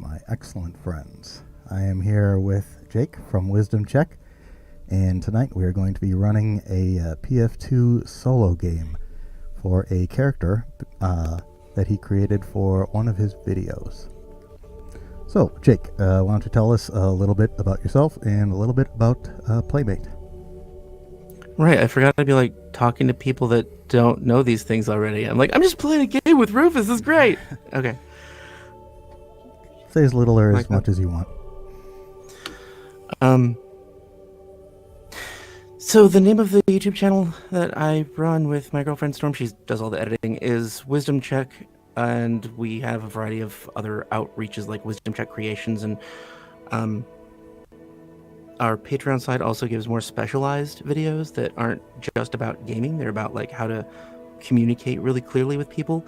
My excellent friends. I am here with Jake from Wisdom Check, and tonight we are going to be running a PF2 solo game for a character that he created for one of his videos. So, Jake, why don't you tell us a little bit about yourself and a little bit about Playmate? Right, I forgot I'd be like talking to people that don't know these things already. I'm like, I'm just playing a game with Rufus. This is great. Okay. Say as little or as Like much that. as you want. Um. So the name of the YouTube channel that I run with my girlfriend Storm, she does all the editing, is Wisdom Check, and we have a variety of other outreaches like Wisdom Check Creations, and um, our Patreon side also gives more specialized videos that aren't just about gaming. They're about like how to communicate really clearly with people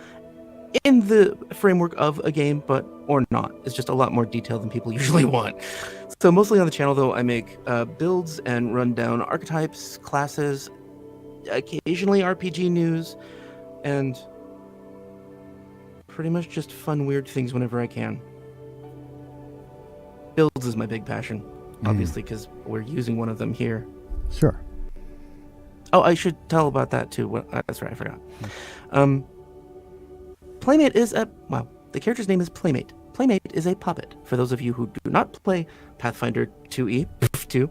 in the framework of a game, but or not. It's just a lot more detailed than people usually want. So mostly on the channel, though, I make builds and run down archetypes, classes, occasionally RPG news, and pretty much just fun, weird things whenever I can. Builds is my big passion, obviously, because we're using one of them here. Sure. Oh, I should tell about that too. That's right, I forgot. Playmate is the character's name is Playmate. Playmate is a puppet. For those of you who do not play Pathfinder 2e, PF2,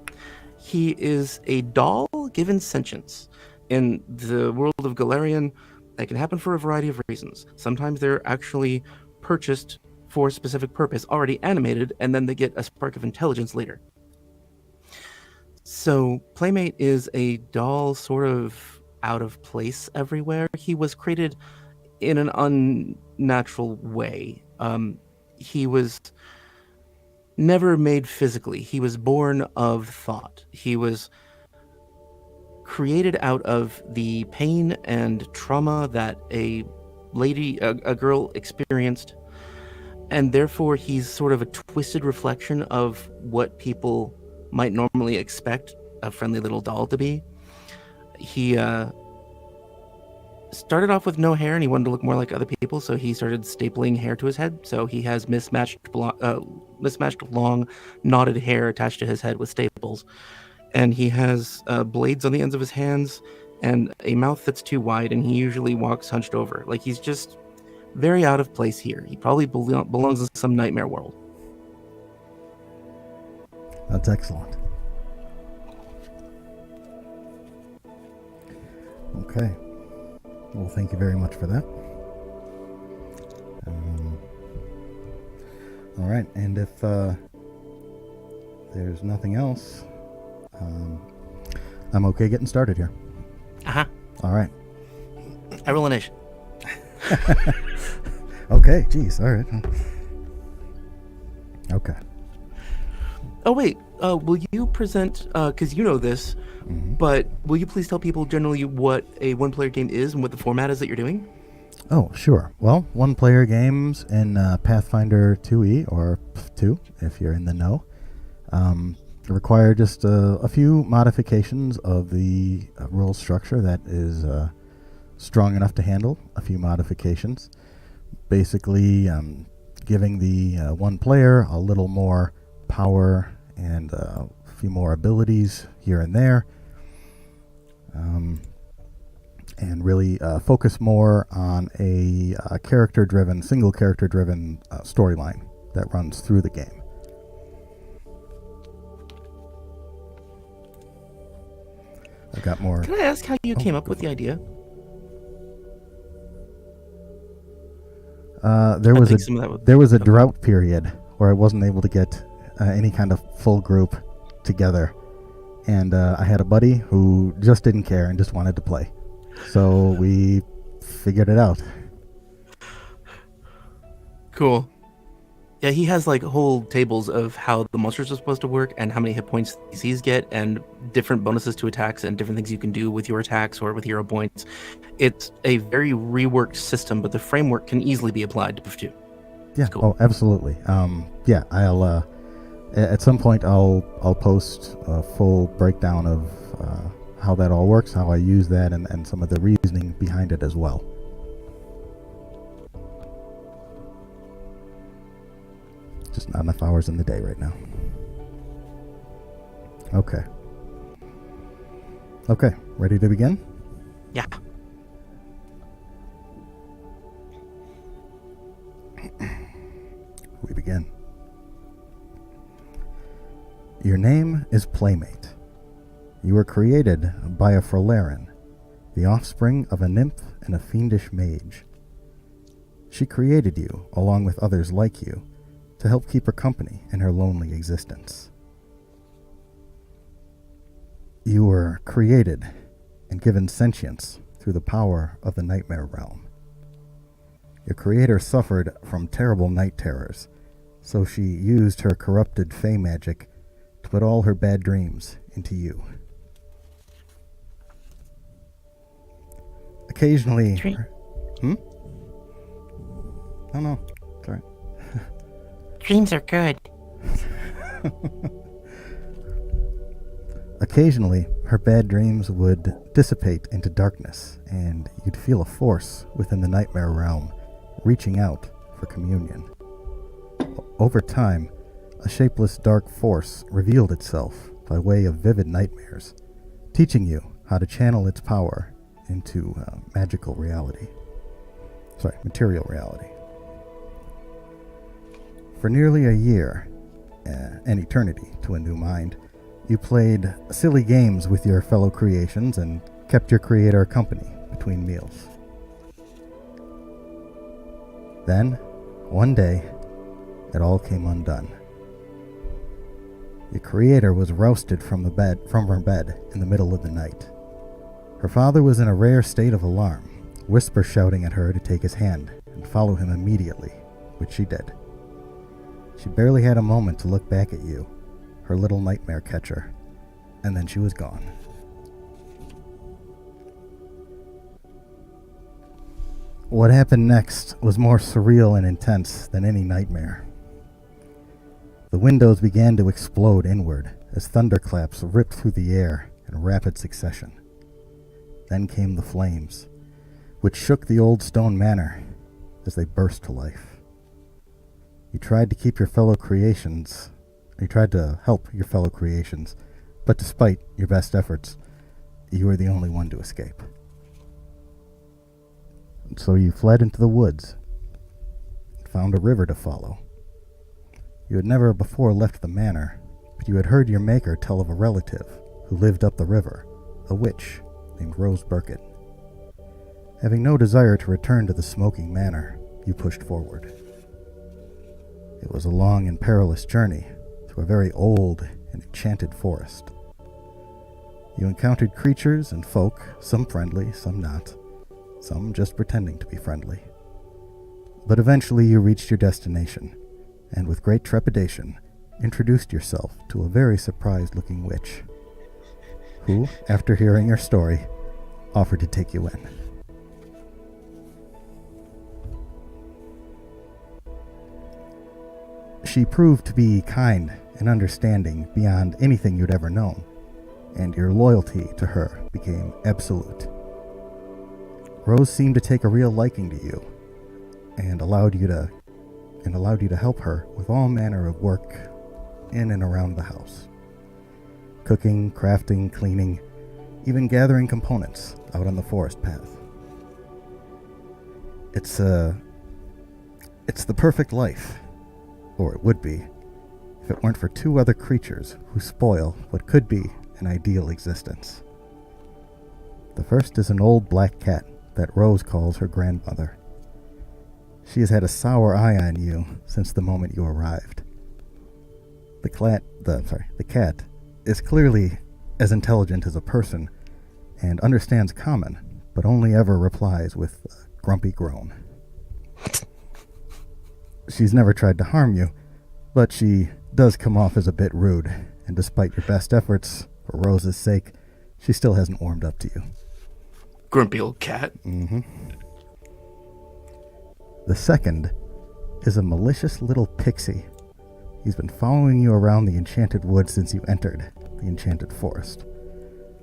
he is a doll given sentience. In the world of Galarian, that can happen for a variety of reasons. Sometimes they're actually purchased for a specific purpose, already animated, and then they get a spark of intelligence later. So Playmate is a doll sort of out of place everywhere. He was created in an unnatural way. He was never made physically. He was born of thought. He was created out of the pain and trauma that a girl experienced, and therefore he's sort of a twisted reflection of what people might normally expect a friendly little doll to be. He started off with no hair and he wanted to look more like other people, so he started stapling hair to his head. So he has mismatched long knotted hair attached to his head with staples, and he has blades on the ends of his hands and a mouth that's too wide, and he usually walks hunched over. Like, he's just very out of place here. He probably belongs in some nightmare world. That's excellent. Okay. Well, thank you very much for that. All right, and if there's nothing else, I'm okay getting started here. All right. I roll a nation. Okay, geez, all right. Okay. Oh, wait. Will you present, because you know this, but will you please tell people generally what a one-player game is and what the format is that you're doing? Oh, sure. Well, one-player games in Pathfinder 2e, or PF2, if you're in the know, require just a few modifications of the rule structure that is strong enough to handle a few modifications. Basically, giving the one player a little more power and a few more abilities here and there, and really focus more on a single character-driven storyline that runs through the game. I've got more. Can I ask how you came up with the idea? There was a drought period where I wasn't able to get any kind of full group together, and I had a buddy who just didn't care and just wanted to play, so we figured it out. Cool. Yeah, he has like whole tables of how the monsters are supposed to work and how many hit points DCs get and different bonuses to attacks and different things you can do with your attacks or with hero points. It's a very reworked system, but the framework can easily be applied to PF2. Yeah. Cool. Oh, absolutely. Yeah, I'll at some point I'll post a full breakdown of how that all works, how I use that, and some of the reasoning behind it as well. Just not enough hours in the day right now. Okay. Okay, ready to begin? Yeah. We begin. Your name is Playmate. You were created by a Frolarin, the offspring of a nymph and a fiendish mage. She created you, along with others like you, to help keep her company in her lonely existence. You were created and given sentience through the power of the Nightmare Realm. Your creator suffered from terrible night terrors, so she used her corrupted fey magic to put all her bad dreams into you. Occasionally... Oh no, sorry. Dreams are good. Occasionally, her bad dreams would dissipate into darkness, and you'd feel a force within the Nightmare Realm reaching out for communion. Over time, a shapeless dark force revealed itself by way of vivid nightmares, teaching you how to channel its power into material reality. For nearly a year, an eternity to a new mind, you played silly games with your fellow creations and kept your creator company between meals. Then, one day, it all came undone. Your creator was rousted from her bed in the middle of the night. Her father was in a rare state of alarm, whisper shouting at her to take his hand and follow him immediately, which she did. She barely had a moment to look back at you, her little nightmare catcher, and then she was gone. What happened next was more surreal and intense than any nightmare. The windows began to explode inward as thunderclaps ripped through the air in rapid succession. Then came the flames, which shook the old stone manor as they burst to life. You tried to help your fellow creations, but despite your best efforts, you were the only one to escape. So you fled into the woods and found a river to follow. You had never before left the manor, but you had heard your maker tell of a relative who lived up the river, a witch named Rose Burkett. Having no desire to return to the smoking manor, you pushed forward. It was a long and perilous journey through a very old and enchanted forest. You encountered creatures and folk, some friendly, some not, some just pretending to be friendly. But eventually you reached your destination, and with great trepidation, introduced yourself to a very surprised-looking witch, who, after hearing your story, offered to take you in. She proved to be kind and understanding beyond anything you'd ever known, and your loyalty to her became absolute. Rose seemed to take a real liking to you, and allowed you to help her with all manner of work in and around the house. Cooking, crafting, cleaning, even gathering components out on the forest path. It's the perfect life, or it would be, if it weren't for two other creatures who spoil what could be an ideal existence. The first is an old black cat that Rose calls her grandmother. She has had a sour eye on you since the moment you arrived. The cat is clearly as intelligent as a person and understands common, but only ever replies with a grumpy groan. She's never tried to harm you, but she does come off as a bit rude, and despite your best efforts, for Rose's sake, she still hasn't warmed up to you. Grumpy old cat. Mm-hmm. The second is a malicious little pixie. He's been following you around the enchanted wood since you entered the enchanted forest.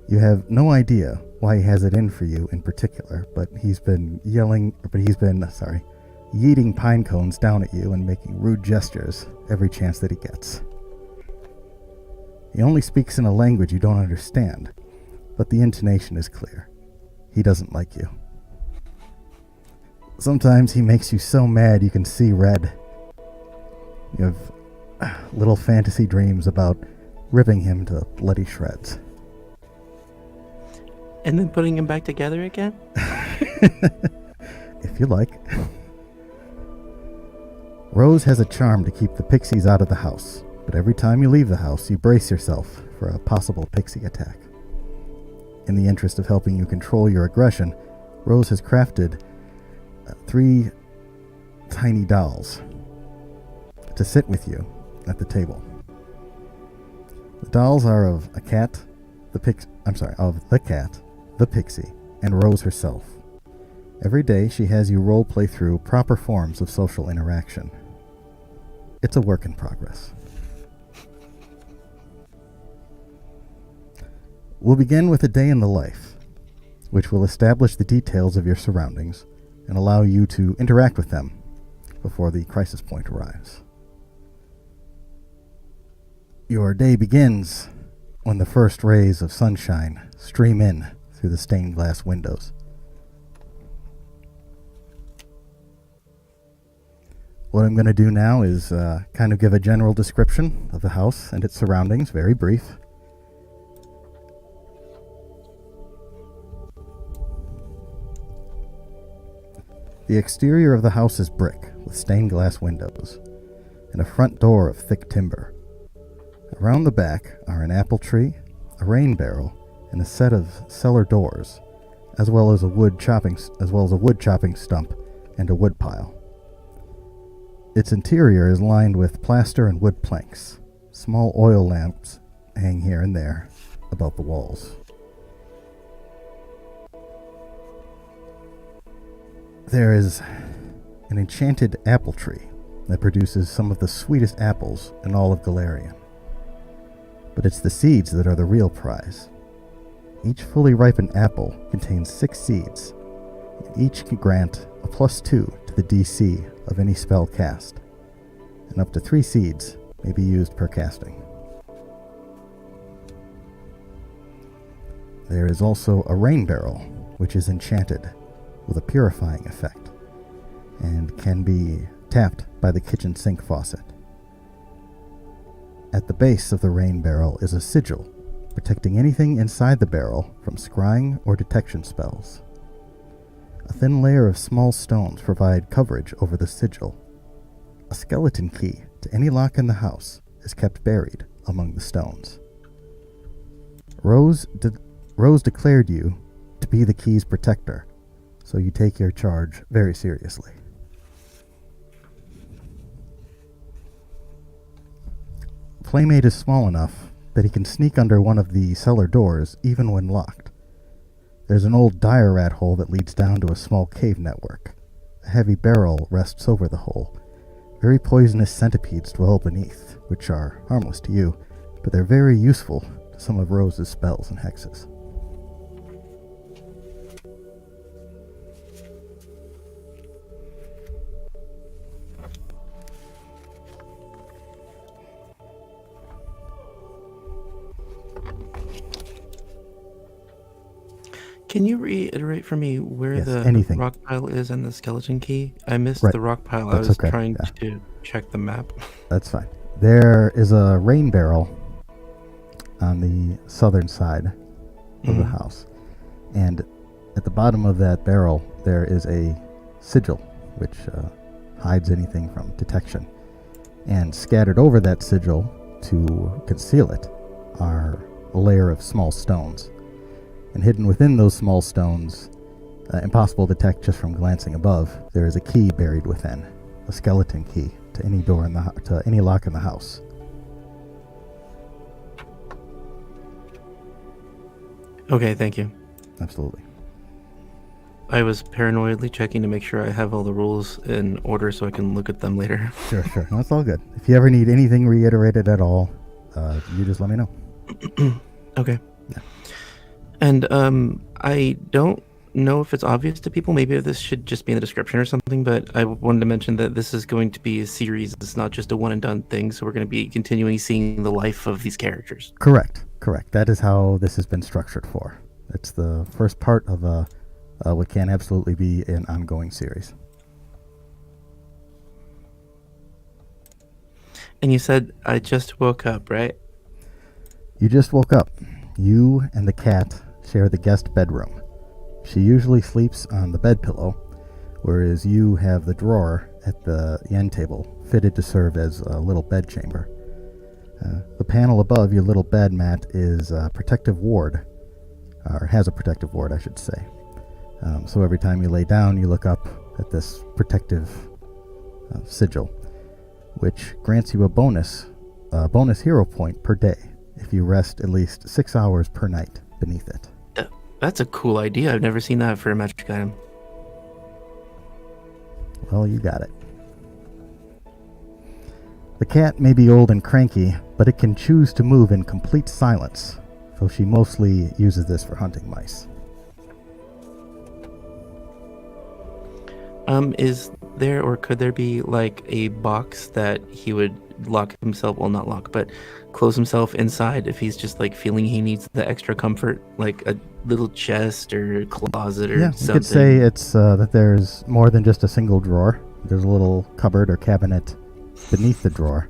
You have no idea why he has it in for you in particular, but he's been yeeting pine cones down at you and making rude gestures every chance that he gets. He only speaks in a language you don't understand, but the intonation is clear. He doesn't like you. Sometimes he makes you so mad you can see red. You have little fantasy dreams about ripping him to bloody shreds. And then putting him back together again? If you like. Rose has a charm to keep the pixies out of the house, but every time you leave the house, you brace yourself for a possible pixie attack. In the interest of helping you control your aggression, Rose has crafted 3 tiny dolls to sit with you at the table. The dolls are of a cat, of the cat, the pixie, and Rose herself. Every day she has you role-play through proper forms of social interaction. It's a work in progress. We'll begin with a day in the life, which will establish the details of your surroundings and allow you to interact with them before the crisis point arrives. Your day begins when the first rays of sunshine stream in through the stained glass windows. What I'm going to do now is kind of give a general description of the house and its surroundings, very brief. The exterior of the house is brick with stained glass windows and a front door of thick timber. Around the back are an apple tree, a rain barrel, and a set of cellar doors, as well as a wood chopping stump and a wood pile. Its interior is lined with plaster and wood planks. Small oil lamps hang here and there about the walls. There is an enchanted apple tree that produces some of the sweetest apples in all of Galarian. But it's the seeds that are the real prize. Each fully ripened apple contains 6 seeds, and each can grant a +2 to the DC of any spell cast, and up to 3 seeds may be used per casting. There is also a rain barrel, which is enchanted with a purifying effect, and can be tapped by the kitchen sink faucet. At the base of the rain barrel is a sigil, protecting anything inside the barrel from scrying or detection spells. A thin layer of small stones provide coverage over the sigil. A skeleton key to any lock in the house is kept buried among the stones. Rose declared you to be the key's protector, so you take your charge very seriously. Playmate is small enough that he can sneak under one of the cellar doors even when locked. There's an old dire rat hole that leads down to a small cave network. A heavy barrel rests over the hole. Very poisonous centipedes dwell beneath, which are harmless to you, but they're very useful to some of Rose's spells and hexes. Can you reiterate for me where Yes, the anything. rock pile is and the skeleton key? I missed Right. the rock pile. I That's was okay, trying yeah. to check the map. That's fine. There is a rain barrel on the southern side of the house. And at the bottom of that barrel, there is a sigil, which hides anything from detection. And scattered over that sigil to conceal it are a layer of small stones. And hidden within those small stones, impossible to detect just from glancing above, there is a key buried within, a skeleton key to any door in to any lock in the house. Okay, thank you. Absolutely. I was paranoidly checking to make sure I have all the rules in order so I can look at them later. Sure. That's all good. If you ever need anything reiterated at all, you just let me know. Okay. Yeah. And I don't know if it's obvious to people. Maybe this should just be in the description or something, but I wanted to mention that this is going to be a series. It's not just a one and done thing, so we're going to be continuing seeing the life of these characters. Correct. That is how this has been structured for. It's the first part of what can absolutely be an ongoing series. And you said I just woke up, right? You just woke up. You and the cat share the guest bedroom. She usually sleeps on the bed pillow, whereas you have the drawer at the end table fitted to serve as a little bed chamber. The panel above your little bed mat is a protective ward, or has a protective ward, I should say. So every time you lay down, you look up at this protective sigil, which grants you a bonus hero point per day if you rest at least 6 hours per night beneath it. That's a cool idea. I've never seen that for a magic item. Well, you got it. The cat may be old and cranky, but it can choose to move in complete silence, so she mostly uses this for hunting mice. Is there or could there be like a box that he would lock himself, well, not lock, but close himself inside if he's just like feeling he needs the extra comfort, like a little chest or closet or something? You could say it's that there's more than just a single drawer. There's a little cupboard or cabinet beneath the drawer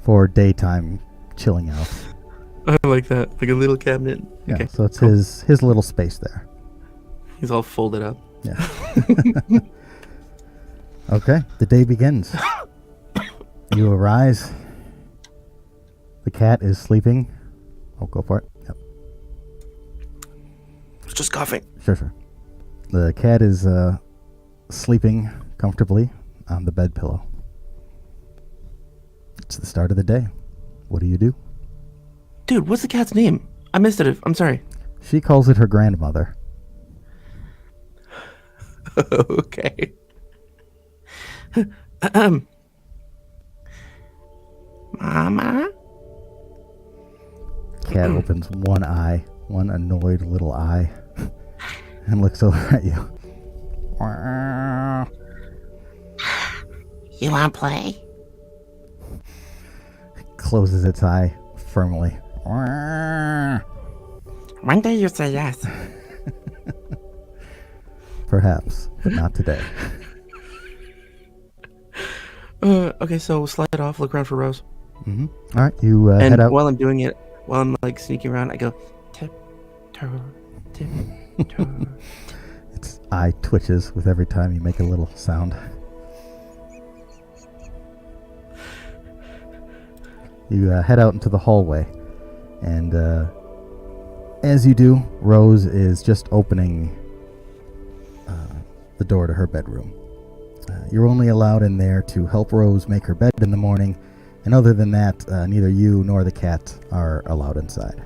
for daytime chilling out. I like that, like a little cabinet. Yeah, okay, so it's cool. his little space there. He's all folded up. Yeah. Okay, the day begins. You arise. The cat is sleeping. Oh, go for it. Yep. It's just coughing. Sure. The cat is sleeping comfortably on the bed pillow. It's the start of the day. What do you do? Dude, what's the cat's name? I missed it. I'm sorry. She calls it her grandmother. Okay. Mama? Cat opens one eye, one annoyed little eye, and looks over at you. You want to play? Closes its eye firmly. One day you say yes. Perhaps, but not today. Okay, so slide off, look around for Rose. Mm-hmm. All right, you and head out. while I'm doing it, while I'm like sneaking around, I go tip, toe, tip, toe. Its eye twitches with every time you make a little sound. You head out into the hallway, and as you do, Rose is just opening the door to her bedroom. You're only allowed in there to help Rose make her bed in the morning, and other than that, neither you nor the cat are allowed inside.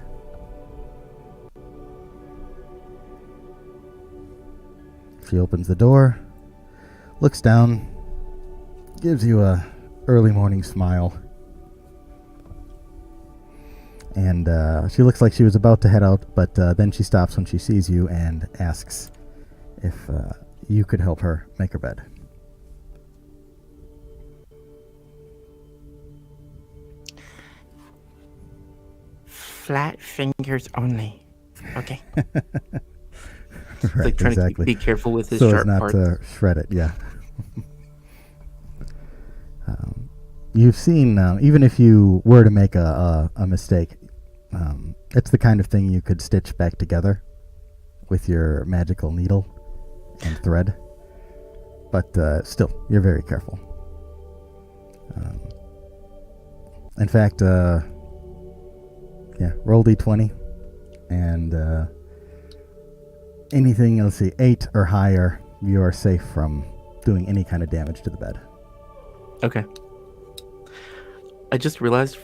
She opens the door, looks down, gives you a early morning smile, and she looks like she was about to head out, but then she stops when she sees you and asks if you could help her make her bed. Flat fingers only. Okay. Right, Like trying exactly. to be careful with his so sharp as not parts. to shred it, yeah. You've seen, even if you were to make a mistake, it's the kind of thing you could stitch back together with your magical needle and thread. But still, you're very careful. In fact, roll d20, and anything, let's see, 8 or higher, you are safe from doing any kind of damage to the bed. Okay. I just realized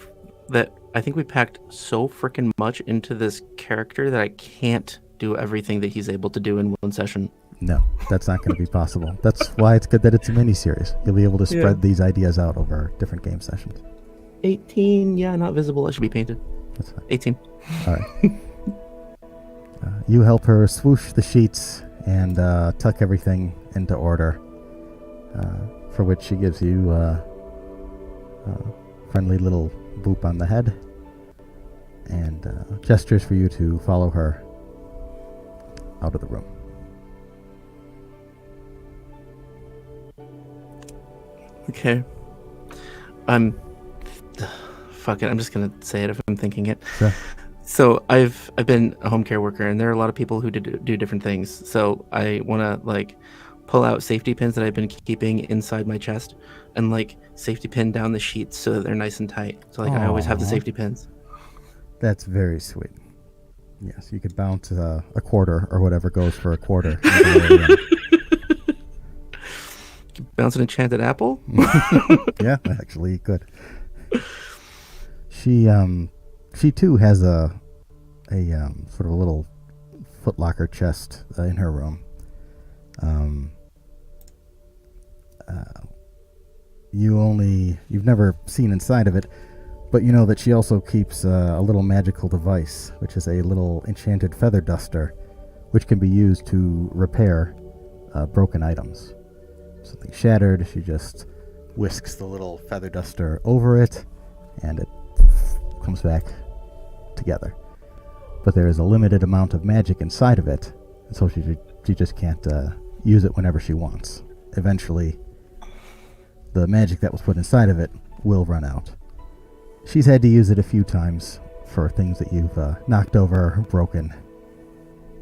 that I think we packed so freaking much into this character that I can't do everything that he's able to do in one session. No, that's not going to be possible. That's why it's good that it's a mini-series. You'll be able to spread these ideas out over different game sessions. 18, yeah, not visible. I should be painted. That's fine. 18. All right. You help her swoosh the sheets and tuck everything into order, for which she gives you a friendly little boop on the head and gestures for you to follow her out of the room. Okay. Fuck it. I'm just gonna say it if I'm thinking it. Sure. So I've been a home care worker, and there are a lot of people who do different things. So I want to like pull out safety pins that I've been keeping inside my chest, and like safety pin down the sheets so that they're nice and tight. So like I always have the Aw. safety pins. That's very sweet. Yes, you could bounce a quarter or whatever goes for a quarter. into the Bounce an enchanted apple. yeah, actually, you could. She too has a sort of a little footlocker chest in her room. You've never seen inside of it, but you know that she also keeps a little magical device, which is a little enchanted feather duster, which can be used to repair broken items. Something shattered, she just whisks the little feather duster over it, and it comes back together. But there is a limited amount of magic inside of it, and so she just can't use it whenever she wants. Eventually, the magic that was put inside of it will run out. She's had to use it a few times for things that you've knocked over or broken,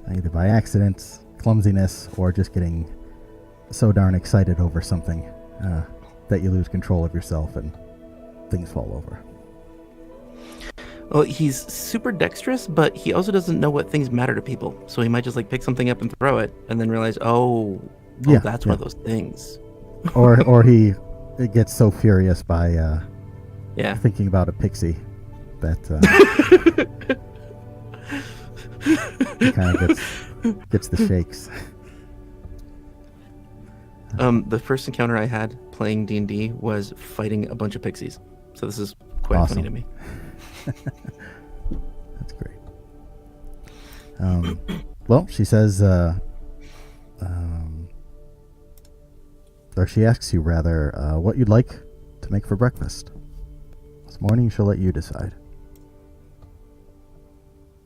either by accident, clumsiness, or just getting so darn excited over something that you lose control of yourself and things fall over. Well, he's super dexterous, but he also doesn't know what things matter to people. So he might just like pick something up and throw it, and then realize, that's one of those things. or he gets so furious by thinking about a pixie that he kind of gets the shakes. The first encounter I had playing D&D was fighting a bunch of pixies. So this is quite Awesome. funny to me. That's great. Well, she says, or she asks you rather, what you'd like to make for breakfast. This morning she'll let you decide.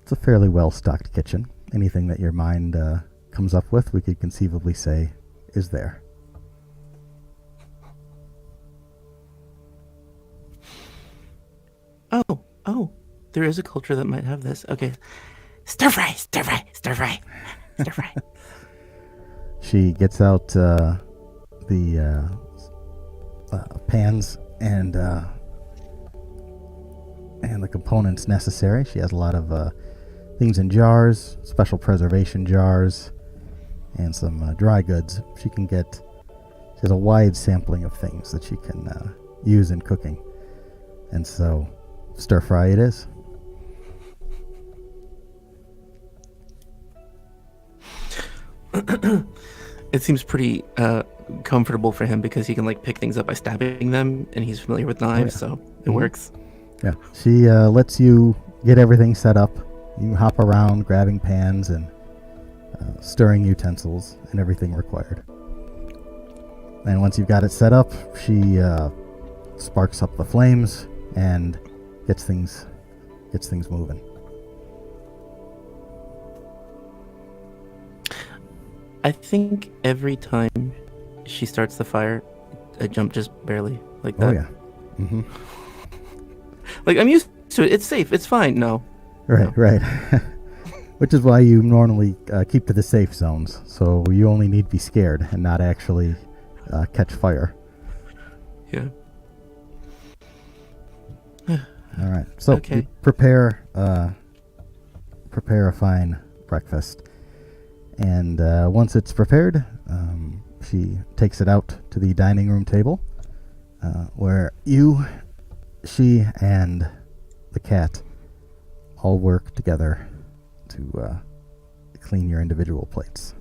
It's a fairly well-stocked kitchen. Anything that your mind comes up with, we could conceivably say is there. Oh, there is a culture that might have this. Okay. Stir fry, stir fry, stir fry, stir fry. She gets out the pans and the components necessary. She has a lot of things in jars, special preservation jars, and some dry goods. She has a wide sampling of things that she can use in cooking. And so, stir fry it is. It seems pretty comfortable for him because he can like pick things up by stabbing them, and he's familiar with knives, so it works. Yeah, she lets you get everything set up. You hop around grabbing pans and stirring utensils and everything required. And once you've got it set up, she sparks up the flames and gets things moving. I think every time she starts the fire, I jump just barely like that. Oh yeah. Mm-hmm. Like I'm used to it. It's safe. It's fine. No. Right. Which is why you normally keep to the safe zones, so you only need to be scared and not actually catch fire. Yeah. All right. So Okay. you prepare a fine breakfast, and once it's prepared, she takes it out to the dining room table, where she, and the cat all work together to clean your individual plates.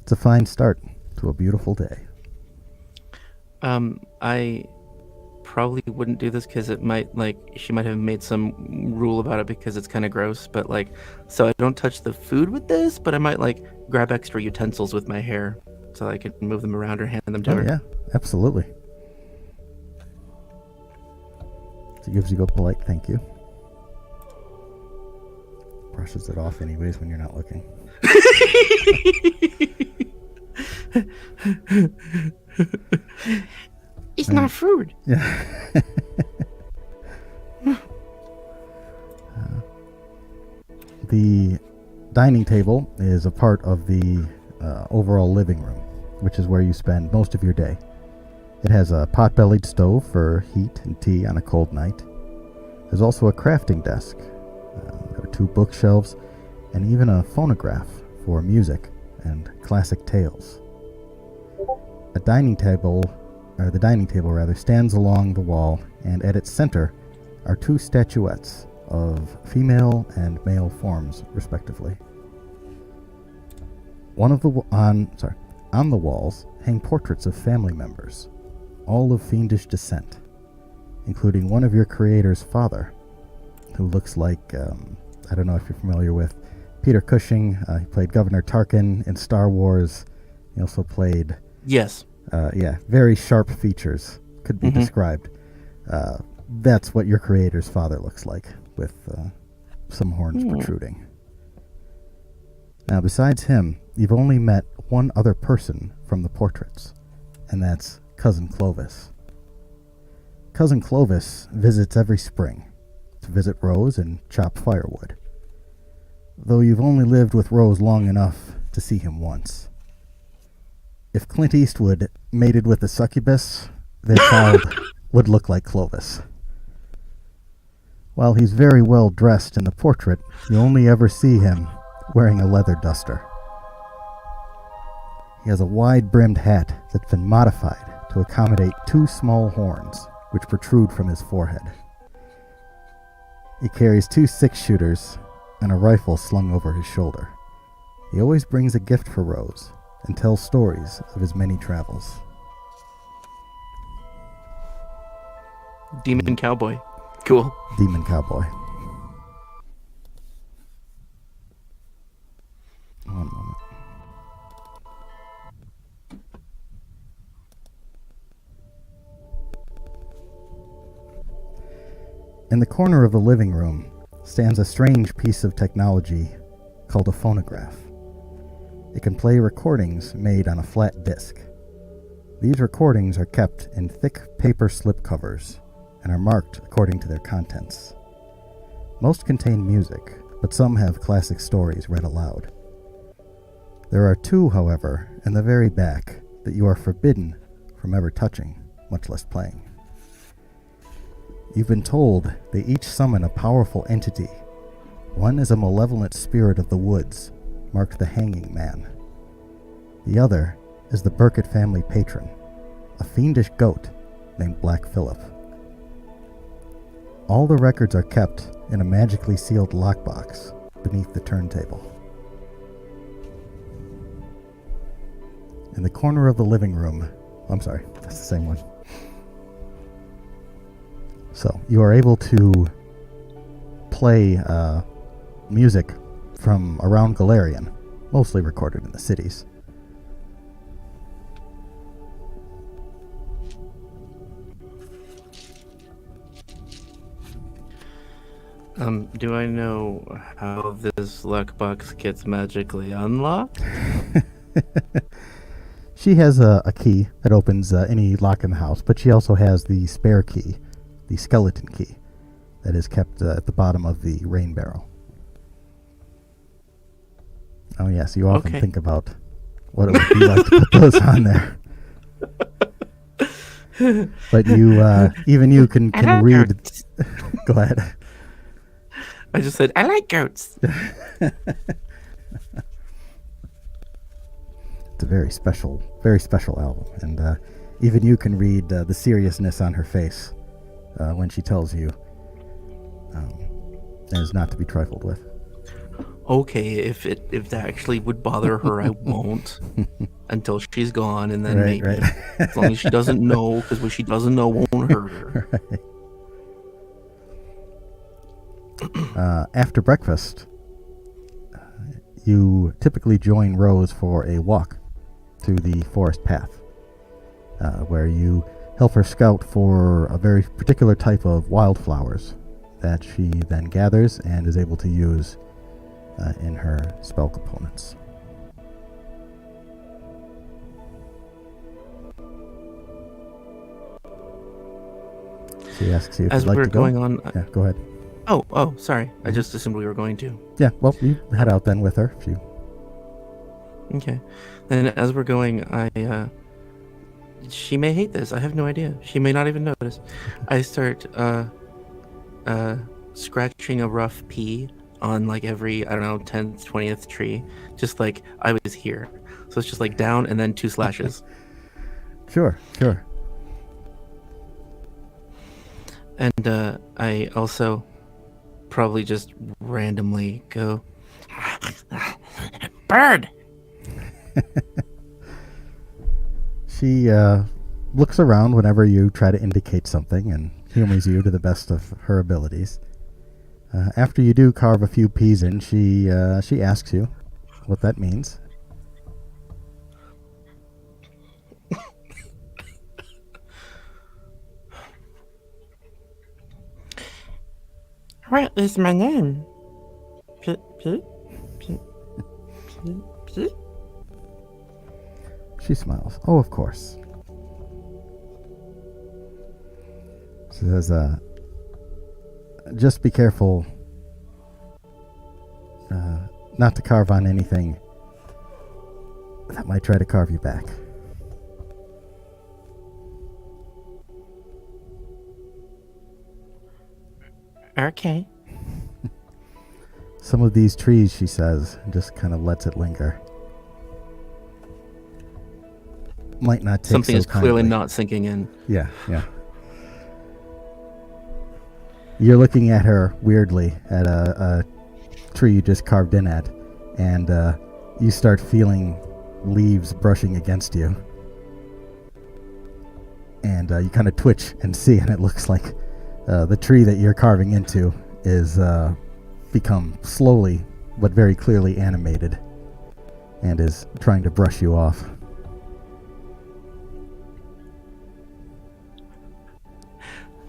It's a fine start to a beautiful day. I probably wouldn't do this because it might, she might have made some rule about it because it's kind of gross. But, so I don't touch the food with this, but I might, grab extra utensils with my hair so I can move them around or hand them to her. Yeah, absolutely. She gives you a polite thank you. Brushes it off anyways when you're not looking. It's not food. Yeah. The dining table is a part of the overall living room, which is where you spend most of your day. It has a pot-bellied stove for heat and tea on a cold night. There's also a crafting desk. There are 2 bookshelves and even a phonograph for music and classic tales. The dining table stands along the wall, and at its center are 2 statuettes of female and male forms, respectively. On the walls hang portraits of family members, all of fiendish descent, including one of your creator's father, who looks like, I don't know if you're familiar with Peter Cushing. He played Governor Tarkin in Star Wars. He also played... Yes. Very sharp features could be described. That's what your creator's father looks like, with some horns protruding. Now, besides him, you've only met one other person from the portraits, and that's Cousin Clovis. Cousin Clovis visits every spring to visit Rose and chop firewood, though you've only lived with Rose long enough to see him once. If Clint Eastwood mated with a succubus, their child would look like Clovis. While he's very well dressed in the portrait, you only ever see him wearing a leather duster. He has a wide-brimmed hat that's been modified to accommodate 2 small horns, which protrude from his forehead. He carries 2 6-shooters and a rifle slung over his shoulder. He always brings a gift for Rose and tells stories of his many travels. Demon Cowboy. Cool. Demon Cowboy. One moment. In the corner of the living room stands a strange piece of technology called a phonograph. It can play recordings made on a flat disc. These recordings are kept in thick paper slipcovers and are marked according to their contents. Most contain music, but some have classic stories read aloud. There are 2, however, in the very back that you are forbidden from ever touching, much less playing. You've been told they each summon a powerful entity. One is a malevolent spirit of the woods, marked the Hanging Man. The other is the Burkett family patron, a fiendish goat named Black Phillip. All the records are kept in a magically sealed lockbox beneath the turntable. In the corner of the living room, I'm sorry, that's the same one. So, you are able to play music from around Galarian, mostly recorded in the cities. Do I know how this lockbox gets magically unlocked? She has a key that opens any lock in the house, but she also has the spare key, the skeleton key, that is kept at the bottom of the rain barrel. Oh yes, you often think about what it would be like to put those on there. But you, even you can read. Go ahead. I just said, I like goats. It's a very special album, and even you can read the seriousness on her face when she tells you it is not to be trifled with. okay, if that actually would bother her, I won't until she's gone, and then Right, maybe. right. As long as she doesn't know, because what she doesn't know won't hurt her. After breakfast, you typically join Rose for a walk through the forest path, where you help her scout for a very particular type of wildflowers that she then gathers and is able to use in her spell components. She asks you if As you'd like we're to go. going on, Yeah, go ahead. oh, sorry. I just assumed we were going to. Yeah, well, you head out then with her. If you... Okay. Then as we're going, she may hate this. I have no idea. She may not even notice. I start scratching a rough P on like every, I don't know, 10th, 20th tree. Just like I was here. So it's just like down and then 2 slashes. Sure. And I also probably just randomly go, Bird! She looks around whenever you try to indicate something and humors you to the best of her abilities. After you do carve a few P's in, she asks you what that means. What is my name? P- P- P- P- P- She smiles. Oh, of course. She says, just be careful not to carve on anything that might try to carve you back. Okay. Some of these trees, she says, just kind of lets it linger. Might not take something so is clearly kindly. not sinking in. Yeah. You're looking at her weirdly at a tree you just carved in at, and you start feeling leaves brushing against you. And you kind of twitch and see, and it looks like the tree that you're carving into is become slowly but very clearly animated and is trying to brush you off.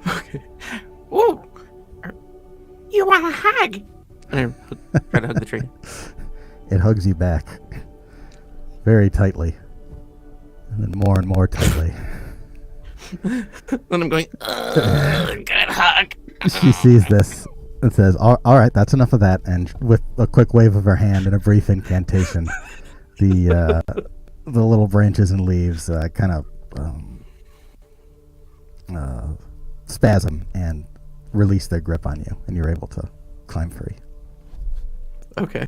Okay. Ooh! You want a hug? And I try to hug the tree. It hugs you back very tightly, and then more and more tightly. Then I'm going, Good hug. She sees this and says, all right, that's enough of that. And with a quick wave of her hand and a brief incantation, the little branches and leaves kind of spasm and release their grip on you, and you're able to climb free. okay.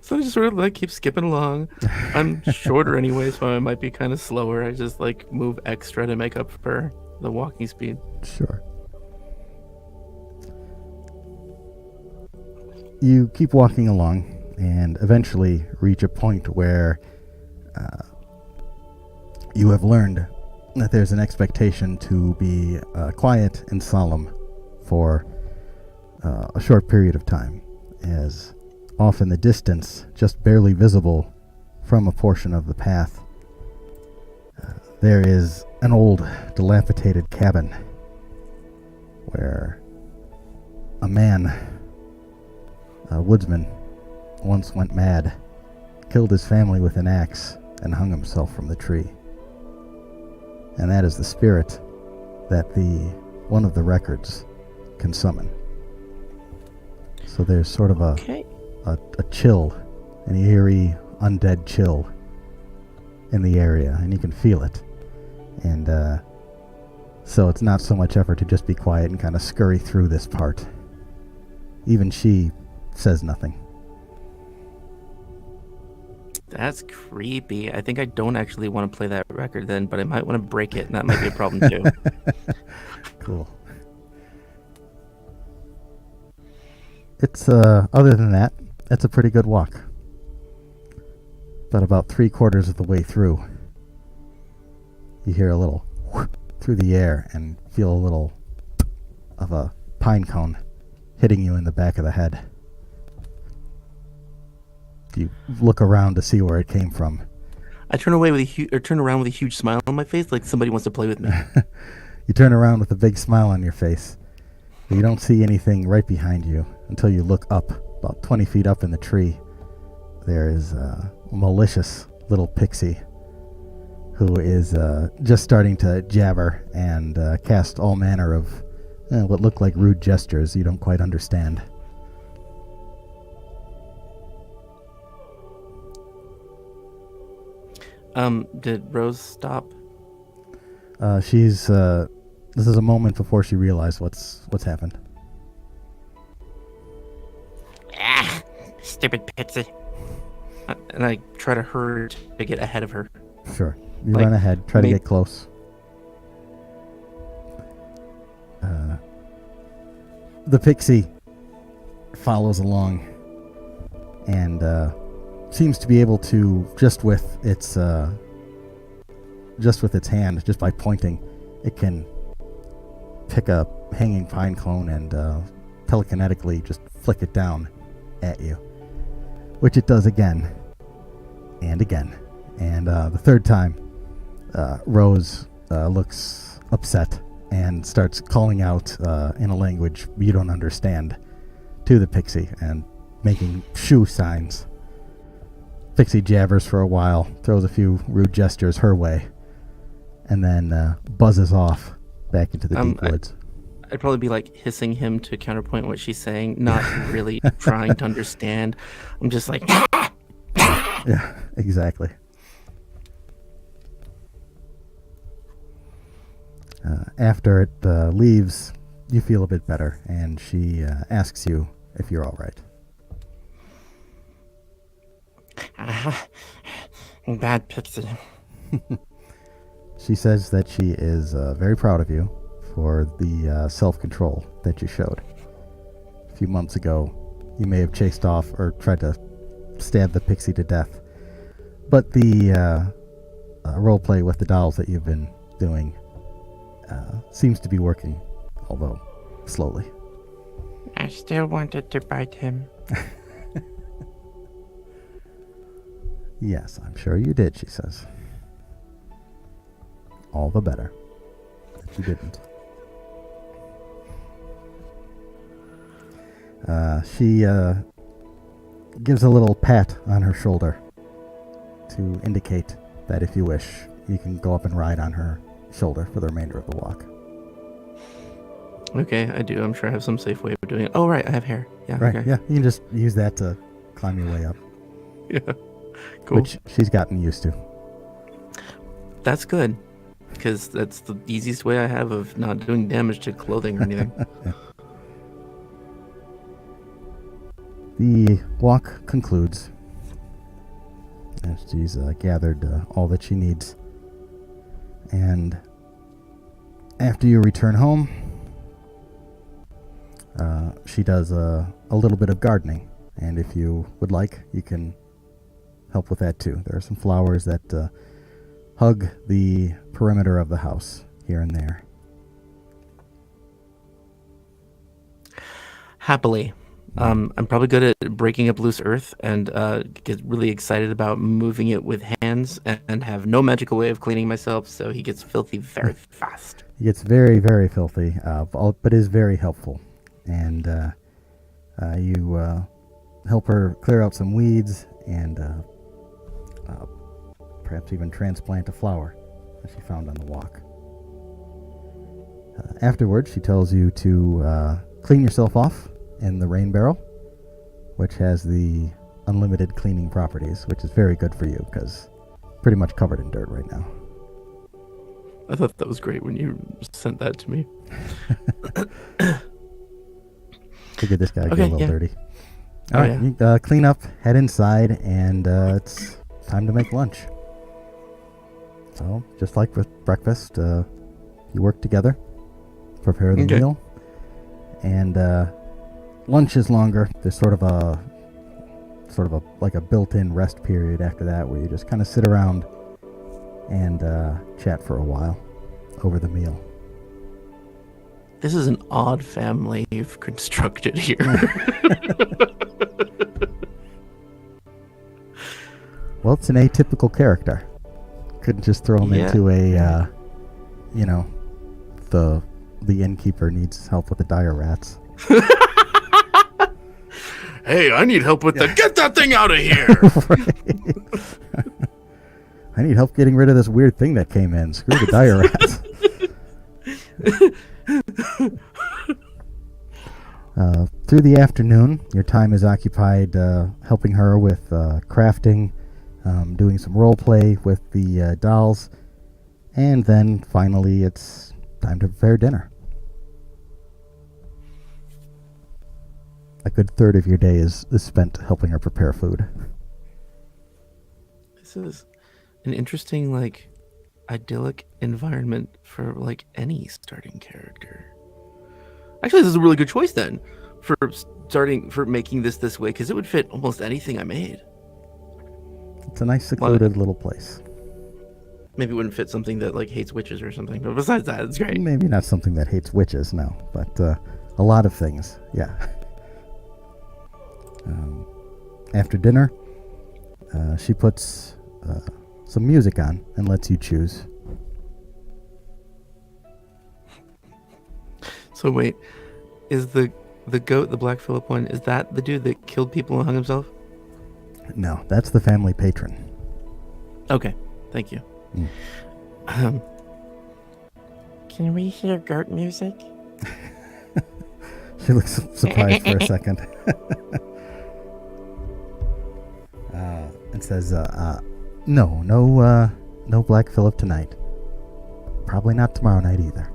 So I just sort of like keep skipping along. I'm shorter anyway, so I might be kind of slower. I just like move extra to make up for the walking speed. Sure. You keep walking along and eventually reach a point where you have learned that there's an expectation to be quiet and solemn for a short period of time, as off in the distance, just barely visible from a portion of the path, there is an old, dilapidated cabin where a man, a woodsman, once went mad, killed his family with an axe, and hung himself from the tree. And that is the spirit that one of the records can summon. So there's sort of a chill, an eerie, undead chill in the area, and you can feel it. And so it's not so much effort to just be quiet and kind of scurry through this part. Even she says nothing. That's creepy. I think I don't actually want to play that record then, but I might want to break it, and that might be a problem too. Cool. It's other than that, it's a pretty good walk. But about 3/4 of the way through, you hear a little through the air and feel a little of a pine cone hitting you in the back of the head. You look around to see where it came from. I turn away with turn around with a huge smile on my face, like somebody wants to play with me. You turn around with a big smile on your face. But you don't see anything right behind you until you look up, about 20 feet up in the tree. There is a malicious little pixie who is just starting to jabber and cast all manner of what look like rude gestures you don't quite understand. Did Rose stop? She's this is a moment before she realized what's happened. Ah, stupid Pitsy. And I try to hurry to get ahead of her. Sure. You run ahead, try to get close. The pixie follows along and seems to be able to, just with its hand, just by pointing, it can pick a hanging pine cone and telekinetically just flick it down at you, which it does again and again. And the third time, Rose looks upset and starts calling out in a language you don't understand to the pixie and making shoe signs. Pixie jabbers for a while, throws a few rude gestures her way, and then buzzes off back into the deep woods. I'd probably be like hissing him to counterpoint what she's saying, not really trying to understand. I'm just like... Yeah, exactly. After it leaves, you feel a bit better, and she asks you if you're all right. Bad Pitsy. She says that she is very proud of you for the self-control that you showed. A few months ago, you may have chased off or tried to stab the pixie to death, but the role play with the dolls that you've been doing seems to be working, although slowly. I still wanted to bite him. Yes, I'm sure you did, she says. All the better that you didn't. She gives a little pat on her shoulder to indicate that if you wish, you can go up and ride on her shoulder for the remainder of the walk. Okay, I do. I'm sure I have some safe way of doing it. Oh, right, I have hair. Yeah, Right, okay. yeah. You can just use that to climb your way up. Yeah, cool. Which she's gotten used to. That's good, because that's the easiest way I have of not doing damage to clothing or anything. Yeah. The walk concludes as she's gathered all that she needs. And after you return home, she does a little bit of gardening. And if you would like, you can help with that too. There are some flowers that hug the perimeter of the house here and there. Happily. I'm probably good at breaking up loose earth and get really excited about moving it with hands and have no magical way of cleaning myself, so he gets filthy very fast. He gets very, very filthy, but is very helpful. And you help her clear out some weeds and perhaps even transplant a flower that she found on the walk. Afterwards, she tells you to clean yourself off in the rain barrel, which has the unlimited cleaning properties, which is very good for you because pretty much covered in dirt right now. I thought that was great when you sent that to me. Figured this guy would get a little dirty. Oh, All right, you clean up, head inside, and it's time to make lunch. So, just like with breakfast, you work together, prepare the meal, and lunch is longer. There's sort of a like a built-in rest period after that, where you just kind of sit around and chat for a while over the meal. This is an odd family you've constructed here. Well, it's an atypical character. Couldn't just throw him into a, the innkeeper needs help with the dire rats. Hey, I need help with that. Get that thing out of here! I need help getting rid of this weird thing that came in. Screw the dire rats. Through the afternoon, your time is occupied helping her with crafting, doing some role play with the dolls, and then finally it's time to prepare dinner. A good third of your day is spent helping her prepare food. This is an interesting, idyllic environment for, any starting character. Actually, this is a really good choice, then, for making this way, because it would fit almost anything I made. It's a nice, secluded little place. Maybe it wouldn't fit something that, hates witches or something, but besides that, it's great. Maybe not something that hates witches, no, but a lot of things, yeah. After dinner, she puts some music on and lets you choose. So wait, is the goat, the Black Phillip one, is that the dude that killed people and hung himself? No, that's the family patron. Okay, thank you. Can we hear goat music? She looks surprised for a second. And says, no Black Phillip tonight. Probably not tomorrow night either.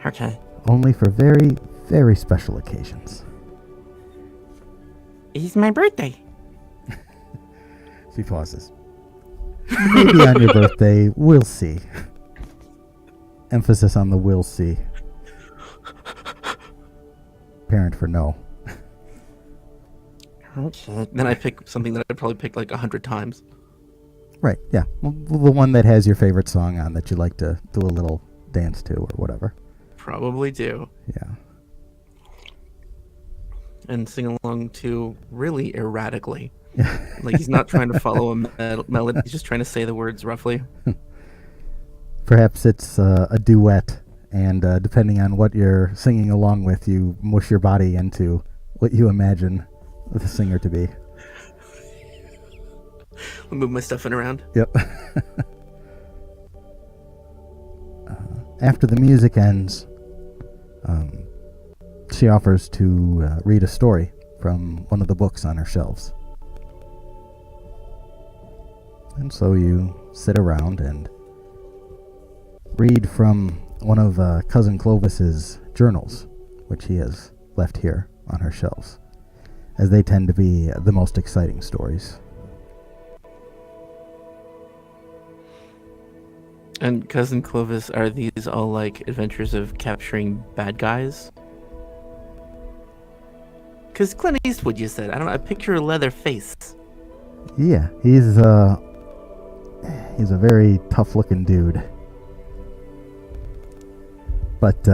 Okay. Only for very, very special occasions. It's my birthday. She pauses. Maybe on your birthday, we'll see. Emphasis on the "will see." Parent for no. Okay. Then I pick something that I probably picked 100 times. Right, yeah. Well, the one that has your favorite song on that you like to do a little dance to or whatever. Probably do. Yeah. And sing along to really erratically. He's not trying to follow a melody. He's just trying to say the words roughly. Perhaps it's a duet, and depending on what you're singing along with, you mush your body into what you imagine the singer to be. I'll move my stuff in around. Yep. After the music ends, she offers to read a story from one of the books on her shelves. And so you sit around and read from one of Cousin Clovis's journals, which he has left here on her shelves, as they tend to be the most exciting stories. And Cousin Clovis, are these all adventures of capturing bad guys? Because Clint Eastwood, you said. I don't know, I picture a leather face. Yeah, he's a very tough-looking dude. But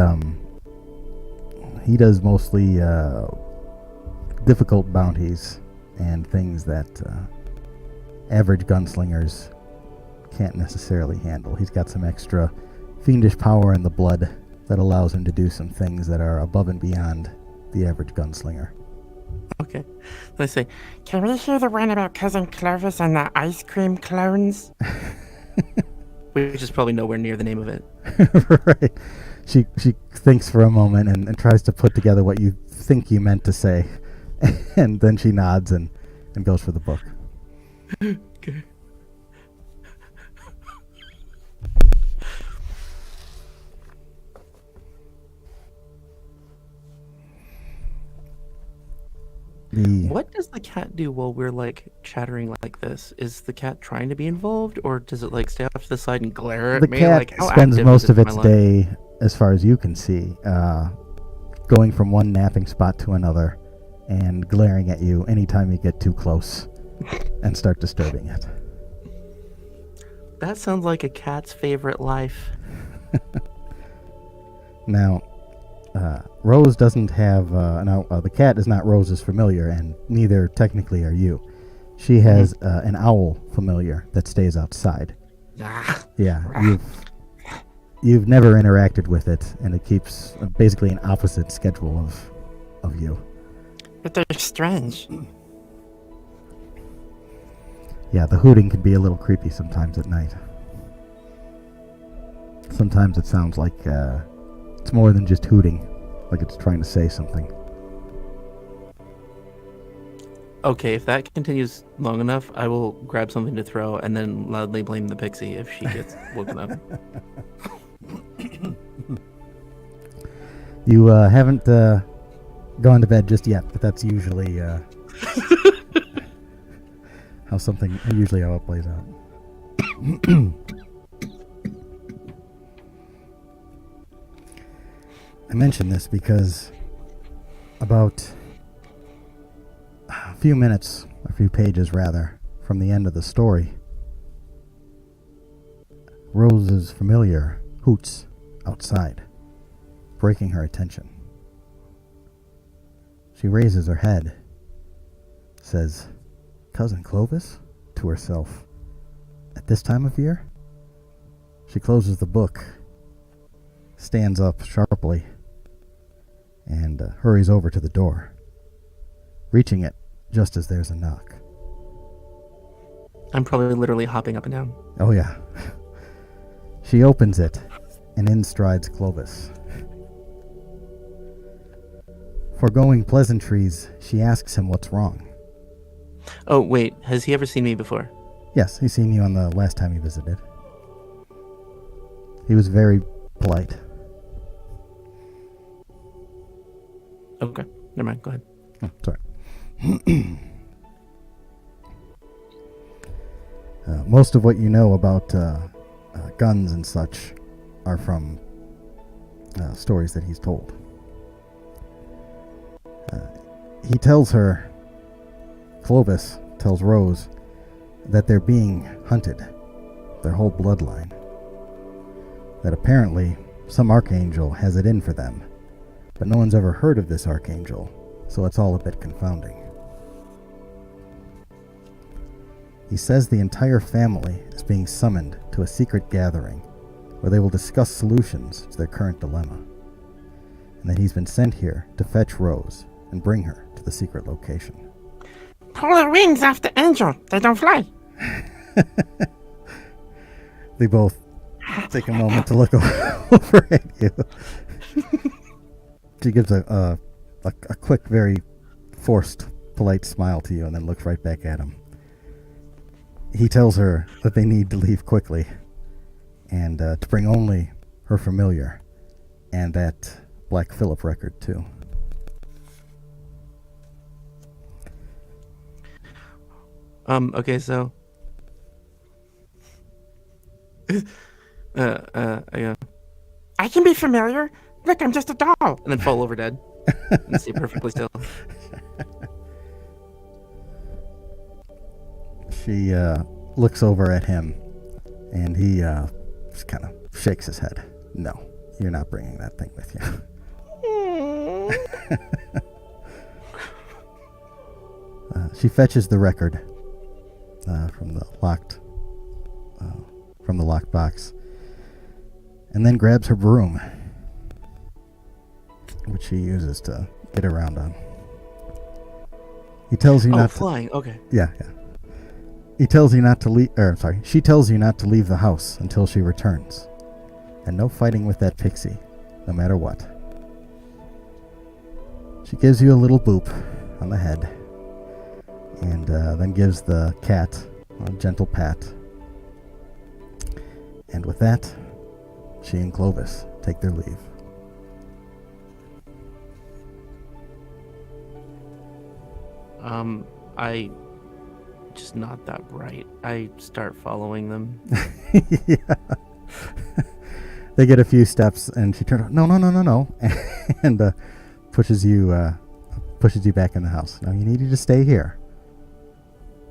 he does mostly difficult bounties and things that average gunslingers can't necessarily handle. He's got some extra fiendish power in the blood that allows him to do some things that are above and beyond the average gunslinger. Okay. Then I say, Can we hear the one about Cousin Clovis and the ice cream clones? which is probably nowhere near the name of it. Right. She thinks for a moment and tries to put together what you think you meant to say. And then she nods and goes for the book. Okay. What does the cat do while we're chattering like this? Is the cat trying to be involved, or does it stay off to the side and glare at the me? cat How spends active most is of it in its my life? day as far as you can see, going from one napping spot to another and glaring at you anytime you get too close and start disturbing it. That sounds like a cat's favorite life. Now, Rose doesn't have... the cat is not Rose's familiar, and neither technically are you. She has an owl familiar that stays outside. Ah. Yeah, you've never interacted with it, and it keeps basically an opposite schedule of you. But they're strange. Yeah, the hooting can be a little creepy sometimes at night. Sometimes it sounds like it's more than just hooting, like it's trying to say something. Okay, if that continues long enough, I will grab something to throw and then loudly blame the pixie if she gets woken up. You haven't gone to bed just yet, but that's usually how it plays out. I mention this because about a few pages rather, from the end of the story, Rose's familiar hoots outside, breaking her attention. She raises her head, says, "Cousin Clovis?" to herself. At this time of year? She closes the book, stands up sharply, and hurries over to the door, reaching it just as there's a knock. I'm probably literally hopping up and down. Oh yeah. She opens it, and in strides Clovis. Foregoing pleasantries, she asks him what's wrong. Oh, wait, has he ever seen me before? Yes, he's seen you on the last time he visited. He was very polite. Okay, never mind, go ahead. Oh, sorry. Most of what you know about guns and such are from stories that he's told. He tells her, Clovis tells Rose, that they're being hunted, their whole bloodline. That apparently some archangel has it in for them, but no one's ever heard of this archangel, so it's all a bit confounding. He says the entire family is being summoned to a secret gathering where they will discuss solutions to their current dilemma, and that he's been sent here to fetch Rose and bring her to the secret location. Pull the wings off the angel. They don't fly. They both take a moment to look over at you. She gives a quick, very forced, polite smile to you and then looks right back at him. He tells her that they need to leave quickly and to bring only her familiar and that Black Phillip record too. Okay, so I can be familiar. Look, I'm just a doll. and then fall over dead and stay perfectly still. She looks over at him, and he just kind of shakes his head. No, you're not bringing that thing with you. She fetches the record from the locked box, and then grabs her broom, which she uses to get around on. He tells you not flying. Okay. Yeah. He tells you not to leave. She tells you not to leave the house until she returns, and no fighting with that pixie, no matter what. She gives you a little boop on the head, and then gives the cat a gentle pat. And with that, she and Clovis take their leave. I just not that bright. I start following them. Yeah. They get a few steps, and she turns. No, no, no, no, no, and pushes you back in the house. Now you need to stay here.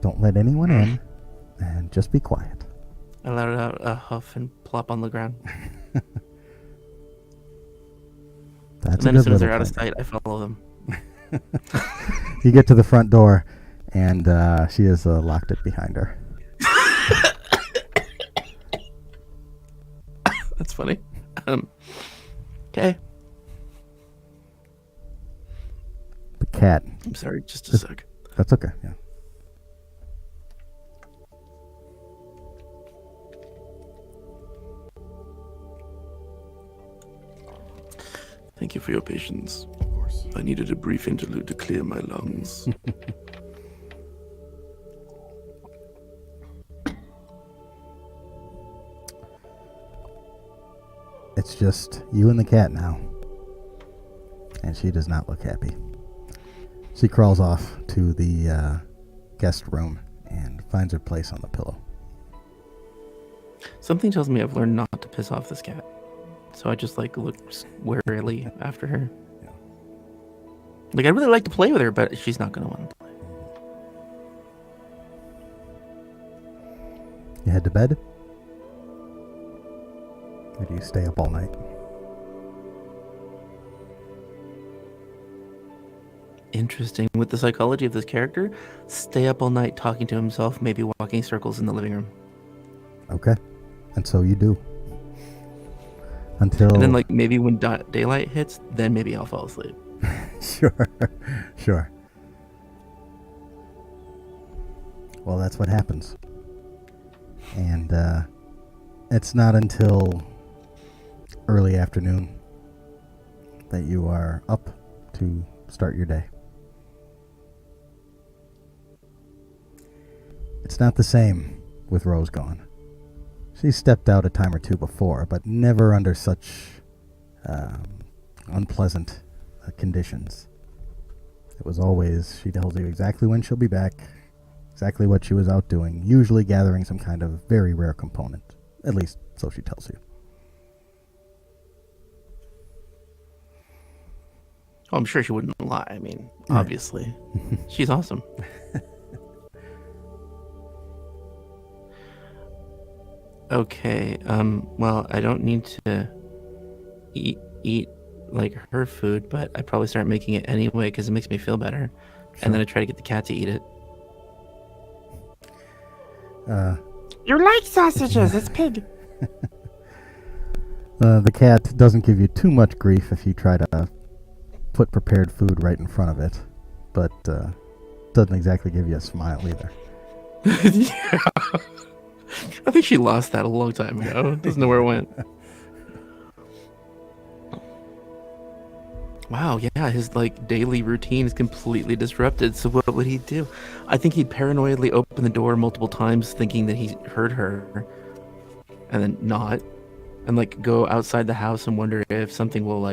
Don't let anyone in, and just be quiet. I let out a huff and plop on the ground. That's and then a as good soon as they're little out of plan. sight, I follow them. You get to the front door, and she has locked it behind her. That's funny. Okay. The cat. I'm sorry, just a sec. That's okay. Yeah. Thank you for your patience. Of course. I needed a brief interlude to clear my lungs. It's just you and the cat now. And she does not look happy. She crawls off to the guest room and finds her place on the pillow. Something tells me I've learned not to piss off this cat. So I just look warily after her. Yeah. Like, I'd really like to play with her, but she's not going to want to play. You head to bed? Or do you stay up all night? Interesting. With the psychology of this character, stay up all night talking to himself, maybe walking circles in the living room. Okay. And so you do. Until... And then, maybe when daylight hits, then maybe I'll fall asleep. Sure. Well, that's what happens. And it's not until early afternoon that you are up to start your day. It's not the same with Rose gone. She stepped out a time or two before, but never under such unpleasant conditions. It was always, she tells you exactly when she'll be back, exactly what she was out doing, usually gathering some kind of very rare component. At least, so she tells you. Oh, I'm sure she wouldn't lie. I mean, obviously. She's awesome. Okay, well, I don't need to eat her food, but I probably start making it anyway because it makes me feel better. Sure. And then I try to get the cat to eat it. You like sausages, it's pig. The cat doesn't give you too much grief if you try to put prepared food right in front of it, but doesn't exactly give you a smile either. Yeah. I think she lost that a long time ago. Doesn't know where it went. Wow, yeah, his daily routine is completely disrupted. So what would he do? I think he'd paranoidly open the door multiple times thinking that he heard her and then not, and go outside the house and wonder if something will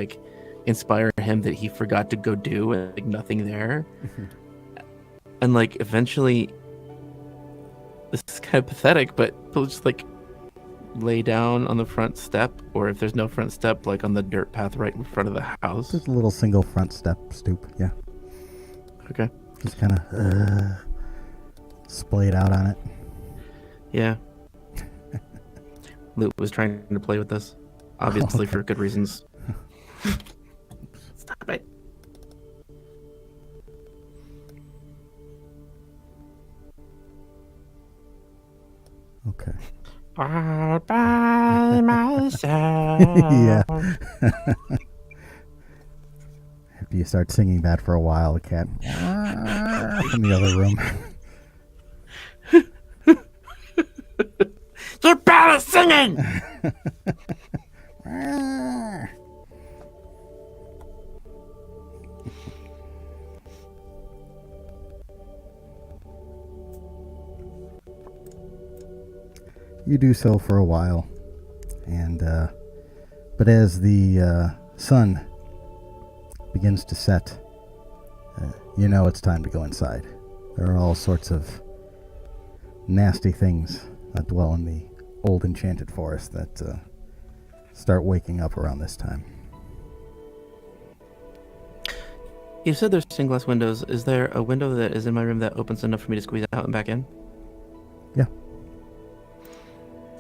inspire him that he forgot to go do and nothing there. And eventually, this is kind of pathetic, but he'll just lay down on the front step, or if there's no front step, on the dirt path right in front of the house. Just a little single front step stoop, yeah. Okay. Just kind of splayed out on it. Yeah. Luke was trying to play with this, obviously for good reasons. Stop it. Okay. All by myself. Yeah. After you start singing that for a while, the cat from the other room. You're bad at singing! You do so for a while, and but as the sun begins to set, you know it's time to go inside. There are all sorts of nasty things that dwell in the old enchanted forest that start waking up around this time. You said there's stained glass windows. Is there a window that is in my room that opens enough for me to squeeze out and back in? Yeah.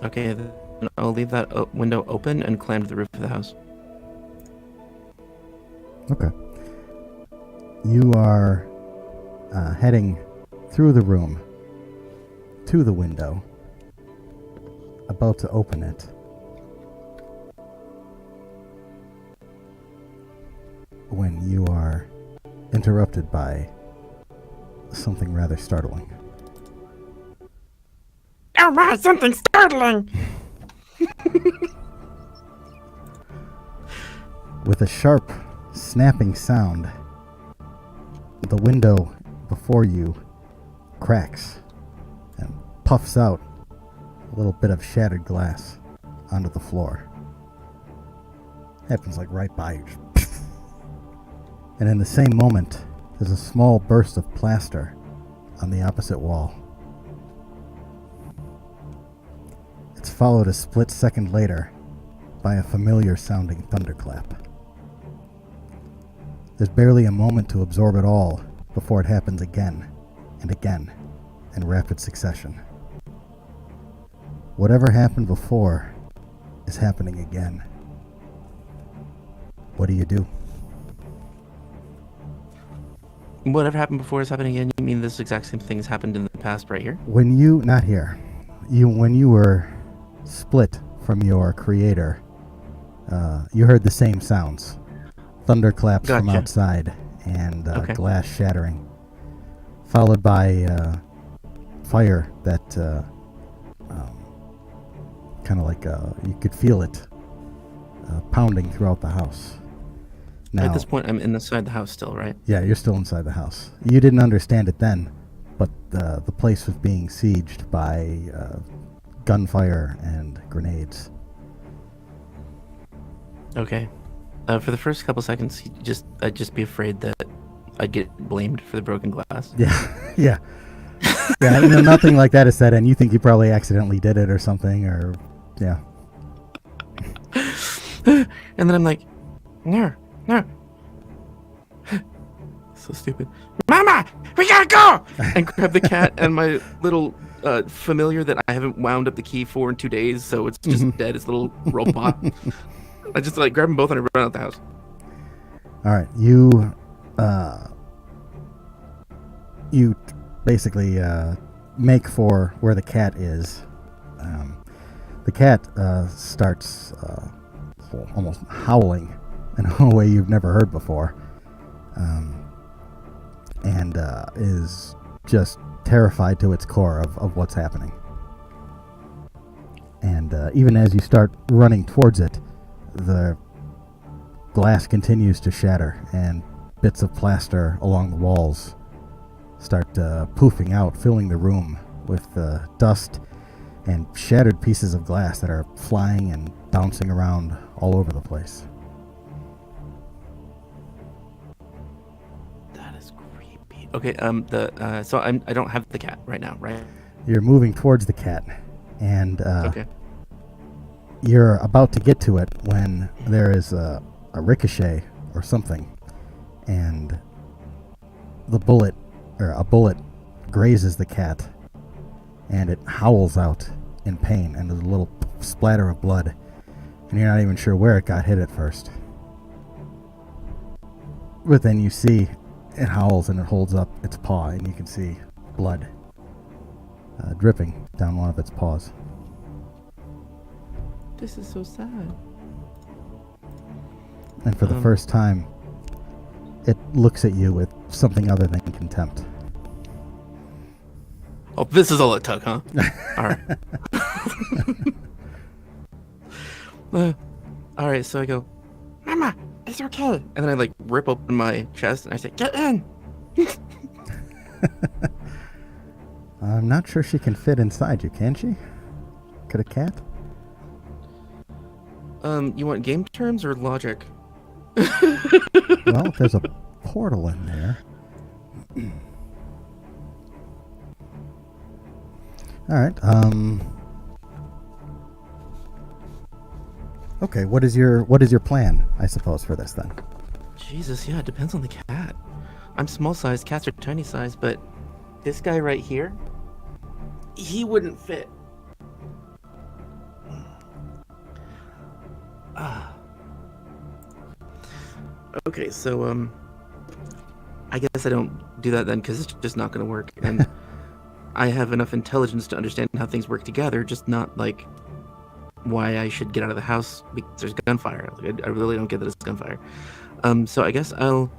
Okay, then I'll leave that window open and climb to the roof of the house. Okay. You are heading through the room to the window, about to open it. When you are interrupted by something rather startling. Oh my, something startling! With a sharp, snapping sound, the window before you cracks and puffs out a little bit of shattered glass onto the floor. Happens like right by you. And in the same moment, there's a small burst of plaster on the opposite wall. It's followed a split second later by a familiar sounding thunderclap. There's barely a moment to absorb it all before it happens again and again in rapid succession. Whatever happened before is happening again. What do you do? Whatever happened before is happening again. You mean this exact same thing has happened in the past right here? When you, not here, when you were split from your creator, you heard the same sounds. Thunderclaps from Gotcha. outside and Okay. glass shattering, followed by fire that kind of like you could feel it pounding throughout the house. Now, At this point, I'm inside the house still, right? yeah, you're still inside the house. You didn't understand it then, but the place was being sieged by gunfire and grenades. Okay. For the first couple seconds, I'd just be afraid that I'd get blamed for the broken glass. Yeah, yeah. Yeah, nothing like that is said, and you think you probably accidentally did it or something, or, yeah. And then I'm like, no. So stupid. Mama, we gotta go! And grab the cat and my little familiar that I haven't wound up the key for in 2 days, so it's just dead. It's a little robot. I just like grab them both and I run out the house. All right, you basically make for where the cat is. The cat starts almost howling in a way you've never heard before, and is just terrified to its core of what's happening. And even as you start running towards it, the glass continues to shatter, and bits of plaster along the walls start poofing out, filling the room with dust and shattered pieces of glass that are flying and bouncing around all over the place. That is creepy. Okay, so I don't have the cat right now, right? You're moving towards the cat, and Okay. you're about to get to it when there is a ricochet or something, and a bullet grazes the cat, and it howls out in pain, and there's a little splatter of blood, and you're not even sure where it got hit at first. But then you see it howls and it holds up its paw, and you can see blood dripping down one of its paws. This is so sad. And for the first time, it looks at you with something other than contempt. Oh, this is all it took, huh? All right. All right, so I go, Mama, it's okay. and then I like rip open my chest and I say, Get in. I'm not sure she can fit inside you, can she? Could a cat? You want game terms or logic? Well, there's a portal in there. All right. Okay, what is your plan, I suppose, for this then? Jesus, yeah, it depends on the cat. I'm small size, cats are tiny size, but this guy right here, he wouldn't fit. Okay, so I guess I don't do that then because it's just not going to work. And I have enough intelligence to understand how things work together, just not like why I should get out of the house because there's gunfire. Like, I really don't get that it's gunfire. So I guess I'll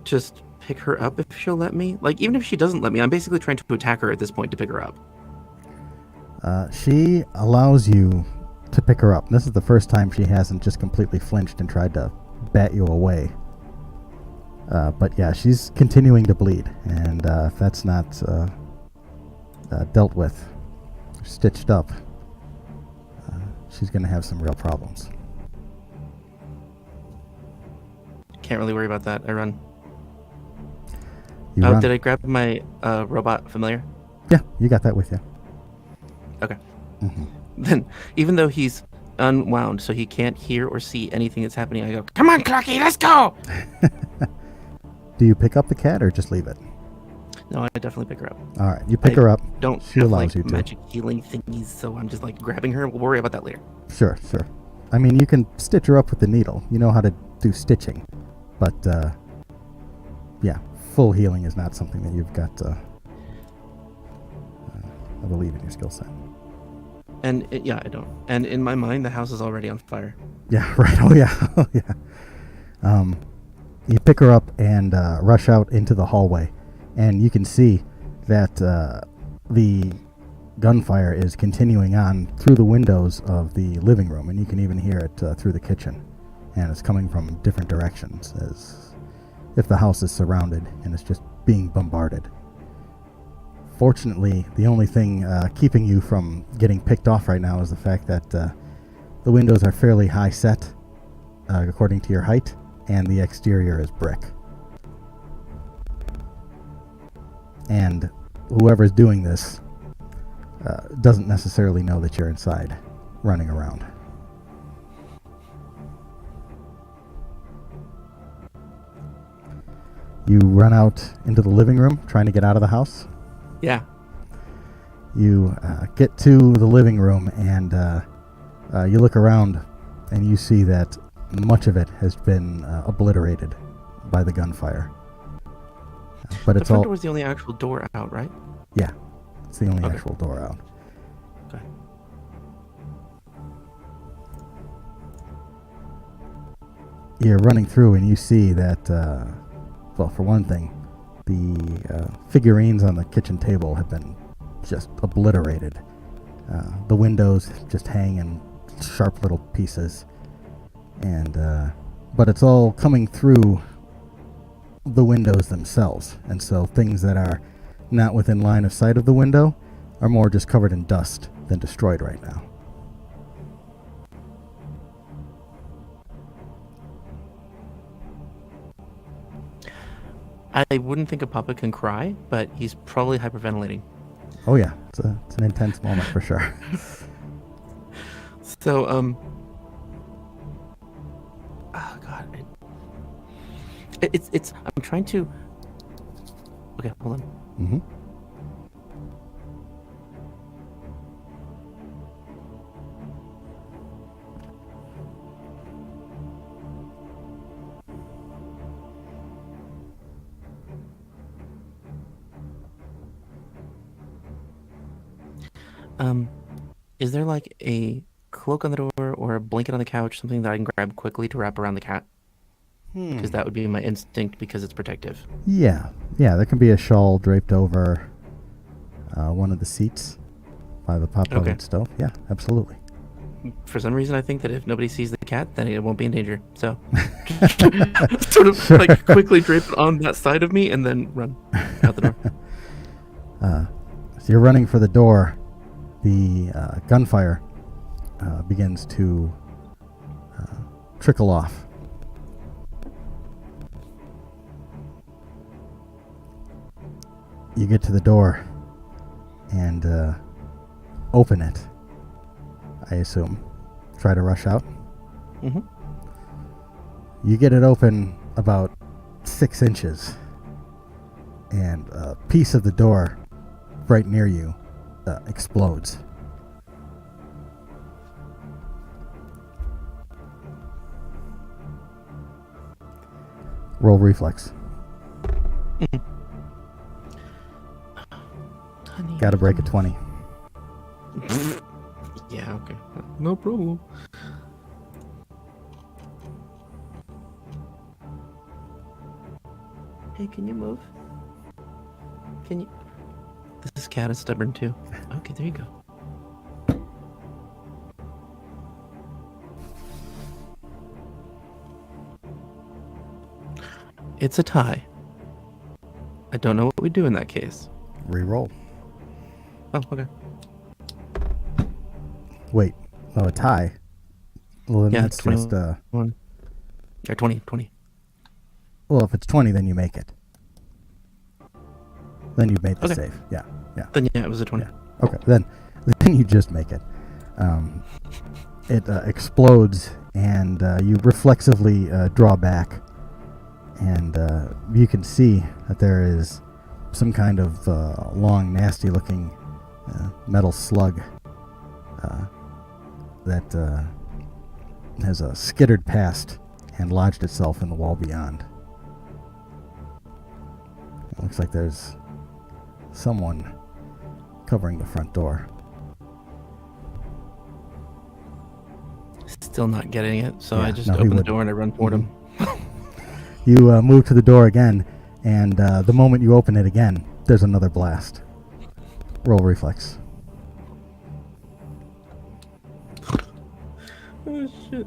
just pick her up if she'll let me. Like, even if she doesn't let me, I'm basically trying to attack her at this point to pick her up. She allows you to pick her up. This is the first time she hasn't just completely flinched and tried to bat you away. But yeah, she's continuing to bleed, and if that's not dealt with, stitched up, she's going to have some real problems. Can't really worry about that. I run. You run. Did I grab my robot familiar? Yeah, you got that with you. Okay. Mm-hmm. Then, even though he's unwound, so he can't hear or see anything that's happening, I go, "Come on, Clocky, let's go!" Do you pick up the cat or just leave it? No, I definitely pick her up. All right, you pick her up. Don't She have, allows like, you to. magic healing thingies, so I'm just, like, grabbing her. We'll worry about that later. Sure. I mean, you can stitch her up with the needle. You know how to do stitching. But, yeah, full healing is not something that you've got, I believe, in your skill set. And, yeah, I don't. And in my mind, the house is already on fire. Yeah, right. Oh, yeah. You pick her up and rush out into the hallway. And you can see that the gunfire is continuing on through the windows of the living room. And you can even hear it through the kitchen. And it's coming from different directions, as if the house is surrounded and it's just being bombarded. Fortunately, the only thing keeping you from getting picked off right now is the fact that the windows are fairly high set, according to your height, and the exterior is brick. And whoever's doing this doesn't necessarily know that you're inside, running around. You run out into the living room, trying to get out of the house. Yeah. You get to the living room, and you look around, and you see that much of it has been obliterated by the gunfire. But The it's front all... door was the only actual door out, right? Yeah, it's the only Okay. actual door out. Okay. You're running through, and you see that, well, for one thing, the figurines on the kitchen table have been just obliterated. The windows just hang in sharp little pieces. And but it's all coming through the windows themselves. And so things that are not within line of sight of the window are more just covered in dust than destroyed right now. I wouldn't think a Papa can cry, but he's probably hyperventilating. Oh yeah, it's an intense moment for sure. So, oh God, it's. I'm trying to. Okay, hold on. Mm-hmm. Is there like a cloak on the door or a blanket on the couch, something that I can grab quickly to wrap around the cat? Because that would be my instinct because it's protective. Yeah, there can be a shawl draped over one of the seats by the pot-bellied stove. Yeah, absolutely. For some reason, I think that if nobody sees the cat, then it won't be in danger. So, sort of Sure. like quickly drape it on that side of me and then run out the door. So you're running for the door. The gunfire begins to trickle off. You get to the door and open it, I assume. Try to rush out. Mm-hmm. You get it open about 6 inches, and a piece of the door right near you explodes. Roll reflex. Honey. Got to break a 20. Yeah, okay. No problem. Hey, can you move? Can you? This cat is stubborn too. Okay, there you go. It's a tie. I don't know what we do in that case. Reroll. Oh, okay. Wait. Oh, a tie. Well, then Yeah, that's just 21. Or 20. well, if it's 20, then you make it. Then you made the Okay. save. Yeah. Then yeah, it was a 20. Yeah. Okay. Then you just make it. It explodes, and you reflexively draw back, and you can see that there is some kind of long, nasty-looking metal slug that has skittered past and lodged itself in the wall beyond. It looks like there's someone covering the front door. Still not getting it, so Yeah, I just no, he open the wouldn't. door and I run toward him. You move to the door again, and the moment you open it again, there's another blast. Roll reflex. Oh shit.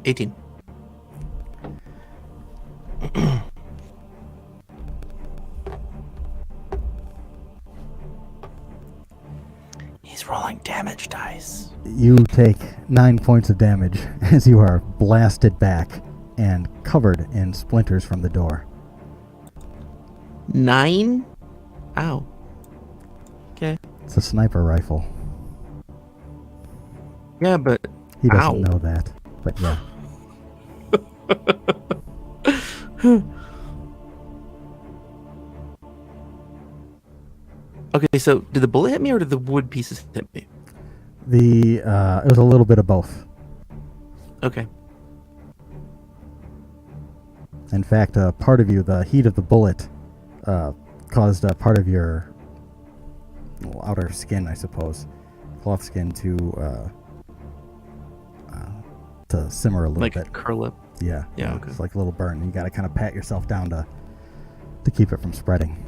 18. He's rolling damage dice. You take 9 points of damage as you are blasted back and covered in splinters from the door. 9? Ow. Okay. It's a sniper rifle. Yeah, but He doesn't ow. know that, but yeah. Okay, so did the bullet hit me or did the wood pieces hit me? It was a little bit of both. Okay. In fact, part of you, the heat of the bullet, caused part of your outer skin, I suppose, cloth skin, to simmer a little Like bit. curl up. Yeah. Yeah, okay. It's like a little burn. You got to kind of pat yourself down to keep it from spreading.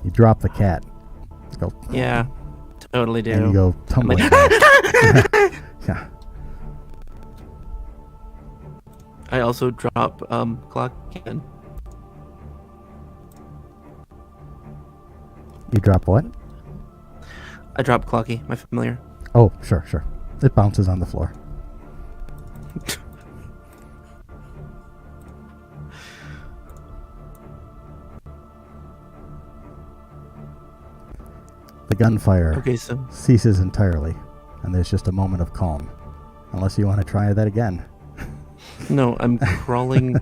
You drop the cat. Go. Yeah, totally do. And you go tumbling. like- back. Yeah. I also drop clock again. You drop what? I drop Clocky, my familiar. Oh, sure. It bounces on the floor. The gunfire Okay, so ceases entirely, and there's just a moment of calm. Unless you want to try that again. no, I'm crawling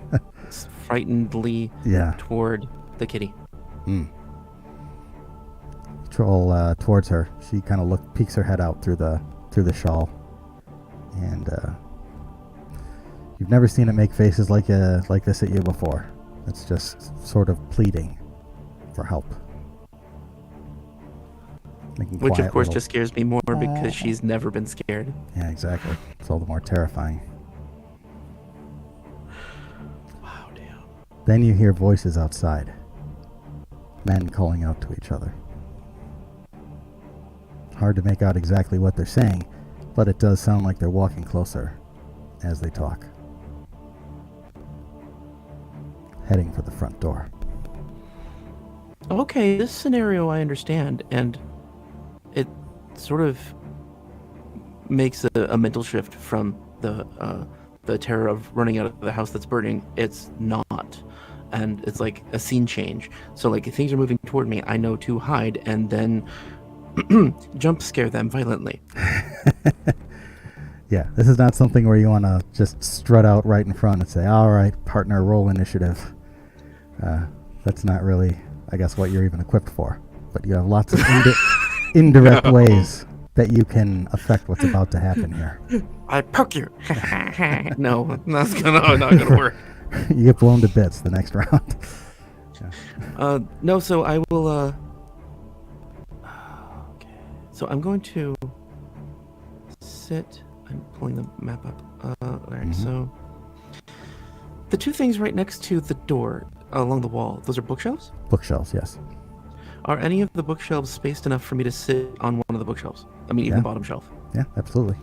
frightenedly Yeah. toward the kitty. Troll towards her. She kind of peeks her head out through the shawl, and you've never seen it make faces like this at you before. It's just sort of pleading for help. Making Which, of quiet course, little- just scares me more because she's never been scared. Yeah, exactly. It's all the more terrifying. Wow, damn. Then you hear voices outside. Men calling out to each other. Hard to make out exactly what they're saying, but it does sound like they're walking closer as they talk. Heading for the front door. Okay, this scenario I understand, and it sort of makes a mental shift from the terror of running out of the house that's burning. It's not, and it's like a scene change. So like if things are moving toward me, I know to hide, and then jump scare them violently. Yeah, this is not something where you want to just strut out right in front and say, all right, partner, roll initiative. That's not really, I guess, what you're even equipped for. But you have lots of indirect ways that you can affect what's about to happen here. I poke you. No, not gonna work. You get blown to bits the next round. No, so I will, okay. So I'm going to sit. I'm pulling the map up. Alright, so the two things right next to the door along the wall, those are bookshelves? Bookshelves, yes. Are any of the bookshelves spaced enough for me to sit on one of the bookshelves? I mean, even the bottom shelf. Yeah, absolutely.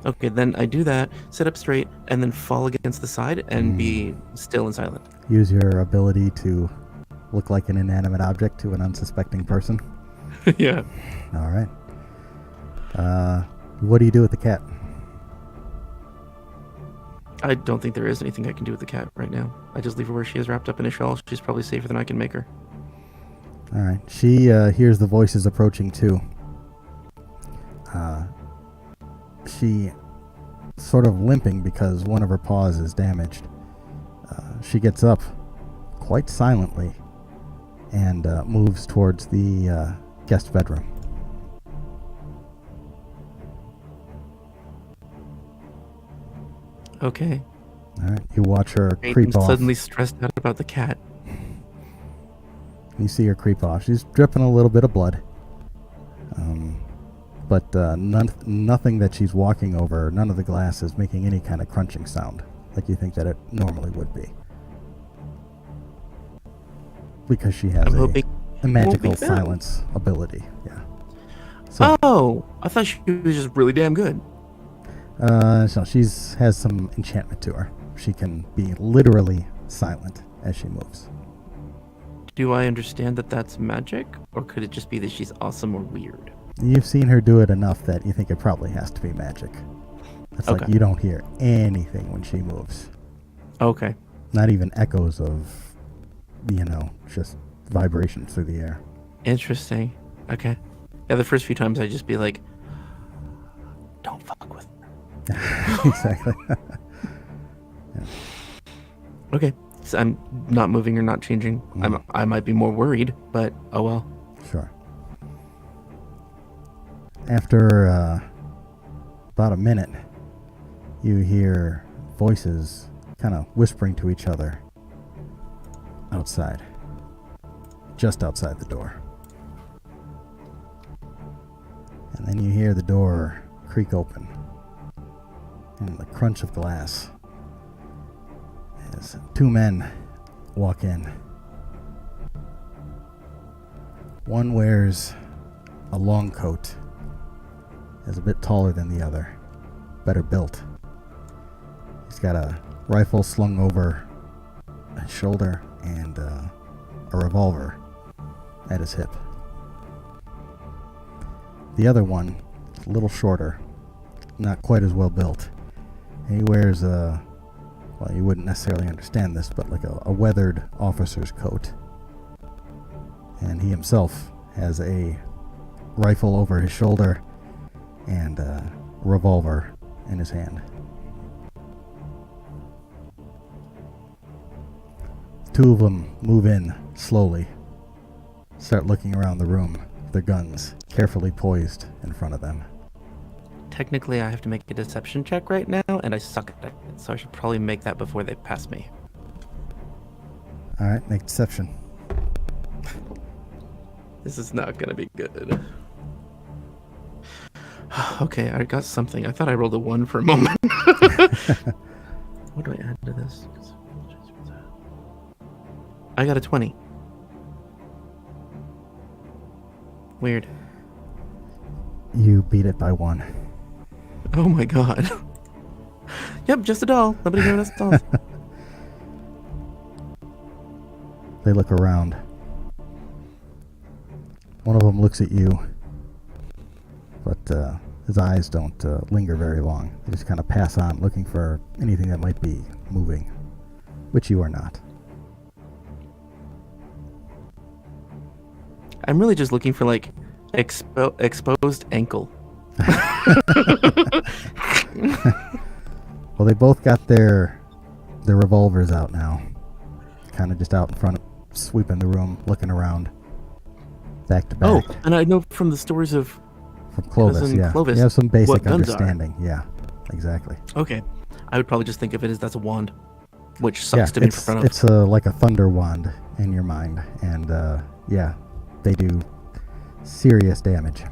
Okay, then I do that, sit up straight, and then fall against the side and be still and silent. Use your ability to look like an inanimate object to an unsuspecting person. Yeah. All right. What do you do with the cat? I don't think there is anything I can do with the cat right now. I just leave her where she is, wrapped up in a shawl. She's probably safer than I can make her. All right. She hears the voices approaching too. She, sort of limping because one of her paws is damaged. She gets up quite silently and moves towards the guest bedroom. Okay. All right. You watch her I'm creep off. suddenly stressed out about the cat. You see her creep off. She's dripping a little bit of blood. But nothing that she's walking over, none of the glass is making any kind of crunching sound like you think that it normally would be. Because she has a magical silence ability. Yeah. So, I thought she was just really damn good. so has some enchantment to her. She can be literally silent as she moves. Do I understand that that's magic? Or could it just be that she's awesome or weird? You've seen her do it enough that you think it probably has to be magic. It's like you don't hear anything when she moves. Okay. Not even echoes of, just vibrations through the air. Interesting. Okay. Yeah, the first few times I'd just be like, don't fuck with her. Exactly. Okay. So I'm not moving or not changing. I might be more worried, but oh well. Sure. After about a minute, you hear voices kind of whispering to each other outside, just outside the door. And then you hear the door creak open and the crunch of glass as two men walk in. One wears a long coat, is a bit taller than the other, better built. He's got a rifle slung over his shoulder and a revolver at his hip. The other one is a little shorter, not quite as well built. He wears you wouldn't necessarily understand this, but like a weathered officer's coat. And he himself has a rifle over his shoulder and a revolver in his hand. Two of them move in slowly, start looking around the room, their guns carefully poised in front of them. Technically, I have to make a deception check right now, and I suck at it, so I should probably make that before they pass me. All right, make deception. This is not gonna be good. Okay, I got something. I thought I rolled a 1 for a moment. What do I add to this? I got a 20. Weird. You beat it by 1. Oh my god. Yep, just a doll. Nobody giving us dolls. They look around. One of them looks at you, but his eyes don't linger very long. They just kind of pass on, looking for anything that might be moving, which you are not. I'm really just looking for, like, Exposed ankle. Well, they both got their revolvers out now. Kind of just out in front, sweeping the room, looking around, back to back. Oh, and I know from the stories of From Clovis, Cousin yeah. Clovis You have some basic what guns understanding. Yeah, exactly. Okay, I would probably just think of it as that's a wand, which sucks to be in front of. It's like a thunder wand in your mind, and yeah, they do serious damage.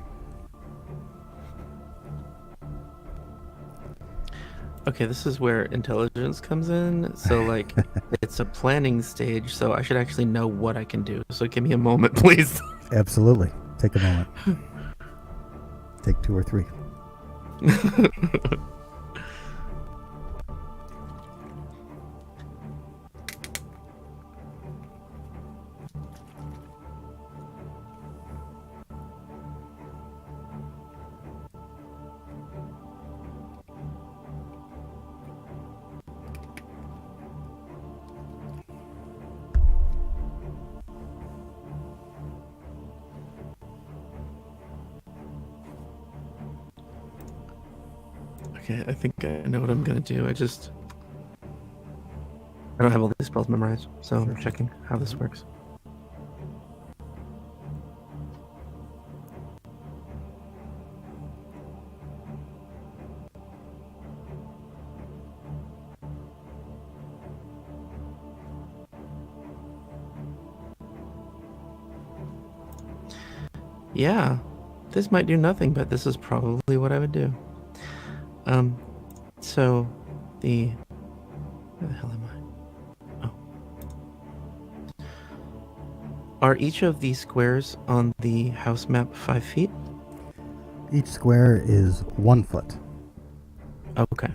Okay, this is where intelligence comes in. So, like, it's a planning stage, so I should actually know what I can do. So give me a moment, please. Absolutely. Take a moment. Take 2 or 3. Okay, I think I know what I'm gonna do. I don't have all these spells memorized, so I'm checking how this works. Yeah, this might do nothing, but this is probably what I would do. So where the hell am I? Oh. Are each of these squares on the house map 5 feet? Each square is 1 foot. Okay.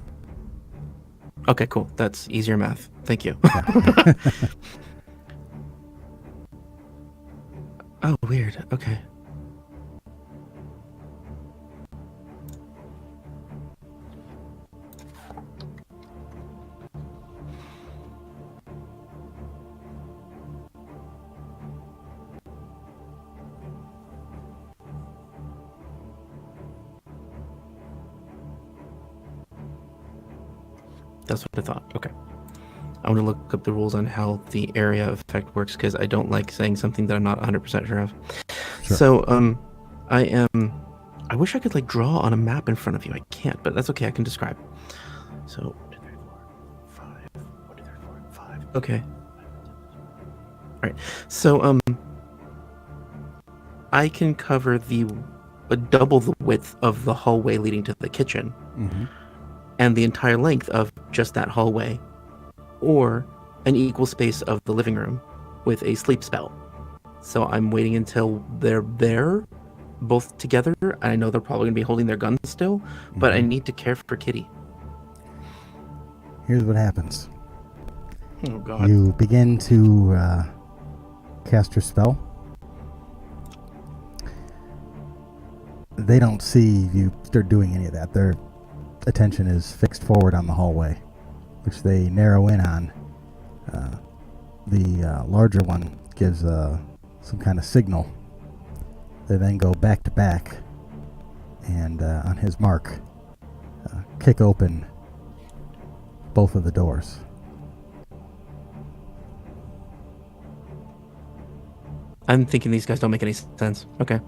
Okay, cool. That's easier math. Thank you. Yeah. Oh, weird. Okay. That's what I thought. Okay. I want to look up the rules on how the area effect works because I don't like saying something that I'm not 100% sure of. Sure. So, I wish I could like draw on a map in front of you. I can't, but that's okay. I can describe. So, 1, 2, 3, 4, 5. 1, 2, 3, 4, 5. Okay. All right. So, I can cover double the width of the hallway leading to the kitchen. Mm-hmm. And the entire length of just that hallway, or an equal space of the living room with a sleep spell. So I'm waiting until they're there, both together. I know they're probably going to be holding their guns still, but I need to care for Kitty. Here's what happens. Oh, God. You begin to cast your spell. They don't see you start doing any of that. Their attention is fixed forward on the hallway, which they narrow in on. The larger one gives some kind of signal. They then go back to back and on his mark kick open both of the doors. I'm thinking these guys don't make any sense. Okay.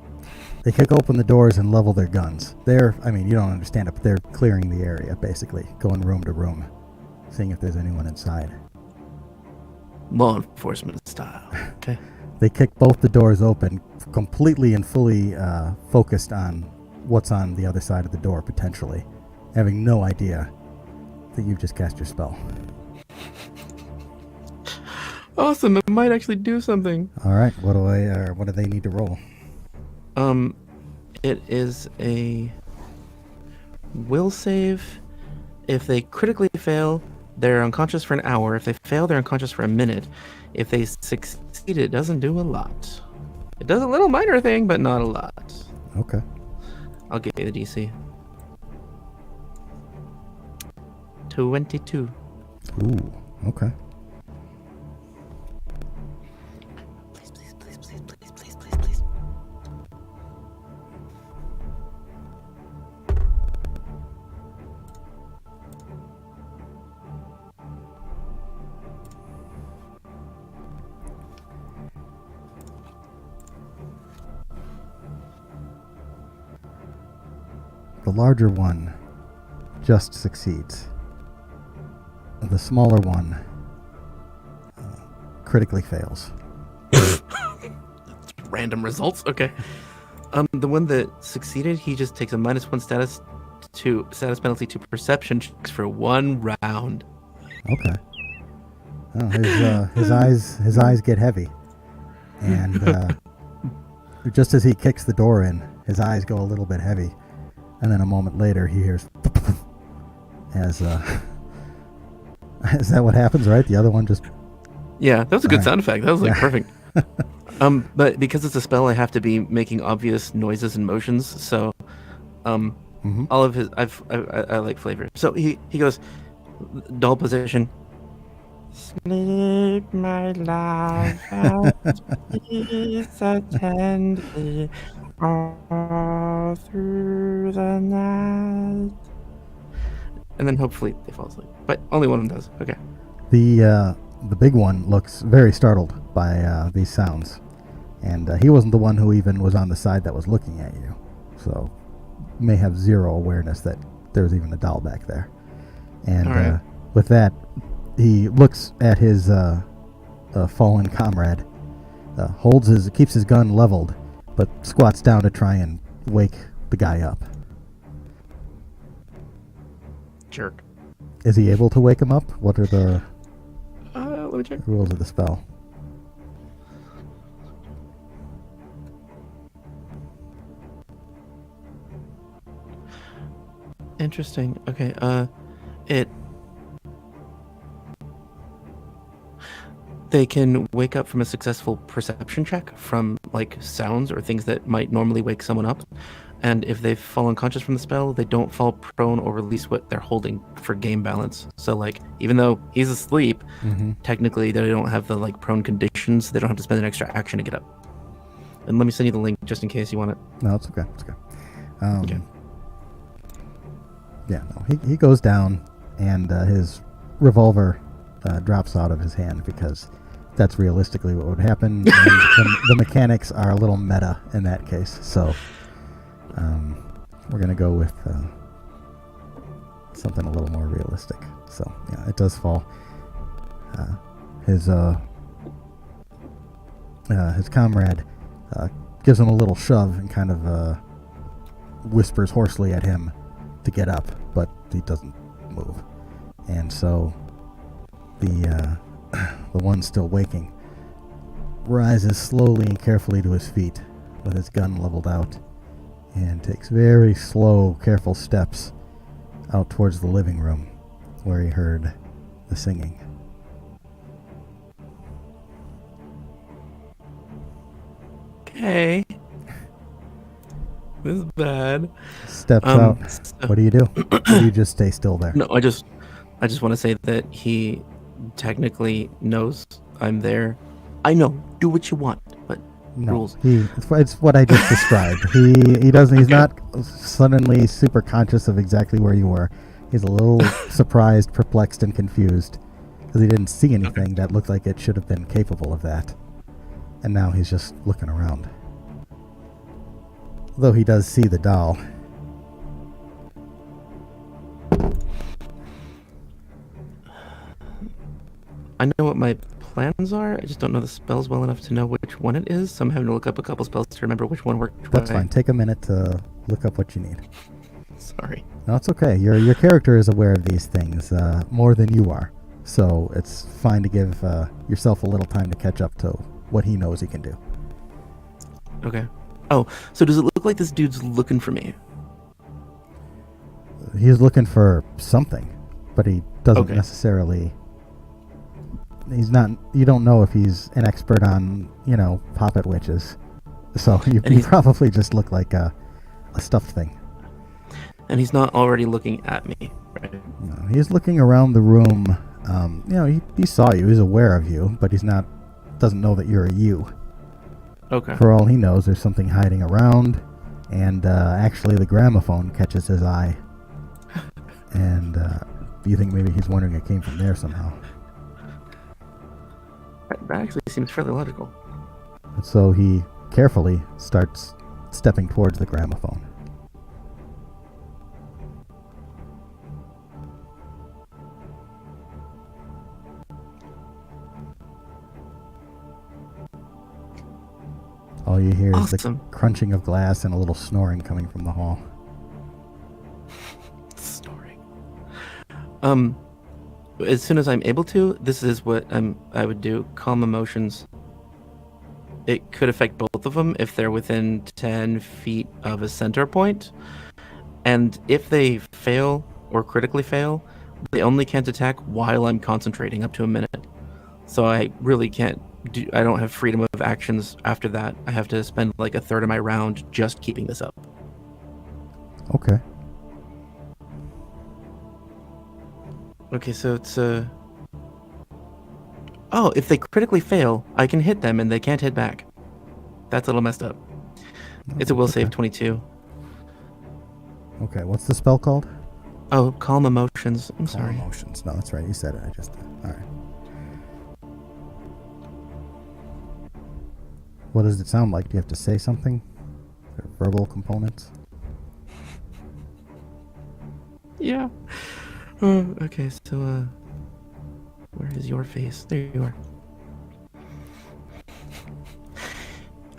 They kick open the doors and level their guns. You don't understand it, but they're clearing the area, basically, going room to room, seeing if there's anyone inside. Law enforcement style. Okay. They kick both the doors open, completely and fully focused on what's on the other side of the door, potentially, having no idea that you've just cast your spell. Awesome. It might actually do something. All right. What do they need to roll? It is a will save. If they critically fail, they're unconscious for an hour. If they fail, they're unconscious for a minute. If they succeed, it doesn't do a lot. It does a little minor thing, but not a lot. Okay. I'll give you the DC. 22. Ooh. Okay. Please, please, please, please, please, please, please, please. The larger one just succeeds. The smaller one critically fails. Random results. Okay. The one that succeeded, he just takes a -1 status penalty to perception checks for 1 round. Okay. Oh, his eyes get heavy, and just as he kicks the door in, his eyes go a little bit heavy, and then a moment later he hears as is that what happens, right? The other one just Yeah, that was a good Alright. sound effect. That was like Yeah. perfect. But because it's a spell, I have to be making obvious noises and motions. So, Mhm. all of his, I like flavor. So he goes, doll position. Sleep, my love, and peace attend thee all through the night. And then hopefully they fall asleep. But only one of them does. Okay. The big one looks very startled by these sounds, and he wasn't the one who even was on the side that was looking at you, so may have zero awareness that there's even a doll back there. And All right. with that, he looks at his fallen comrade, keeps his gun leveled, but squats down to try and wake the guy up. Jerk. Is he able to wake him up? What are the Let me check. rules of the spell? Interesting. Okay. They can wake up from a successful perception check from like sounds or things that might normally wake someone up. And if they fall unconscious from the spell, they don't fall prone or release what they're holding for game balance. So like, even though he's asleep, Mm-hmm. technically they don't have the like prone conditions. They don't have to spend an extra action to get up. And let me send you the link just in case you want it. No, it's okay. It's okay. Okay. Yeah, no, he goes down, and his revolver drops out of his hand because that's realistically what would happen. And the mechanics are a little meta in that case, so we're going to go with something a little more realistic. So, yeah, it does fall. His comrade gives him a little shove and kind of whispers hoarsely at him to get up, but he doesn't move. And so the one still waking rises slowly and carefully to his feet with his gun leveled out and takes very slow, careful steps out towards the living room where he heard the singing. Okay. This is bad. Steps out. So- What do you do? Or do you just stay still there? No, I just want to say that he technically knows I'm there. I know. Do what you want, but No, rules. it's what I just described. He doesn't. He's not suddenly super conscious of exactly where you were. He's a little surprised, perplexed, and confused because he didn't see anything that looked like it should have been capable of that. And now he's just looking around. Though he does see the doll. I know what my plans are. I just don't know the spells well enough to know which one it is. So I'm having to look up a couple spells to remember which one worked. That's fine. Take a minute to look up what you need. Sorry. No, it's okay. Your character is aware of these things more than you are. So it's fine to give yourself a little time to catch up to what he knows he can do. Okay. Oh, so does it look like this dude's looking for me? He's looking for something, but he doesn't Okay. necessarily. He's not. You don't know if he's an expert on, poppet witches. So you he's- probably just look like a stuffed thing. And he's not already looking at me, right? No, he's looking around the room. He saw you. He's aware of you, but doesn't know that you're a you. Okay. For all he knows, there's something hiding around, and actually the gramophone catches his eye. And you think maybe he's wondering it came from there somehow. That actually seems fairly logical. And so he carefully starts stepping towards the gramophone. All you hear is the Awesome. crunching of glass and a little snoring coming from the hall. Snoring. As soon as I'm able to, this is what I would do. Calm emotions. It could affect both of them if they're within 10 feet of a center point. And if they fail or critically fail, they only can't attack while I'm concentrating up to a minute. So I really can't I don't have freedom of actions after that. I have to spend like a third of my round just keeping this up. Okay. Okay, so it's oh, if they critically fail, I can hit them and they can't hit back. That's a little messed up. It's a will save 22. Okay, what's the spell called? Oh, calm emotions. I'm Calm sorry. emotions. No, that's right. You said it. I just... All right. What does it sound like? Do you have to say something? Are there verbal components? Yeah. Okay, so where is your face? There you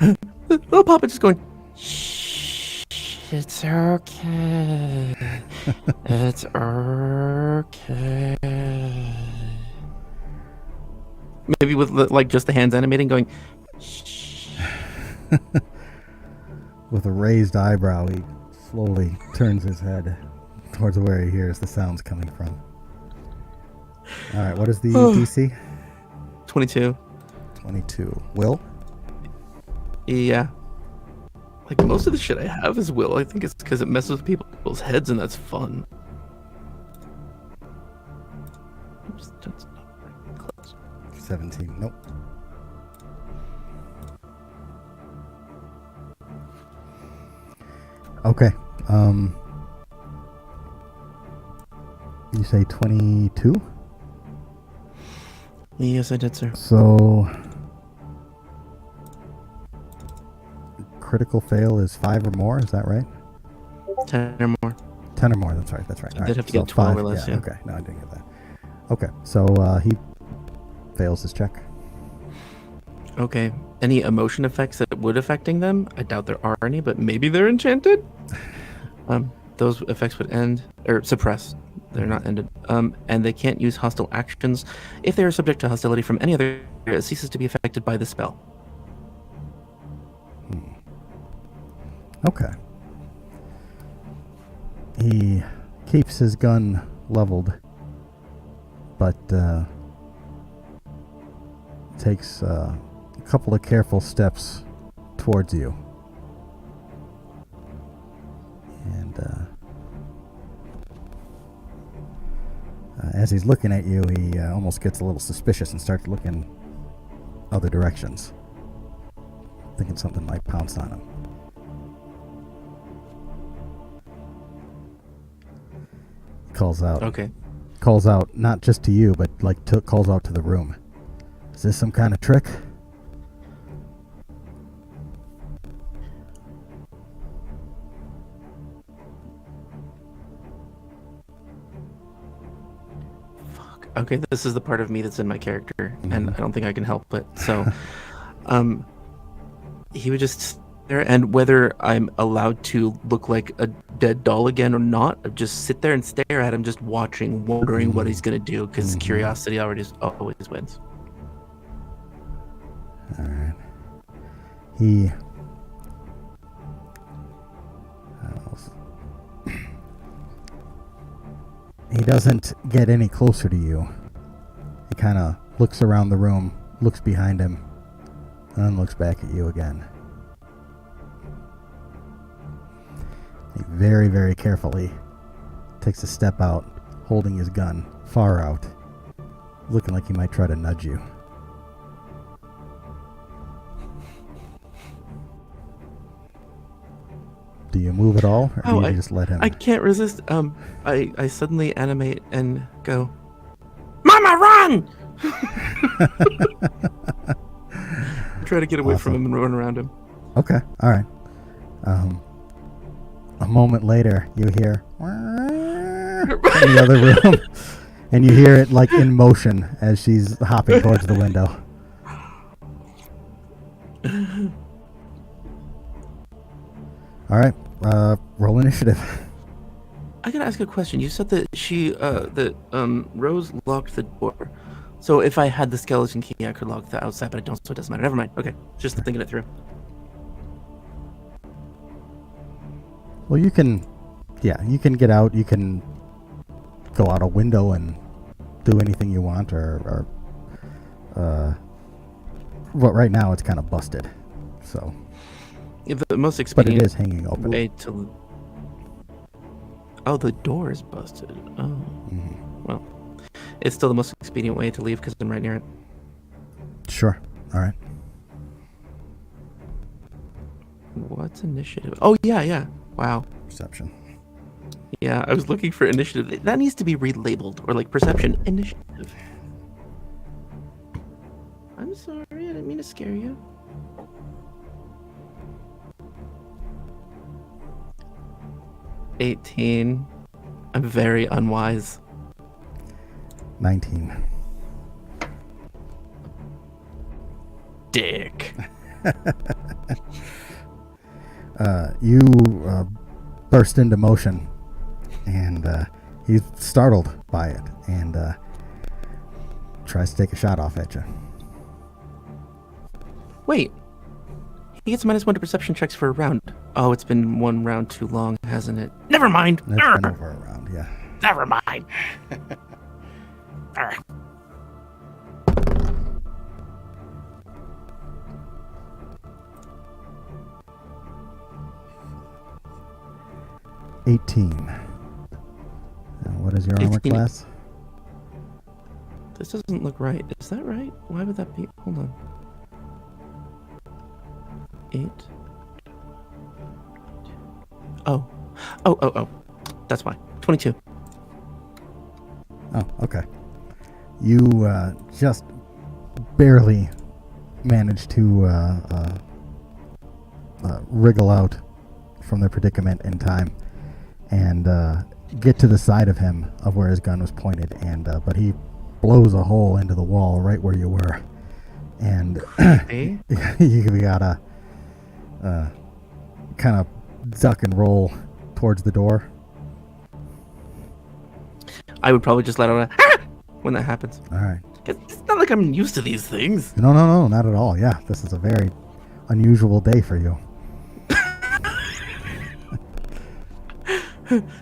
are. Little Papa just going, Shh, it's okay. It's okay. maybe with like just the hands animating, going, With a raised eyebrow, he slowly turns his head towards where he hears the sounds coming from. All right, what is the DC? 22. 22. Will? Yeah. Like most of the shit I have is will. I think it's because it messes with people's heads and that's fun. Oops, that's not close. 17. Nope. Okay. You say 22? Yes, I did, sir. So critical fail is 5 or more, is that right? 10 or more. 10 or more, that's right. I All did right, have to get 12 or less, yeah. Okay, no, I didn't get that. Okay, so he fails his check. Okay. Any emotion effects that would affecting them? I doubt there are any, but maybe they're enchanted. Those effects would end or suppress. They're not ended. And they can't use hostile actions. If they are subject to hostility from any other, it ceases to be affected by the spell. Okay. He keeps his gun leveled, but takes a couple of careful steps towards you. And as he's looking at you, he almost gets a little suspicious and starts looking other directions, thinking something might pounce on him. Calls out. Okay. Calls out not just to you, but like calls out to the room. Is this some kind of trick? Fuck. Okay, this is the part of me that's in my character, and I don't think I can help it. So, he would just sit there, and whether I'm allowed to look like a dead doll again or not, I'd just sit there and stare at him, just watching, wondering what he's gonna do, because curiosity always wins. All right. He doesn't get any closer to you. He kind of looks around the room, looks behind him, and then looks back at you again. He very, very carefully takes a step out, holding his gun far out, looking like he might try to nudge you. Do you move at all, or do you just let him? I can't resist. I suddenly animate and go, Mama, run! Try to get away from him and run around him. Okay, all right. A moment later, you hear in the other room, and you hear it like in motion as she's hopping towards the window. All right. Roll initiative. I gotta ask a question. You said that Rose locked the door. So if I had the skeleton key, I could lock the outside, but I don't, so it doesn't matter. Never mind. Okay, just thinking it through. Well, you can get out. You can go out a window and do anything you want, or well, right now it's kind of busted, so. Yeah, the most But expedient it is hanging open. way to. Oh, the door is busted. Oh, well, it's still the most expedient way to leave because I'm right near it. Sure. All right. What's initiative? Oh yeah. Wow. Perception. Yeah, I was looking for initiative. That needs to be relabeled or like perception initiative. I'm sorry, I didn't mean to scare you. $18. I'm very unwise. 19. Dick. You burst into motion, and he's startled by it, and tries to take a shot off at you. Wait. He gets -1 to perception checks for a round. Oh, it's been one round too long, hasn't it? Never mind. That's been over a round, yeah. Never mind. Arr. 18. Now, what is your armor 18. class? This doesn't look right. Is that right? Why would that be? Hold on. 8. Oh. That's why. 22. Oh, okay. You just barely managed to wriggle out from the predicament in time, and get to the side of him of where his gun was pointed, and but he blows a hole into the wall right where you were, and you gotta kind of duck and roll towards the door. I would probably just let out a "Ah!" when that happens. All right. It's not like I'm used to these things. No, not at all. Yeah, this is a very unusual day for you.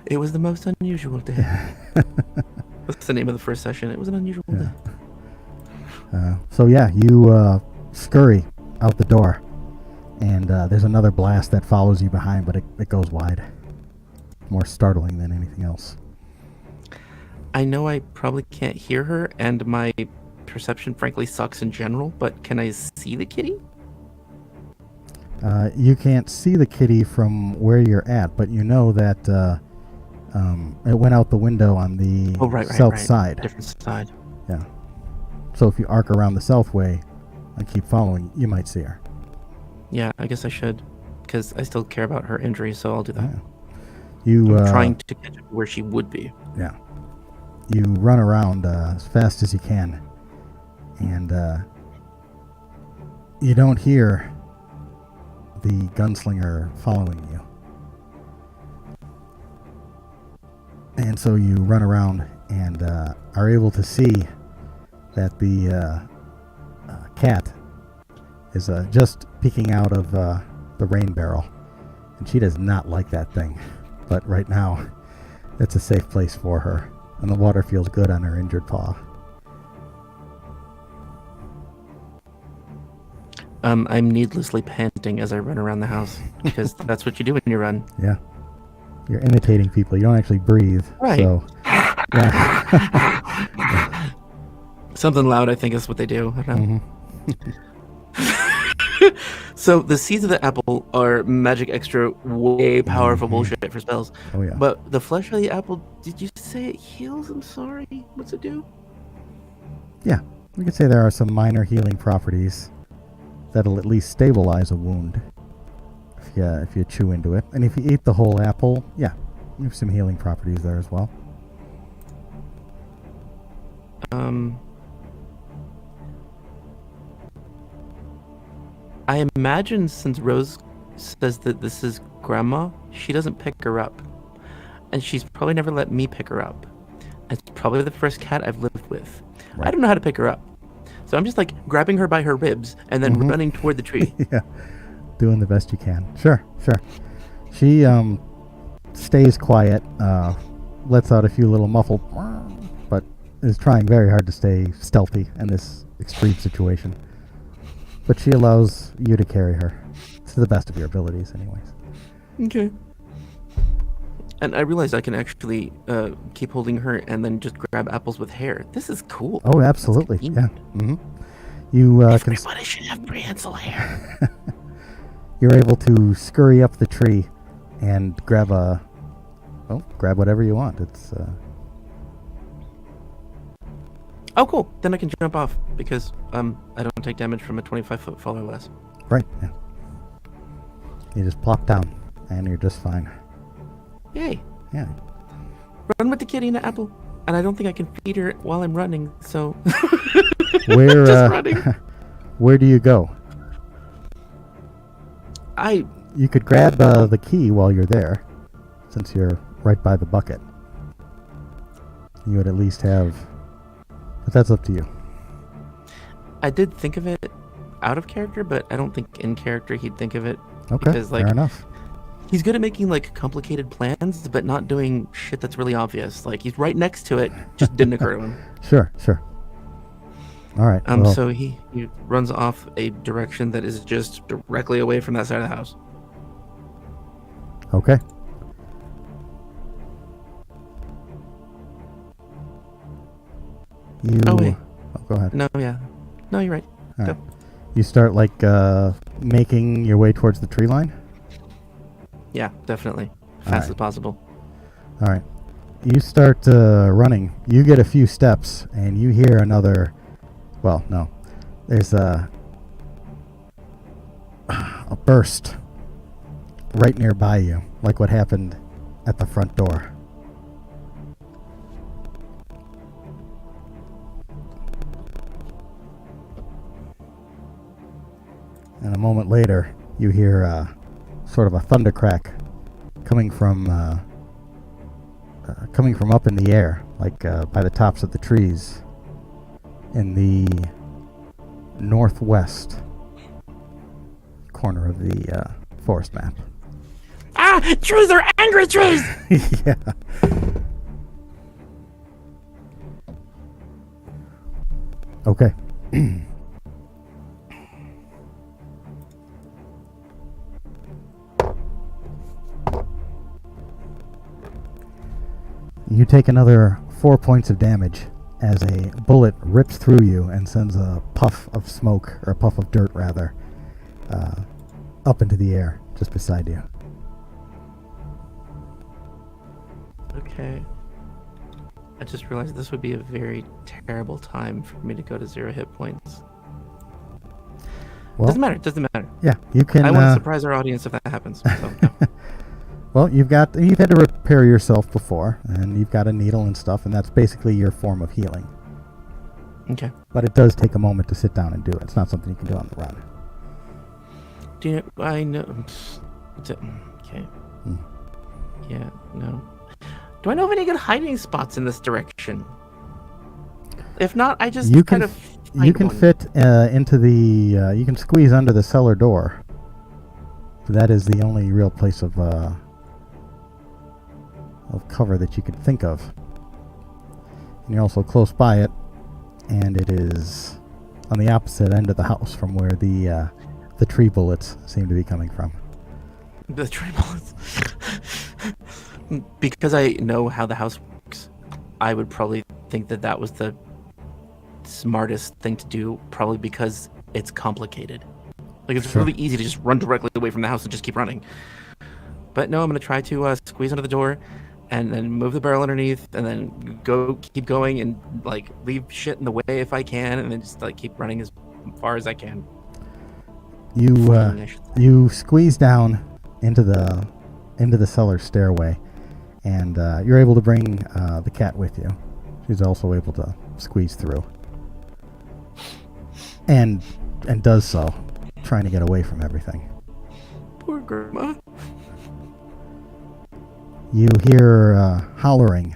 It was the most unusual day. That's the name of the first session. It was an unusual day. So yeah, you scurry out the door, and there's another blast that follows you behind, but it goes wide. More startling than anything else. I know I probably can't hear her, and my perception frankly sucks in general, but can I see the kitty? You can't see the kitty from where you're at, but you know that it went out the window on the south side. Different side. Yeah. So if you arc around the south way and keep following, you might see her. Yeah, I guess I should, because I still care about her injury, so I'll do that. Yeah. I'm trying to catch up where she would be. Yeah. You run around as fast as you can, and you don't hear the gunslinger following you. And so you run around and are able to see that the cat is just peeking out of the rain barrel. And she does not like that thing. But right now, it's a safe place for her. And the water feels good on her injured paw. I'm needlessly panting as I run around the house, because that's what you do when you run. Yeah. You're imitating people. You don't actually breathe. Right. So, yeah. Something loud, I think, is what they do. I don't know. Mm-hmm. So the seeds of the apple are magic extra, way powerful bullshit for spells. Oh, yeah. But the flesh of the apple, did you say it heals? I'm sorry. What's it do? Yeah. We could say there are some minor healing properties that'll at least stabilize a wound if you chew into it. And if you eat the whole apple, yeah, you have some healing properties there as well. I imagine since Rose says that this is grandma, she doesn't pick her up. And she's probably never let me pick her up. It's probably the first cat I've lived with. Right. I don't know how to pick her up. So I'm just like grabbing her by her ribs and then running toward the tree. Yeah, doing the best you can. Sure. She stays quiet, lets out a few little muffled, but is trying very hard to stay stealthy in this extreme situation. But she allows you to carry her to the best of your abilities, anyways. Okay. And I realized I can actually keep holding her and then just grab apples with hair. This is cool. Oh, absolutely. Yeah. Mm-hmm. You can. Everybody should have prehensile hair. You're able to scurry up the tree and grab whatever you want. It's. Oh, cool. Then I can jump off because I don't take damage from a 25-foot fall or less. Right. Yeah. You just plop down, and you're just fine. Yay. Yeah. Run with the kitty and the apple. And I don't think I can feed her while I'm running, so... Where, just running. Where do you go? I You could grab the key while you're there, since you're right by the bucket. You would at least have... But that's up to you. I did think of it out of character, but I don't think in character he'd think of it. Okay, Because, like, fair enough. he's good at making, like, complicated plans, but not doing shit that's really obvious. Like, he's right next to it, just didn't occur to him. Sure. All right. well, So he runs off a direction that is just directly away from that side of the house. Okay. You. Oh, wait. Go ahead. No, yeah. No, you're right. All Go. right. You start making your way towards the tree line. Yeah, definitely. Fast Alright. as possible. All right. You start running. You get a few steps, and you hear another. Well, no. There's a burst right nearby you, like what happened at the front door. And a moment later, you hear sort of a thunder crack coming from up in the air, like by the tops of the trees in the northwest corner of the forest map. Ah! Trees are angry trees! Yeah. Okay. You take another 4 points of damage as a bullet rips through you and sends a puff of smoke, or a puff of dirt rather, up into the air just beside you. Okay. I just realized this would be a very terrible time for me to go to 0 hit points. Well, Doesn't matter. Doesn't matter. yeah, you can. I want to surprise our audience if that happens. So, yeah. Well, you've had to repair yourself before, and you've got a needle and stuff, and that's basically your form of healing. Okay. But it does take a moment to sit down and do it. It's not something you can do on the run. Do you, I know. Okay. Yeah. No. Do I know of any good hiding spots in this direction? If not, I just You kind can of. You can fit into the. You can squeeze under the cellar door. That is the only real place of cover that you could think of. And you're also close by it, and it is on the opposite end of the house from where the tree bullets seem to be coming from. The tree bullets. Because I know how the house works, I would probably think that that was the smartest thing to do, probably because it's complicated. Like, it's Sure. really easy to just run directly away from the house and just keep running. But no, I'm going to try to squeeze under the door and then move the barrel underneath and then keep going and, like, leave shit in the way if I can, and then just, like, keep running as far as I can. You squeeze down into the cellar stairway, and you're able to bring the cat with you. She's also able to squeeze through, and does so, trying to get away from everything. Poor grandma. You hear hollering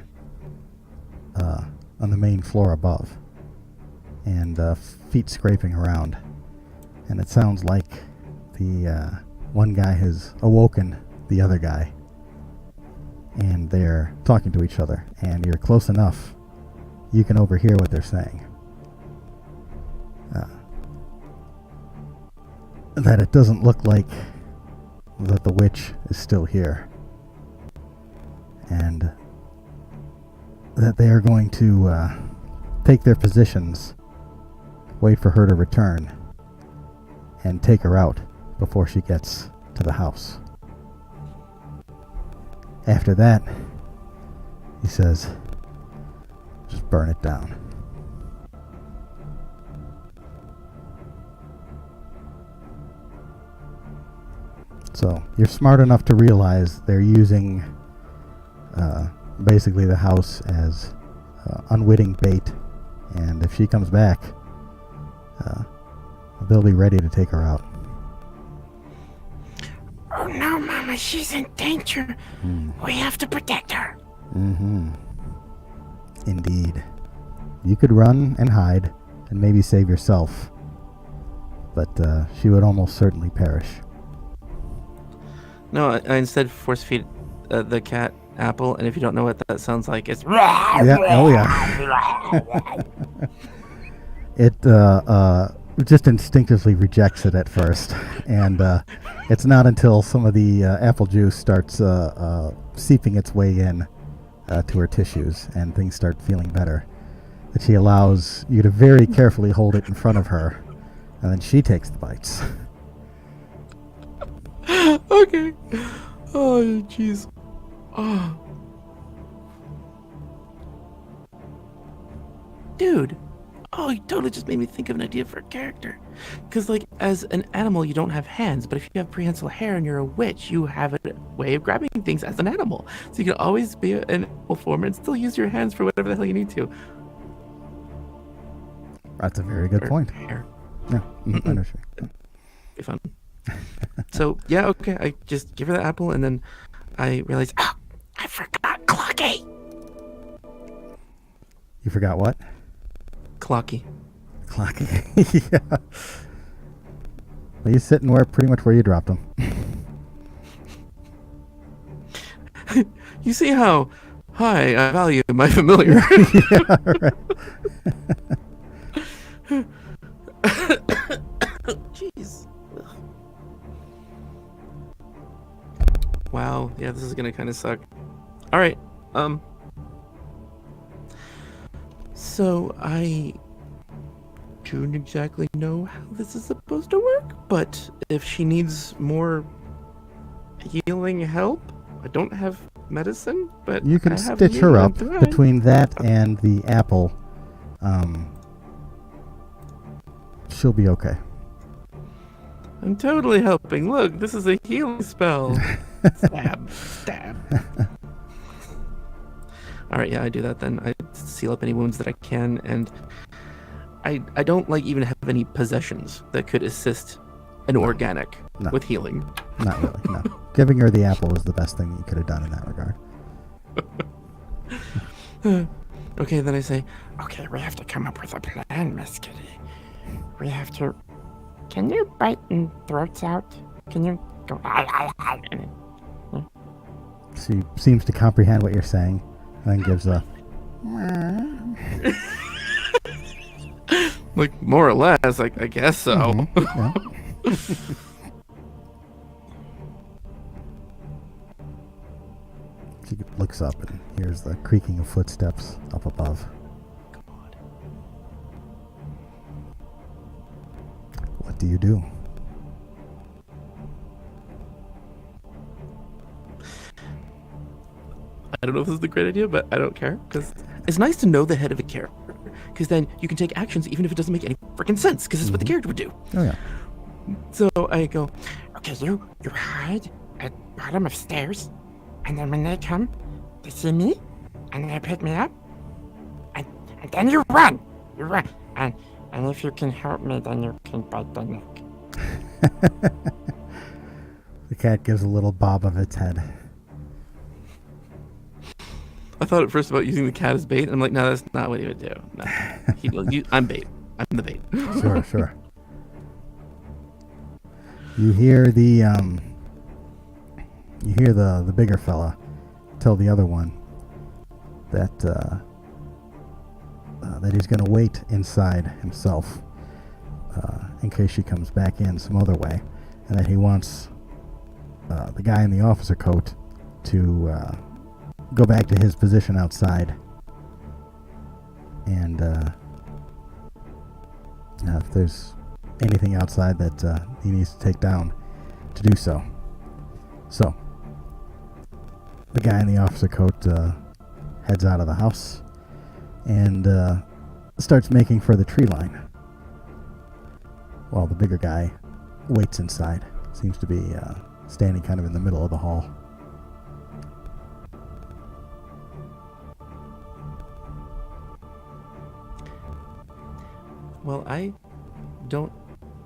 on the main floor above, and feet scraping around. And it sounds like the one guy has awoken the other guy, and they're talking to each other, and you're close enough you can overhear what they're saying. That it doesn't look like that the witch is still here, and that they are going to take their positions, wait for her to return, and take her out before she gets to the house. After that, he says, just burn it down. So you're smart enough to realize they're using basically the house as unwitting bait, and if she comes back, they'll be ready to take her out. Oh no, Mama, she's in danger. We have to protect her. Mm-hmm. Indeed. You could run and hide and maybe save yourself, but she would almost certainly perish. No, I instead force feed the cat apple, and if you don't know what that sounds like, it's... Yeah, oh yeah. It just instinctively rejects it at first, and it's not until some of the apple juice starts seeping its way in to her tissues and things start feeling better that she allows you to very carefully hold it in front of her, and then she takes the bites. Okay. Oh, jeez. Oh. Dude. Oh, you totally just made me think of an idea for a character. Because, like, as an animal, you don't have hands, but if you have prehensile hair and you're a witch, you have a way of grabbing things as an animal. So you can always be an animal form and still use your hands for whatever the hell you need to. That's a very good point. Hair. Yeah, I know. Be fun. So, yeah, okay, I just give her the apple, and then I realize, oh, I forgot Clocky. You forgot what? Clocky. Clocky. Yeah. Well, he's sitting pretty much where you dropped him. You see how high I value my familiar. Yeah, right. Jeez. Wow, yeah, this is gonna kind of suck. All right, so I don't exactly know how this is supposed to work, but if she needs more healing help, I don't have medicine, but You can I have stitch you, her I'm up trying. between that and the apple. She'll be okay. I'm totally helping. Look, this is a healing spell. Stab, stab. All right, yeah, I do that then. I seal up any wounds that I can, and I don't like even have any possessions that could assist an organic with healing. Not really, no. Giving her the apple was the best thing that you could have done in that regard. Okay, then I say, Okay, we have to come up with a plan, Miss Kitty. We have to... Can you bite and throats out? Can you go... She seems to comprehend what you're saying, and then gives a... like, more or less, I guess so. Mm-hmm. Yeah. She looks up and hears the creaking of footsteps up above. God. What do you do? I don't know if this is a great idea, but I don't care, because it's nice to know the head of a character, because then you can take actions even if it doesn't make any freaking sense, because it's what the character would do. Oh, yeah. So I go, Okay, you hide at bottom of stairs, and then when they come, they see me, and they pick me up, and then you run. You run. And if you can help me, then you can bite the neck. The cat gives a little bob of its head. I thought at first about using the cat as bait. And I'm like, no, that's not what he would do. No. I'm bait. I'm the bait. Sure. You hear the bigger fella tell the other one that that he's going to wait inside himself in case she comes back in some other way, and that he wants the guy in the officer coat to go back to his position outside, and if there's anything outside that he needs to take down, to do so. So the guy in the officer coat heads out of the house and starts making for the tree line, while the bigger guy waits inside. Seems to be standing kind of in the middle of the hall. Well, I don't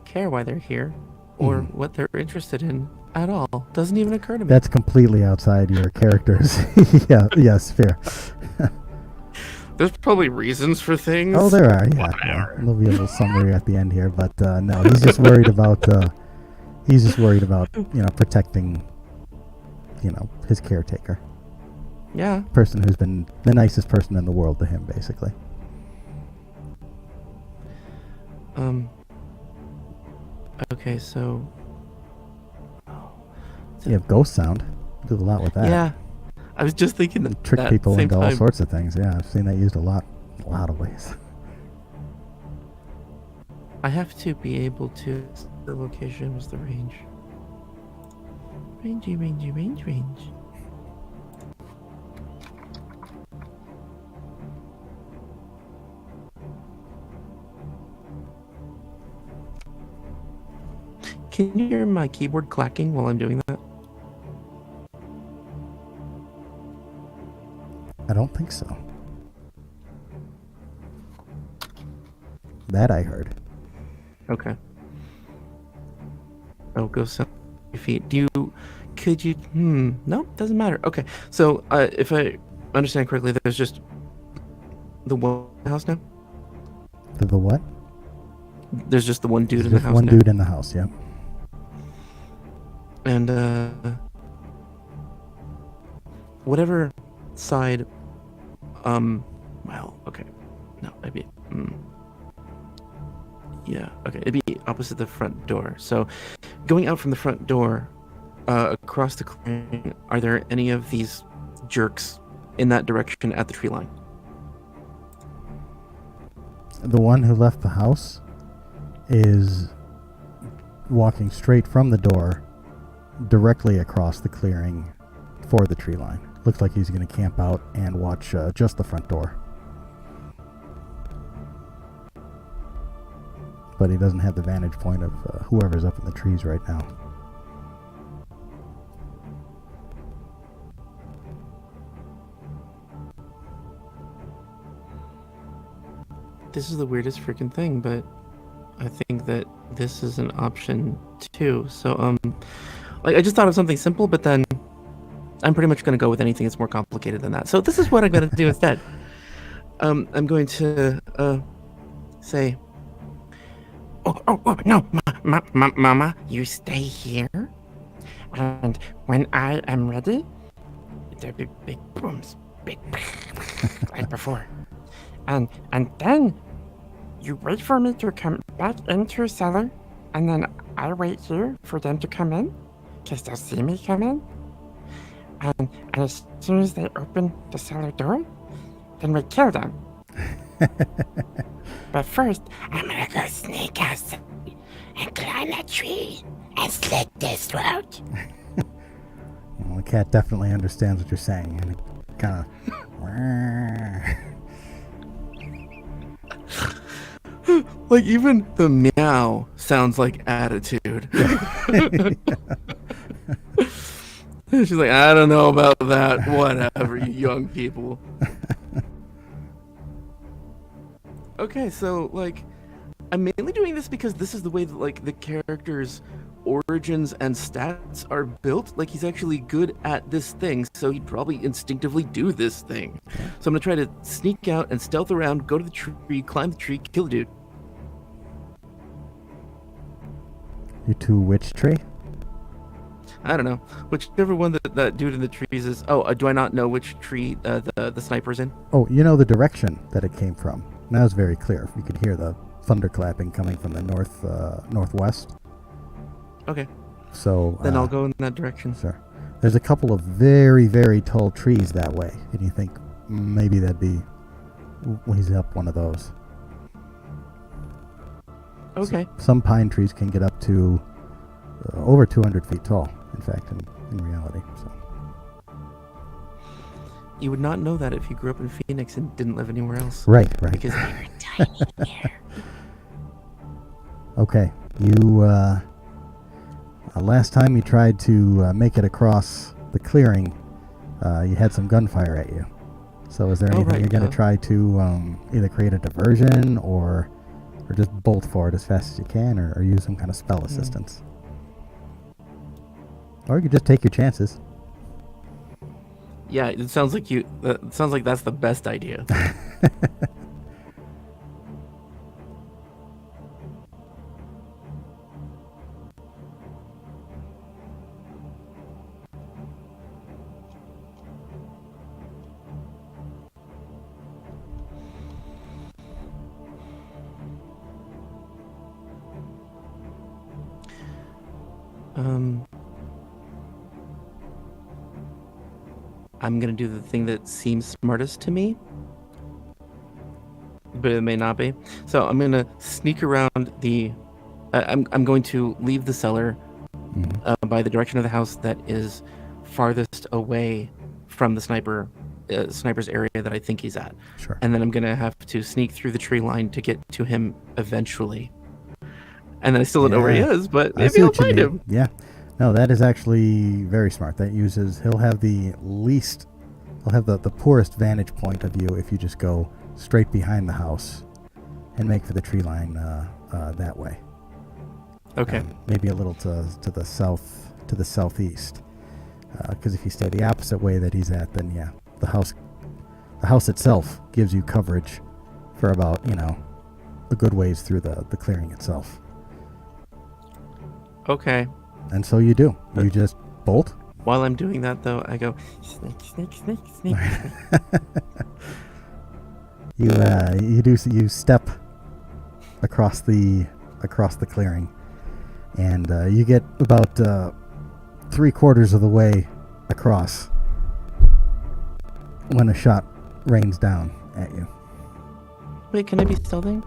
care why they're here or what they're interested in at all. Doesn't even occur to me. That's completely outside your characters. Yes, fair. There's probably reasons for things. Oh, there are, yeah. Whatever. There'll be a little summary at the end here, but no, he's just worried about protecting, his caretaker. Yeah. Person who's been the nicest person in the world to him, basically. Okay, so You have ghost sound. Do a lot with that. yeah, I was just thinking that Trick people same into all time. sorts of things. Yeah, I've seen that used a lot of ways. I have to be able to. The location was the range. Range. Can you hear my keyboard clacking while I'm doing that? I don't think so. That I heard. Okay. Oh, go 7 feet. Could you, nope, doesn't matter. Okay, so if I understand correctly, there's just the one house now? The what? There's just the one dude in the There's house one now? dude in the house, yeah. And, whatever side, well, okay. No, it'd be, yeah, okay, it'd be opposite the front door. So, going out from the front door, across the clearing, are there any of these jerks in that direction at the tree line? The one who left the house is walking straight from the door directly across the clearing for the tree line. Looks like he's going to camp out and watch just the front door. But he doesn't have the vantage point of whoever's up in the trees right now. This is the weirdest freaking thing, but I think that this is an option too. So, I just thought of something simple, but then I'm pretty much going to go with anything that's more complicated than that. So this is what I'm going to do instead. I'm going to say, Oh, no, Mama, you stay here. And when I am ready, there'll be big booms, big, like before. And then you wait for me to come back into the cellar, and then I wait here for them to come in, because they'll see me come in. And as soon as they open the cellar door, then we kill them. But first, I'm gonna go sneak outside and climb a tree and slit this throat. Well, the cat definitely understands what you're saying, and it kind of... like even the meow sounds like attitude. She's like, I don't know about that. Whatever, you young people. Okay, so like, I'm mainly doing this because this is the way that like the characters origins and stats are built, like he's actually good at this thing, so he'd probably instinctively do this thing. So I'm gonna try to sneak out and stealth around, go to the tree, climb the tree, kill the dude. You to which tree? I don't know. Whichever one that dude in the trees is. Oh, do I not know which tree the sniper's in? Oh, you know the direction that it came from. Now it's very clear. You could hear the thunderclapping coming from the northwest. Okay. So then I'll go in that direction. Sure. There's a couple of very, very tall trees that way, and you think maybe that'd be he's up one of those. Okay. Some pine trees can get up to over 200 feet tall, in fact, in reality. So. You would not know that if you grew up in Phoenix and didn't live anywhere else. Right. Because they're tiny here. Okay. You, last time you tried to make it across the clearing, you had some gunfire at you. So is there anything you're going to try to either create a diversion or just bolt for it as fast as you can, or use some kind of spell assistance? Or you could just take your chances. Yeah, it sounds like it sounds like that's the best idea. I'm gonna do the thing that seems smartest to me, but it may not be. So I'm gonna sneak around the. I'm going to leave the cellar by the direction of the house that is farthest away from the sniper's area that I think he's at. Sure. And then I'm gonna have to sneak through the tree line to get to him eventually. And then I still don't know where he is, but maybe I'll find him. Yeah. No, that is actually very smart. He'll have the poorest vantage point of you if you just go straight behind the house and make for the tree line that way. Okay. Maybe a little to the southeast. Because if you stay the opposite way that he's at, then yeah, the house itself gives you coverage for about, a good ways through the clearing itself. Okay. And so you do. You just bolt. While I'm doing that, though, I go snake. You step across the clearing, and you get about 3/4 of the way across when a shot rains down at you. Wait, can I be stealthing?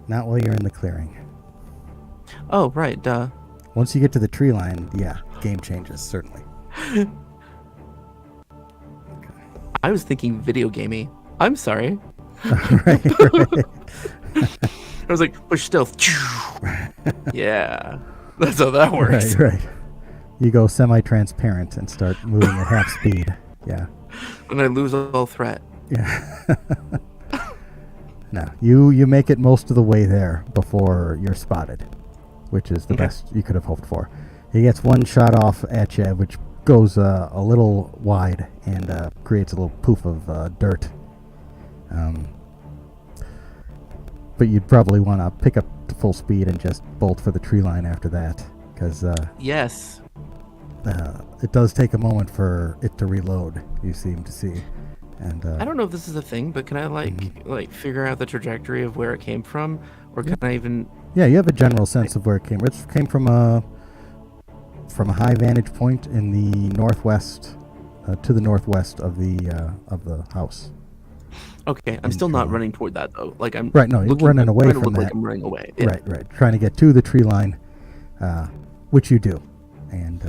Not while you're in the clearing. Oh, right, duh. Once you get to the tree line, yeah, game changes, certainly. I was thinking video gamey. I'm sorry. right. I was like, push stealth. Yeah. That's how that works. Right. You go semi-transparent and start moving at half speed. Yeah. And I lose all threat. Yeah. No, you make it most of the way there before you're spotted, which is the best you could have hoped for. He gets one shot off at you, which goes a little wide and creates a little poof of dirt. But you'd probably want to pick up to full speed and just bolt for the tree line after that, because yes, it does take a moment for it to reload. You seem to see. And I don't know if this is a thing, but can I like figure out the trajectory of where it came from, or can I even? Yeah, you have a general sense of where it came. It came from a high vantage point in the northwest, to the northwest of the house. Okay, I'm still not running toward that though. Like I'm right. No, you're running away from that. Like I'm running away. Yeah. Right. Trying to get to the tree line, which you do, and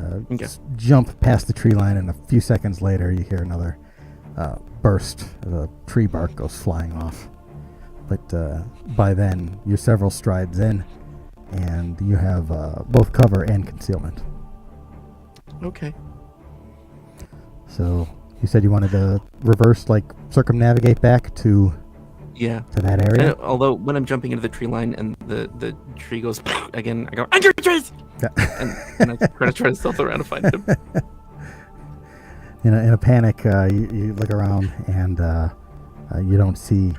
jump past the tree line, and a few seconds later you hear another burst. The tree bark goes flying off. But by then, you're several strides in, and you have both cover and concealment. Okay. So you said you wanted to reverse, like circumnavigate back to Yeah. to that area. And although when I'm jumping into the tree line and the tree goes again, I go, Angry trees! and I try to stealth around to find him. In a panic, you look around and you don't see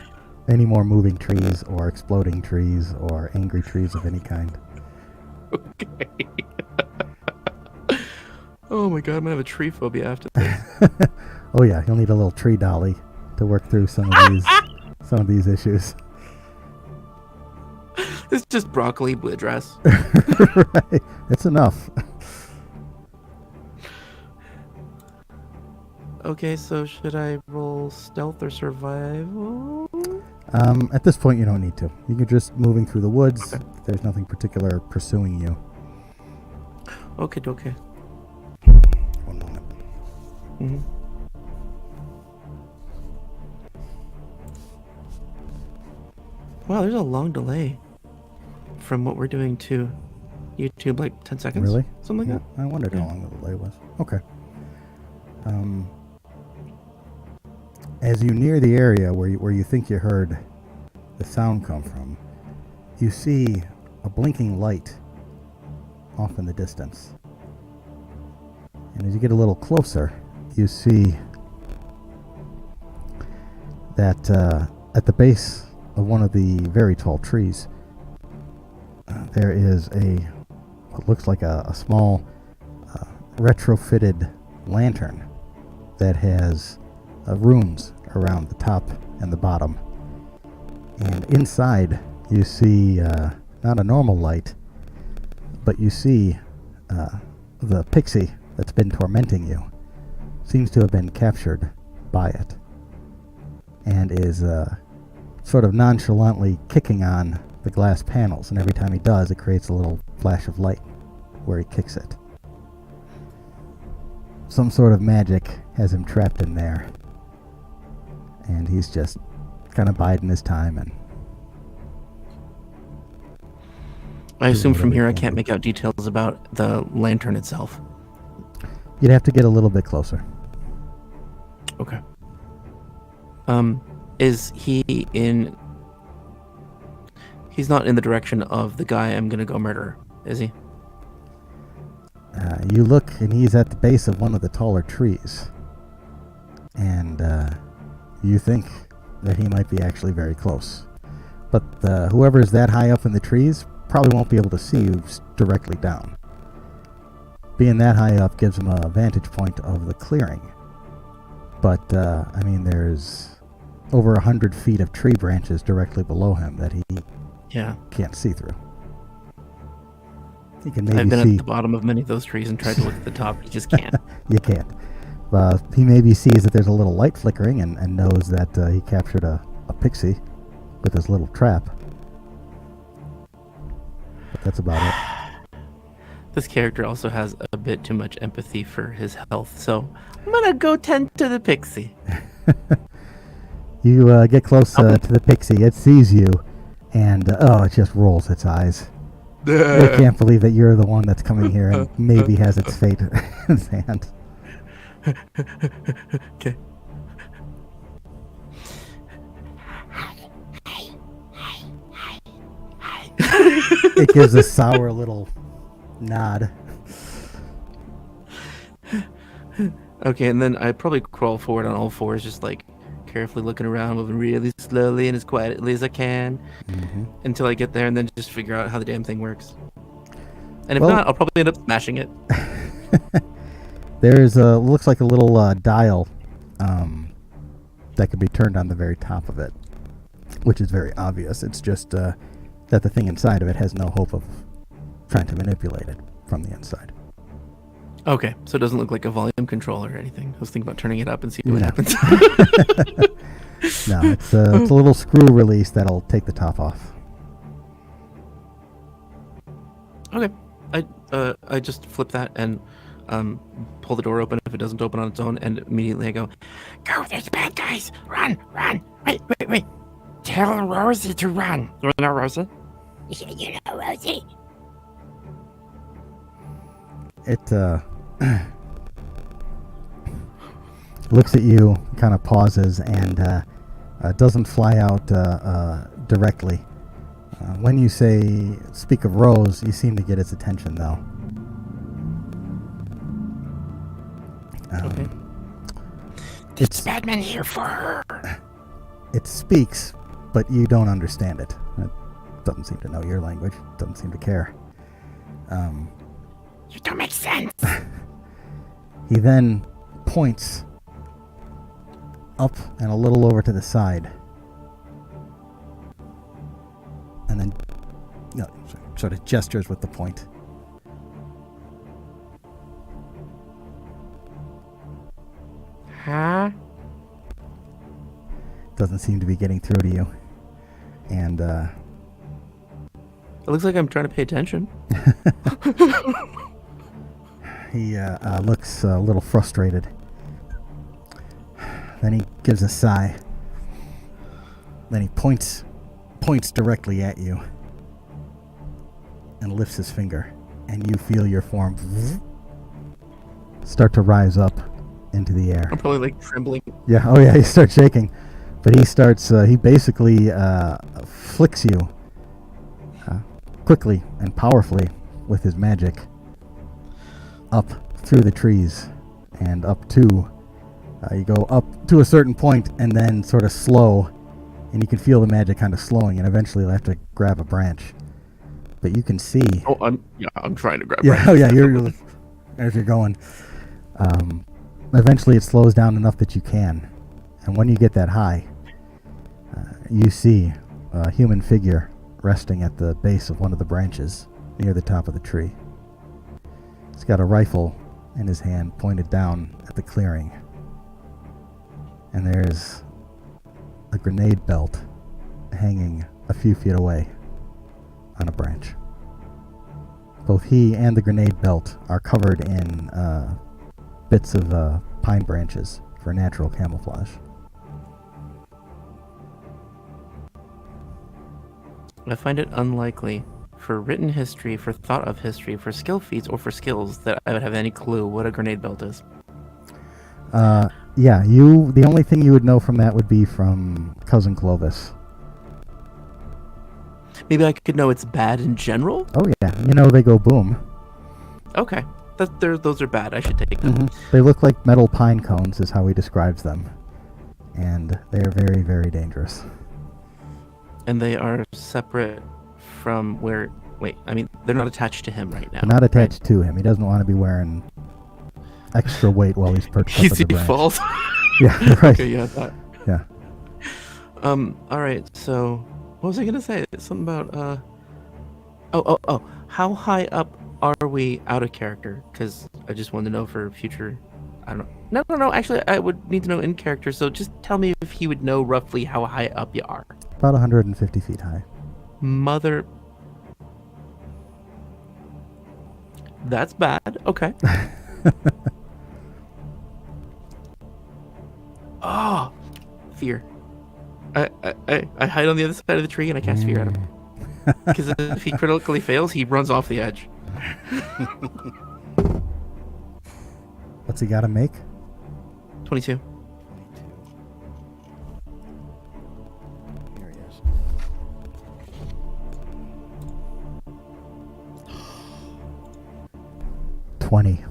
any more moving trees or exploding trees or angry trees of any kind. Okay. Oh my god, I'm gonna have a tree phobia after this. Oh yeah, you'll need a little tree dolly to work through some of these issues. It's just broccoli with dress. Right, it's enough. Okay, so should I roll stealth or survival? At this point, you don't need to. You're just moving through the woods. Okay. There's nothing particular pursuing you. Okay. One moment. Mm-hmm. Wow, there's a long delay from what we're doing to YouTube, like 10 seconds? Really? Something like Yeah, I wondered how long the delay was. Okay. As you near the area where you think you heard the sound come from, you see a blinking light off in the distance. And as you get a little closer, you see that at the base of one of the very tall trees, there is what looks like a small retrofitted lantern that has runes around the top and the bottom. And inside you see not a normal light, but you see the pixie that's been tormenting you seems to have been captured by it and is sort of nonchalantly kicking on the glass panels, and every time he does, it creates a little flash of light where he kicks it. Some sort of magic has him trapped in there, and he's just kind of biding his time. And I assume from whatever here he I can can't do. make out details about the lantern itself. You'd have to get a little bit closer. Okay. Is he in... He's not in the direction of the guy I'm gonna go murder, is he? You look, and he's at the base of one of the taller trees. And you think that he might be actually very close. But whoever is that high up in the trees probably won't be able to see you directly down. Being that high up gives him a vantage point of the clearing. But, I mean, there's over 100 feet of tree branches directly below him that he Yeah. can't see through. He can I've maybe been see... at the bottom of many of those trees and tried to look at the top. You just can't. You can't. He maybe sees that there's a little light flickering and knows that he captured a pixie with his little trap. But that's about it. This character also has a bit too much empathy for his health, so I'm gonna go tend to the pixie. You get close to the pixie. It sees you, and it just rolls its eyes. It can't believe that you're the one that's coming here and maybe has its fate in its hand. Okay. It gives a sour little nod. Okay, and then I probably crawl forward on all fours, just like carefully looking around, moving really slowly and as quietly as I can until I get there, and then just figure out how the damn thing works. And if Well- not, I'll probably end up smashing it. There's looks like a little dial that could be turned on the very top of it, which is very obvious. It's just that the thing inside of it has no hope of trying to manipulate it from the inside. Okay, so it doesn't look like a volume controller or anything. I was thinking about turning it up and see what No. happens. No, it's a little screw release that'll take the top off. Okay, I just flip that and pull the door open if it doesn't open on its own, and immediately I go, Go, there's bad guys! Run! Wait. Tell Rosie to run. You know Rosie? You know Rosie? It looks at you, kind of pauses, and doesn't fly out directly. When you speak of Rose, you seem to get its attention, though. Okay. It's Batman here for her. It speaks, but you don't understand it. It doesn't seem to know your language. Doesn't seem to care. You don't make sense. He then points up and a little over to the side. And then sort of gestures with the point. Huh? Doesn't seem to be getting through to you. And It looks like I'm trying to pay attention. he looks a little frustrated. Then he gives a sigh. Then he points directly at you and lifts his finger, and you feel your form start to rise up into the air. I'm probably like trembling. Yeah, oh yeah, he starts shaking. But he basically flicks you quickly and powerfully with his magic up through the trees and up to, you go up to a certain point and then sort of slow, and you can feel the magic kind of slowing, and eventually you'll have to grab a branch. But you can see. Oh, I'm trying to grab. Yeah, oh yeah, you're as you're going. Eventually it slows down enough that you can, and when you get that high, you see a human figure resting at the base of one of the branches near the top of the tree. He's got a rifle in his hand pointed down at the clearing, and there's a grenade belt hanging a few feet away on a branch. Both he and the grenade belt are covered in bits of pine branches for natural camouflage. I find it unlikely for written history, for thought of history, for skill feats, or for skills that I would have any clue what a grenade belt is. Yeah, the only thing you would know from that would be from Cousin Clovis. Maybe I could know it's bad in general? Oh yeah, they go boom. Okay. Those are bad. I should take them. Mm-hmm. They look like metal pine cones is how he describes them. And they are very, very dangerous. And they are separate from where... Wait, I mean, they're not attached to him right now. They're not attached to him. He doesn't want to be wearing extra weight while he's perched up at the branch. falls. Yeah, right. Okay, yeah, that. Yeah. Alright, so... What was I gonna say? Something about, Oh. How high up are we out of character? Because I just wanted to know for future... I don't know. No. Actually, I would need to know in character, so just tell me if he would know roughly how high up you are. About 150 feet high. Mother... That's bad. Okay. Oh! Fear. I hide on the other side of the tree and I cast fear at him. Because if he critically fails, he runs off the edge. What's he got to make? 22. Here he is. $20.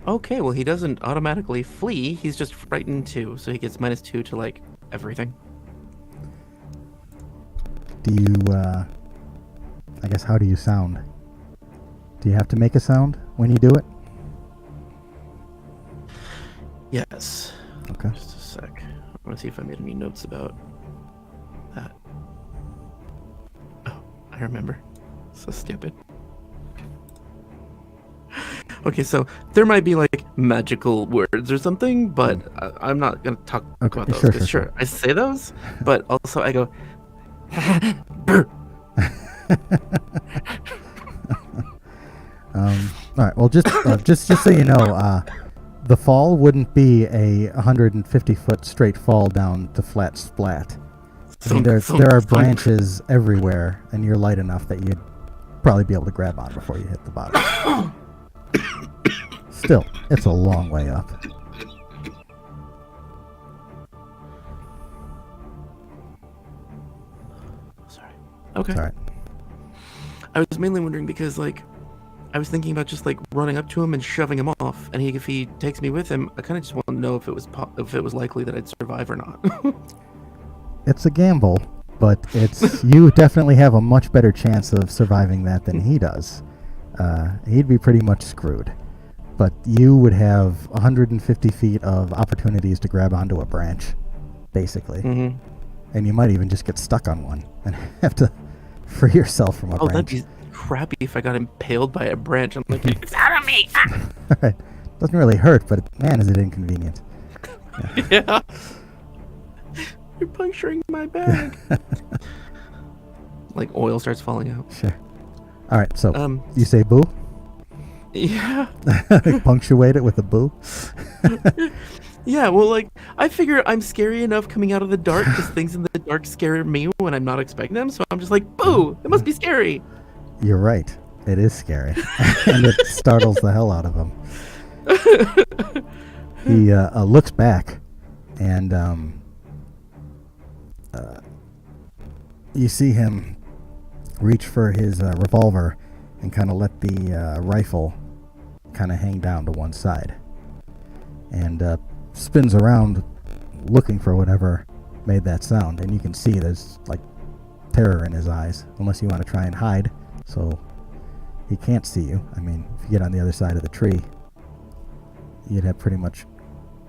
Okay, well he doesn't automatically flee, he's just frightened too, so he gets -2 to, like, everything. Do you, I guess, how do you sound? Do you have to make a sound when you do it? Yes. Okay. Just a sec. I want to see if I made any notes about that. Oh, I remember. So stupid. Okay, so there might be like magical words or something, but I'm not gonna talk about those. Sure, 'Cause sure. I say those, but also I go. All right. Well, just so you know, the fall wouldn't be a 150-foot straight fall down to flat splat. I mean, there are branches everywhere, and you're light enough that you'd probably be able to grab on before you hit the bottom. Still, it's a long way up. Okay. It's all right. I was mainly wondering because, like, I was thinking about just, like, running up to him and shoving him off, and if he takes me with him, I kind of just want to know if it was likely that I'd survive or not. It's a gamble, but it's you definitely have a much better chance of surviving that than he does. He'd be pretty much screwed. But you would have 150 feet of opportunities to grab onto a branch, basically. Mm-hmm. And you might even just get stuck on one and have to free yourself from a branch. That'd be crappy if I got impaled by a branch. I'm like, It's out of me! Right. Doesn't really hurt, but man, is it inconvenient. yeah. You're puncturing my back. Like oil starts falling out. Sure. All right, so you say boo? Yeah. Punctuate it with a boo? Yeah, well, like, I figure I'm scary enough coming out of the dark because things in the dark scare me when I'm not expecting them, so I'm just like, boo! It must be scary! You're right. It is scary. And it startles the hell out of him. He looks back, and you see him reach for his revolver and kind of let the rifle kind of hang down to one side. And spins around looking for whatever made that sound. And you can see there's, like, terror in his eyes, unless you want to try and hide, so he can't see you. I mean, if you get on the other side of the tree, you'd have pretty much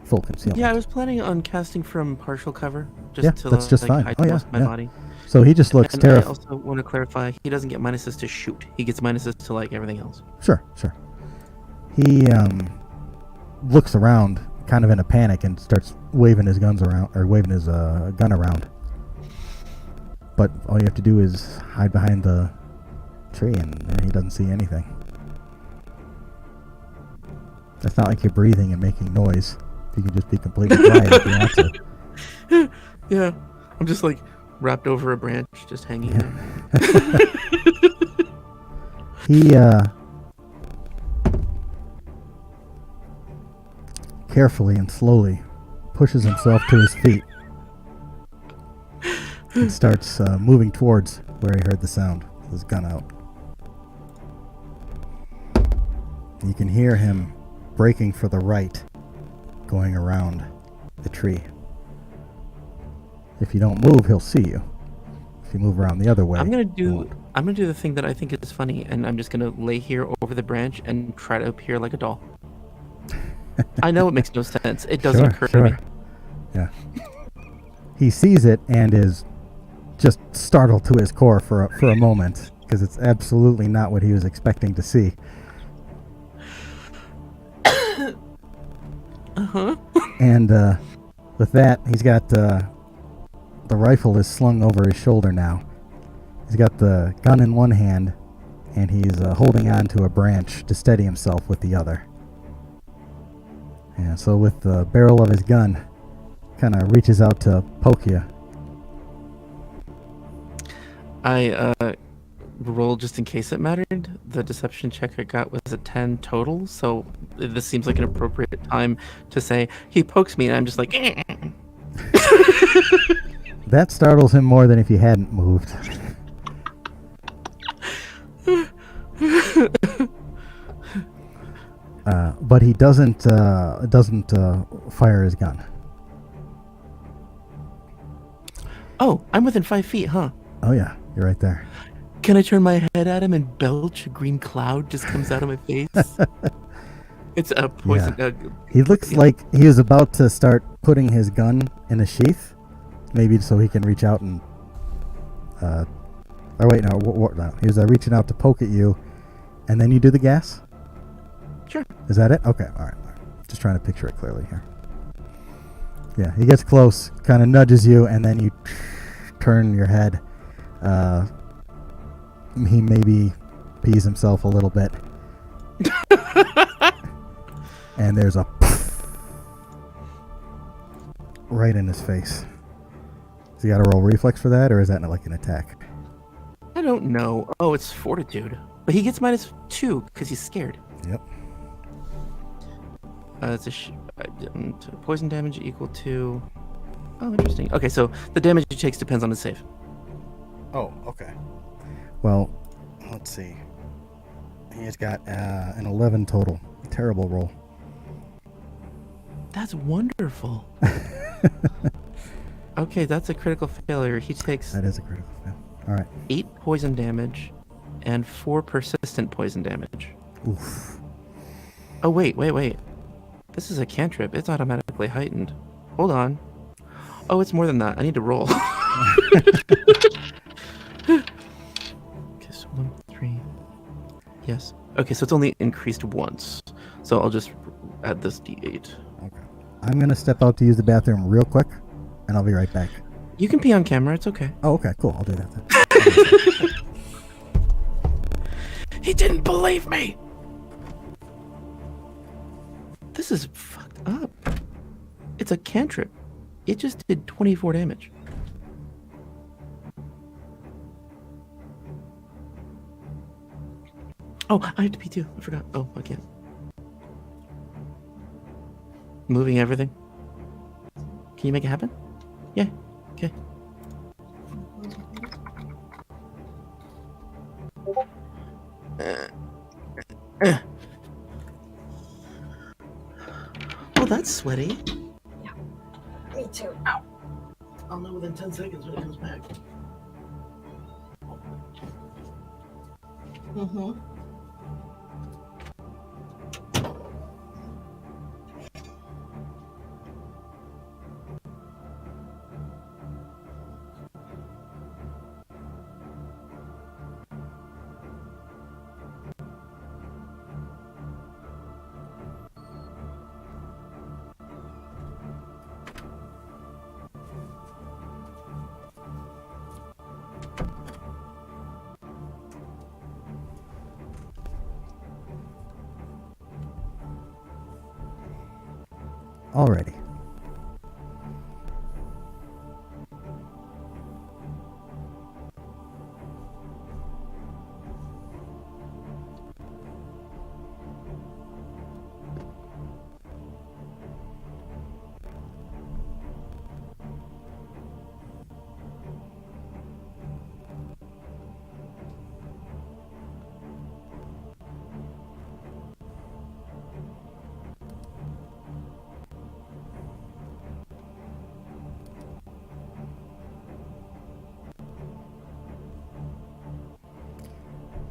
full concealment. Yeah, I was planning on casting from partial cover, just to that's just fine. hide Oh, yeah, most of my yeah. body. So he just looks And I terrified. also want to clarify, he doesn't get minuses to shoot. He gets minuses to, like, everything else. Sure. He looks around, kind of in a panic, and starts waving his gun around. But all you have to do is hide behind the tree, and he doesn't see anything. It's not like you're breathing and making noise. You can just be completely quiet if you want to. Yeah, I'm just, like, wrapped over a branch, just hanging there. He carefully and slowly pushes himself to his feet and starts moving towards where he heard the sound with his gun out. You can hear him braking for the right, going around the tree. If you don't move, he'll see you. If you move around the other way, I'm gonna he won't. do the thing that I think is funny, and I'm just gonna lay here over the branch and try to appear like a doll. I know it makes no sense. It doesn't occur to me. Yeah. He sees it and is just startled to his core for a moment, because it's absolutely not what he was expecting to see. Uh-huh. And with that, he's got the rifle is slung over his shoulder now. He's got the gun in one hand, and he's holding on to a branch to steady himself with the other. And so with the barrel of his gun, kind of reaches out to poke you. I rolled just in case it mattered. The deception check I got was a 10 total, so this seems like an appropriate time to say, he pokes me, and I'm just like, That startles him more than if you hadn't moved. But he doesn't fire his gun. Oh, I'm within 5 feet, huh? Oh yeah, you're right there. Can I turn my head at him and belch? A green cloud just comes out of my face. It's a poison. Yeah. He looks like he is about to start putting his gun in a sheath, maybe so he can reach out and. Oh wait, no. No. He was reaching out to poke at you, and then you do the gas. Sure. Is that it? Okay. All right. Just trying to picture it clearly here. Yeah, he gets close, kind of nudges you, and then you turn your head. He maybe pees himself a little bit. And there's a right in his face. Does he got to roll reflex for that, or is that not like an attack? I don't know. Oh, it's fortitude. But he gets -2 because he's scared. Yep. It's poison damage equal to... Oh, interesting. Okay, so the damage he takes depends on his save. Oh, okay. Well, let's see. He's got an 11 total. Terrible roll. That's wonderful. Okay, that's a critical failure. He takes That is a critical fail. All right. 8 poison damage and 4 persistent poison damage. Oof. Oh, wait. This is a cantrip. It's automatically heightened. Hold on. Oh, it's more than that. I need to roll. Okay, so 1, 3. Yes. Okay, so it's only increased once. So I'll just add this d8. Okay. I'm going to step out to use the bathroom real quick, and I'll be right back. You can pee on camera. It's okay. Oh, okay. Cool. I'll do that then. He didn't believe me. This is fucked up. It's a cantrip. It just did 24 damage. Oh, I have to pee too. I forgot. Oh, I can't. Moving everything. Can you make it happen? Yeah. Okay. Oh, that's sweaty. Yeah. Me too. Ow. I'll know within 10 seconds when it comes back. Mm-hmm. Alrighty.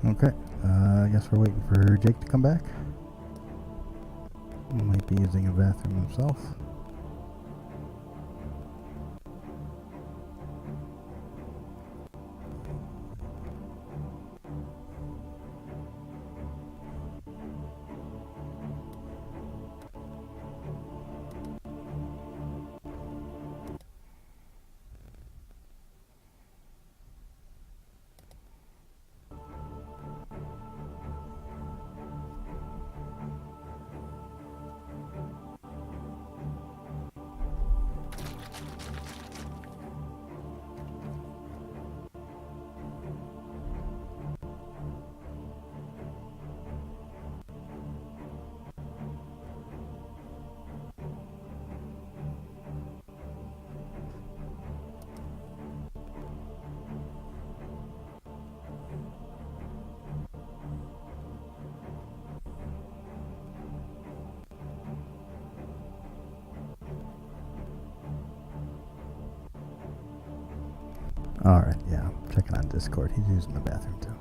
Okay. I guess we're waiting for Jake to come back. He might be using a bathroom himself. Alright, yeah. I'm checking on Discord. He's using the bathroom too.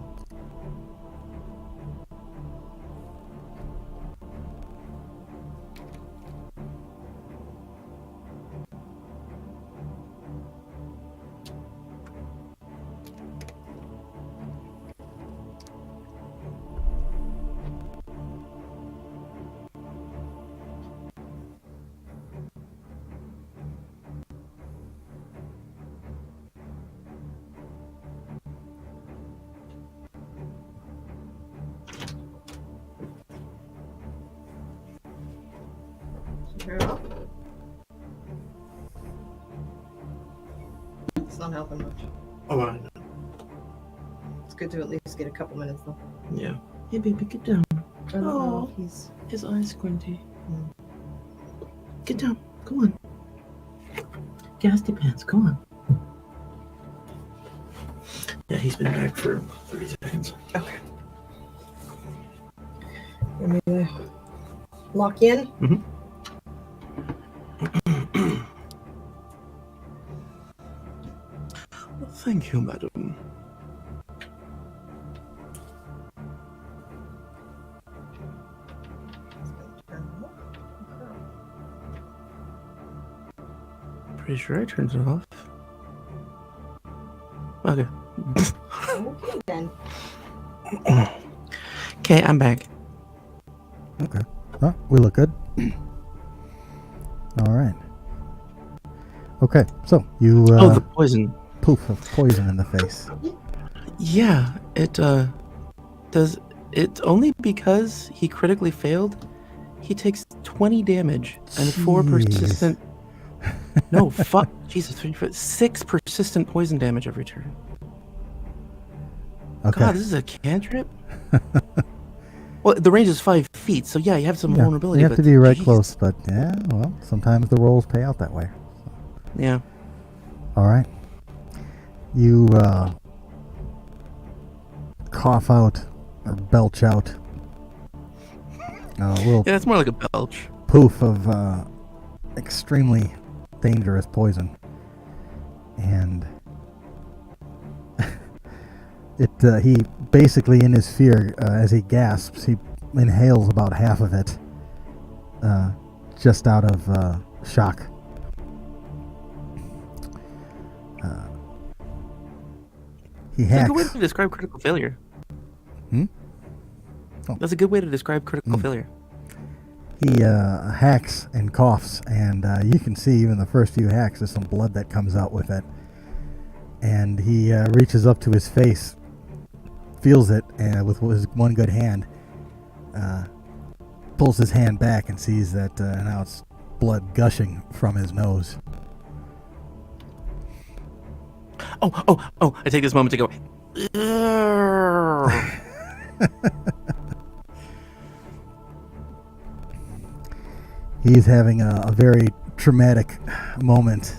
Turn it off. It's not helping much. Oh, I know. It's good to at least get a couple minutes though. Yeah. Hey, baby, get down. I don't know if he's. His eyes squinty. Mm. Get down. Come on. Gasty pants. Come on. Yeah, he's been back for 30 seconds. Okay. Want me to lock in? Mm-hmm. Well, thank you, madam. Pretty sure I turned it off. Okay. Okay, then. Okay, I'm back. Okay. Oh, we look good. All right. Okay, so you The poison. poof of poison in the face. Yeah, it does it only because he critically failed. He takes 20 damage and 4 Jeez. persistent. No, fuck. Jesus, 6 persistent poison damage every turn. Okay. God, this is a cantrip? Well, the range is 5 feet, so yeah, you have some Yeah, vulnerability. you have but to be right jeez. close, but yeah, well, sometimes the rolls pay out that way. Yeah. All right. You cough out or belch out a little Yeah, it's more like a belch. poof of extremely dangerous poison, and he basically, in his fear, as he gasps, he inhales about half of it, just out of shock. He That's a good way hacks. to describe critical failure. Hmm? Oh. That's a good way to describe critical failure. He hacks and coughs, and you can see even the first few hacks, there's some blood that comes out with it. And he reaches up to his face, feels it with his one good hand, pulls his hand back and sees that now it's blood gushing from his nose. Oh, I take this moment to go. He's having a very traumatic moment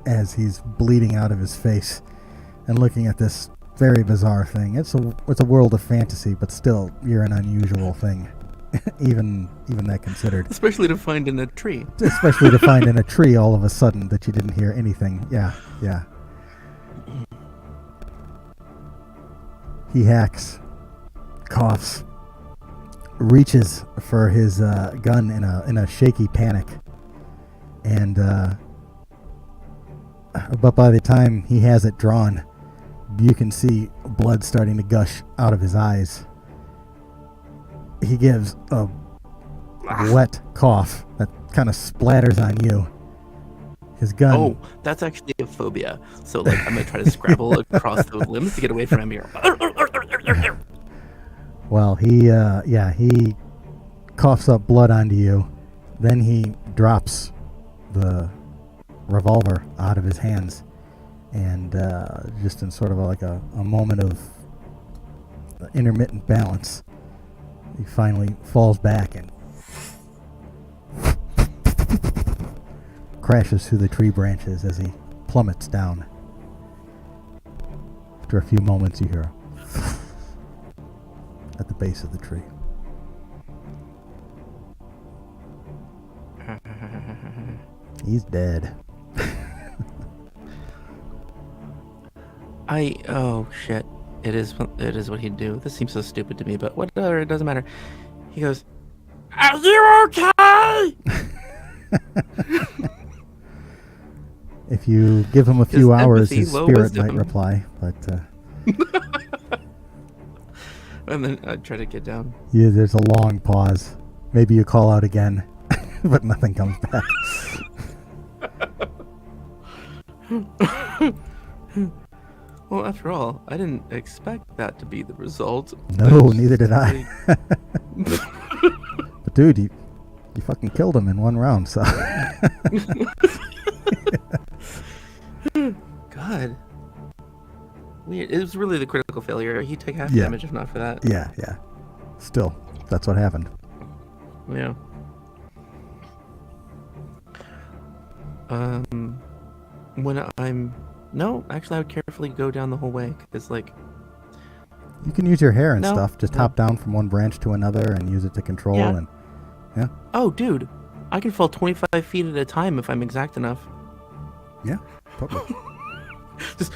as he's bleeding out of his face and looking at this very bizarre thing. It's a world of fantasy, but still, you're an unusual thing, even that considered. Especially to find in a tree. Especially to find in a tree all of a sudden that you didn't hear anything. Yeah. He hacks, coughs, reaches for his gun in a shaky panic, and but by the time he has it drawn, you can see blood starting to gush out of his eyes. He gives a wet cough that kind of splatters on you. His gun. Oh, that's actually a phobia. So, like, I'm gonna try to scrabble across those limbs to get away from him here. Well, he coughs up blood onto you. Then he drops the revolver out of his hands, and just in sort of like a moment of intermittent balance, he finally falls back and crashes through the tree branches as he plummets down. After a few moments, you hear at the base of the tree. He's dead. Oh shit. It is what he'd do. This seems so stupid to me, but whatever, it doesn't matter. He goes, "Are you okay?" If you give him a few His hours, empathy, his low spirit wisdom. might reply, but And then I try to get down. yeah, there's a long pause. Maybe you call out again, but nothing comes back. Well, after all, I didn't expect that to be the result. No, neither did I. But dude, you fucking killed him in one round, so. God. Weird. It was really the critical failure. He'd take half Yeah. damage if not for that. Yeah. Still, that's what happened. Yeah. When I'm No, actually, I would carefully go down the whole way because, like, You can use your hair and No, stuff. Just no. hop down from one branch to another and use it to control. Yeah. And oh, dude, I can fall 25 feet at a time if I'm exact enough. yeah, totally. Just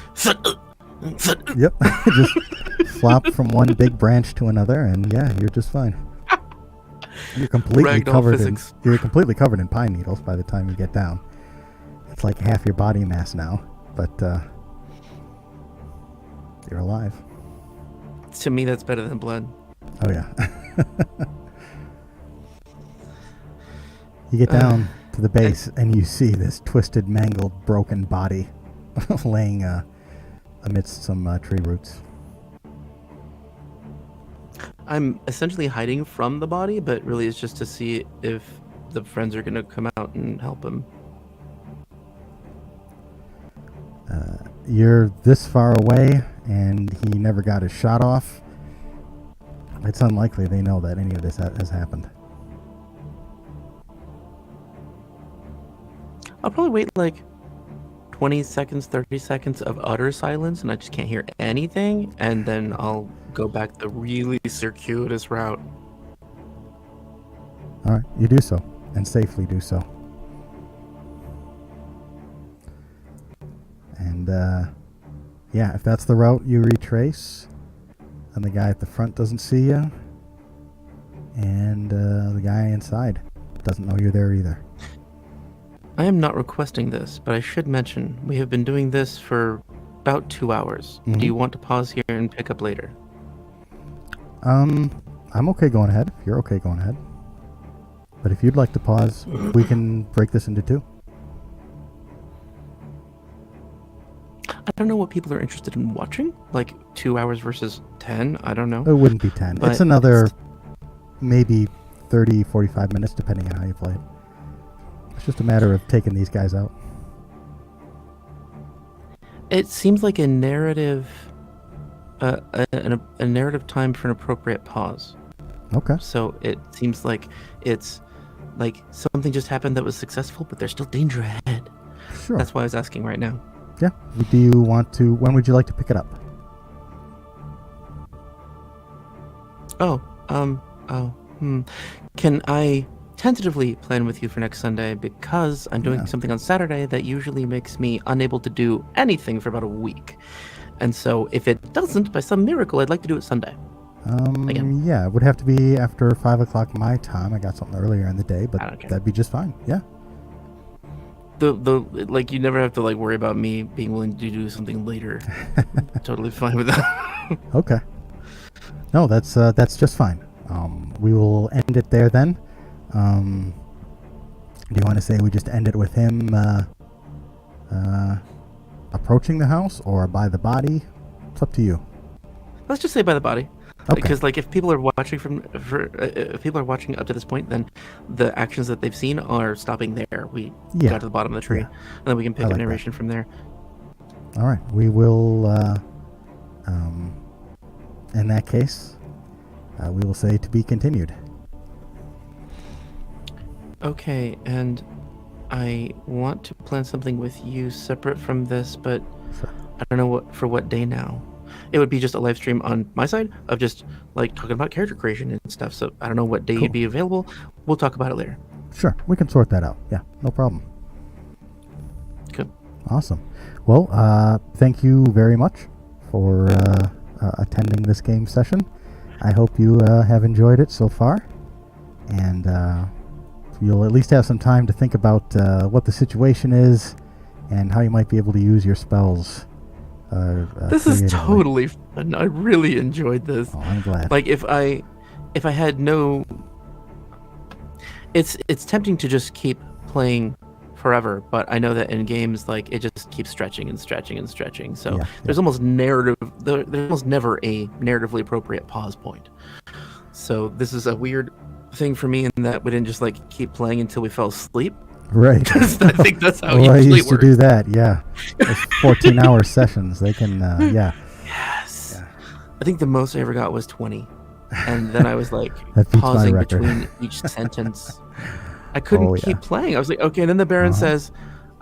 Yep. Just flop from one big branch to another, and yeah, you're just fine. You're completely Ragdoll covered physics. you're completely covered in pine needles by the time you get down. It's like half your body mass now, but you're alive. To me, that's better than blood. Oh yeah. You get down to the base and you see this twisted, mangled, broken body laying amidst some tree roots. I'm essentially hiding from the body, but really it's just to see if the friends are going to come out and help him. You're this far away, and he never got his shot off. It's unlikely they know that any of this has happened. I'll probably wait like 20 seconds, 30 seconds of utter silence, and I just can't hear anything, and then I'll go back the really circuitous route. All right, you do so, and safely do so. And yeah, if that's the route you retrace, and the guy at the front doesn't see you, and the guy inside doesn't know you're there either. I am not requesting this, but I should mention we have been doing this for about 2 hours. Mhm. Do you want to pause here and pick up later? I'm okay going ahead. If you're okay going ahead. But if you'd like to pause, we can break this into two. I don't know what people are interested in watching. Like 2 hours versus 10? I don't know. It wouldn't be 10. But It's another maybe 30, 45 minutes, depending on how you play it. It's just a matter of taking these guys out. It seems like a narrative, a narrative time for an appropriate pause. Okay. So it seems like it's like something just happened that was successful, but there's still danger ahead. Sure. That's why I was asking right now. Yeah. Do you want to... When would you like to pick it up? Can I tentatively plan with you for next Sunday, because I'm doing Yeah. something on Saturday that usually makes me unable to do anything for about a week. And so if it doesn't, by some miracle, I'd like to do it Sunday. Again. Yeah, it would have to be after 5 o'clock my time. I got something earlier in the day, but I don't care. that'd be just fine. Yeah. The like, you never have to like worry about me being willing to do something later. Totally fine with that. Okay. No, that's just fine. We will end it there then. Do you want to say we just end it with him approaching the house, or by the body? It's up to you. Let's just say by the body. Okay. Because like if people are watching if people are watching up to this point, then the actions that they've seen are stopping there. We Yeah. got to the bottom of the tree, Yeah. and then we can pick I a like that. narration from there. All right. We will. In that case, we will say to be continued. Okay, and I want to plan something with you separate from this, but Sure. I don't know what day now. It would be just a live stream on my side of just like talking about character creation and stuff. So I don't know what day Cool. you'd be available. We'll talk about it later. Sure. We can sort that out. Yeah. No problem. Good. Awesome. Well, thank you very much for attending this game session. I hope you have enjoyed it so far, and you'll at least have some time to think about what the situation is and how you might be able to use your spells. This is creatively. totally fun. I really enjoyed this. Oh, I'm glad. Like if I had no, it's tempting to just keep playing forever, but I know that in games like it just keeps stretching and stretching and stretching. So Yeah, there's almost there's almost never a narratively appropriate pause point. So this is a weird thing for me in that we didn't just like keep playing until we fell asleep. Right. I think that's how Well, it I usually used works. to do that. Yeah. Those 14-hour sessions. They can. Yeah. Yes. Yeah. I think the most I ever got was 20. And then I was like That beats my pausing record. between each sentence. I couldn't Oh, yeah. keep playing. I was like, okay. And then the Baron Uh-huh. says,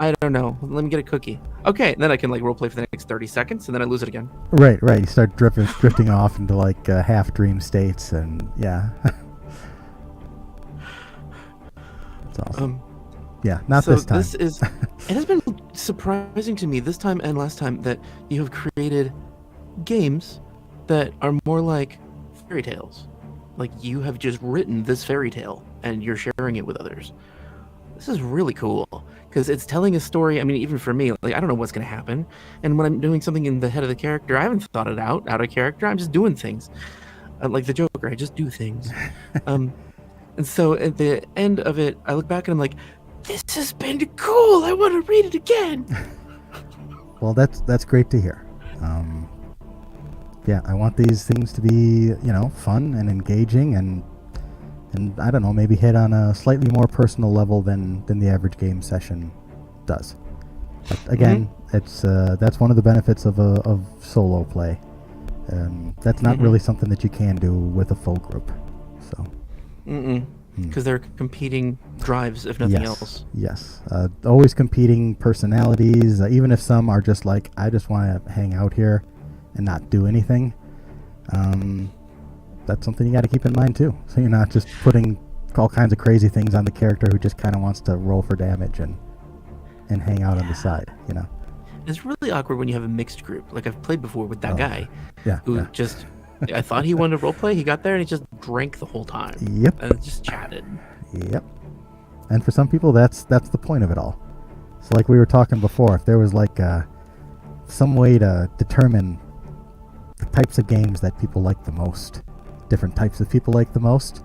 I don't know. Let me get a cookie. Okay, and then I can like roleplay for the next 30 seconds, and then I lose it again. Right. You start drifting off into like half dream states, and yeah. It's awesome. Yeah, not so this time. It has been surprising to me this time and last time that you have created games that are more like fairy tales. Like you have just written this fairy tale and you're sharing it with others. This is really cool because it's telling a story. I mean, even for me, like I don't know what's going to happen. And when I'm doing something in the head of the character, I haven't thought it out of character. I'm just doing things. Like the Joker, I just do things. And so at the end of it, I look back and I'm like, this has been cool. I want to read it again. Well, that's great to hear. Yeah, I want these things to be, fun and engaging and I don't know, maybe hit on a slightly more personal level than the average game session does. But again, it's that's one of the benefits of solo play. That's not really something that you can do with a full group. So. Because they're competing drives, if nothing else. Yes. Always competing personalities, even if some are just like, I just want to hang out here and not do anything. That's something you got to keep in mind too. So you're not just putting all kinds of crazy things on the character who just kind of wants to roll for damage and hang out on the side, It's really awkward when you have a mixed group. Like I've played before with that guy who just... I thought he wanted to roleplay. He got there and he just drank the whole time. Yep. And just chatted. Yep. And for some people, that's the point of it all. So like we were talking before, if there was like some way to determine the types of games that people like the most, different types of people like the most,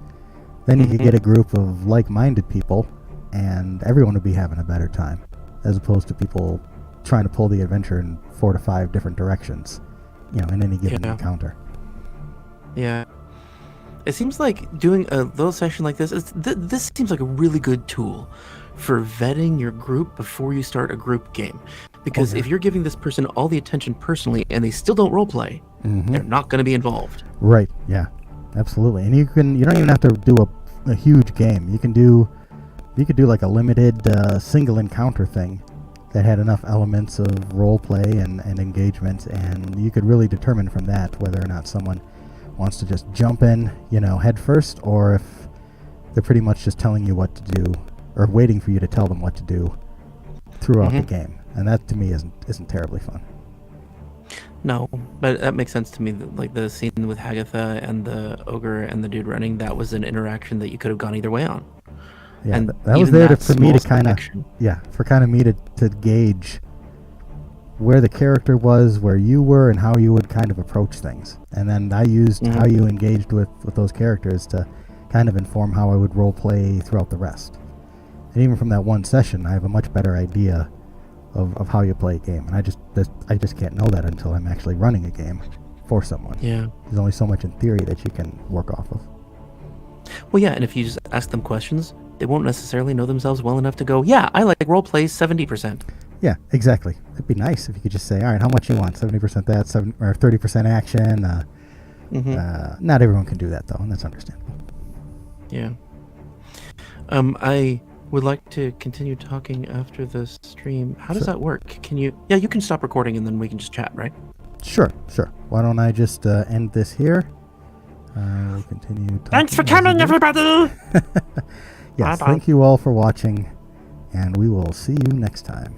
then you could get a group of like-minded people and everyone would be having a better time, as opposed to people trying to pull the adventure in 4 to 5 different directions, in any given encounter. Yeah. It seems like doing a little session like this, this seems like a really good tool for vetting your group before you start a group game. Because if you're giving this person all the attention personally and they still don't roleplay, they're not going to be involved. Right, yeah, absolutely. And you don't even have to do a huge game. You could do like a limited single encounter thing that had enough elements of roleplay and engagement, and you could really determine from that whether or not someone wants to just jump in, head first, or if they're pretty much just telling you what to do, or waiting for you to tell them what to do throughout the game. And that to me isn't terribly fun. No, but that makes sense to me. Like the scene with Hagatha and the ogre and the dude running, that was an interaction that you could have gone either way on. Yeah, and that was there for me to kind of me to gauge where the character was, where you were, and how you would kind of approach things. And then I used how you engaged with those characters to kind of inform how I would role play throughout the rest. And even from that one session, I have a much better idea of how you play a game. And I just can't know that until I'm actually running a game for someone. Yeah. There's only so much in theory that you can work off of. Well, yeah, and if you just ask them questions, they won't necessarily know themselves well enough to go, yeah, I like role play 70%. Yeah, exactly. It'd be nice if you could just say, all right, how much you want? 70% that, 30% action. Not everyone can do that, though, and that's understandable. Yeah. I would like to continue talking after the stream. How does that work? Can you... Yeah, you can stop recording, and then we can just chat, right? Sure. Why don't I just end this here? We'll continue talking. Thanks for coming, everybody! Yes, Bye-bye. Thank you all for watching, and we will see you next time.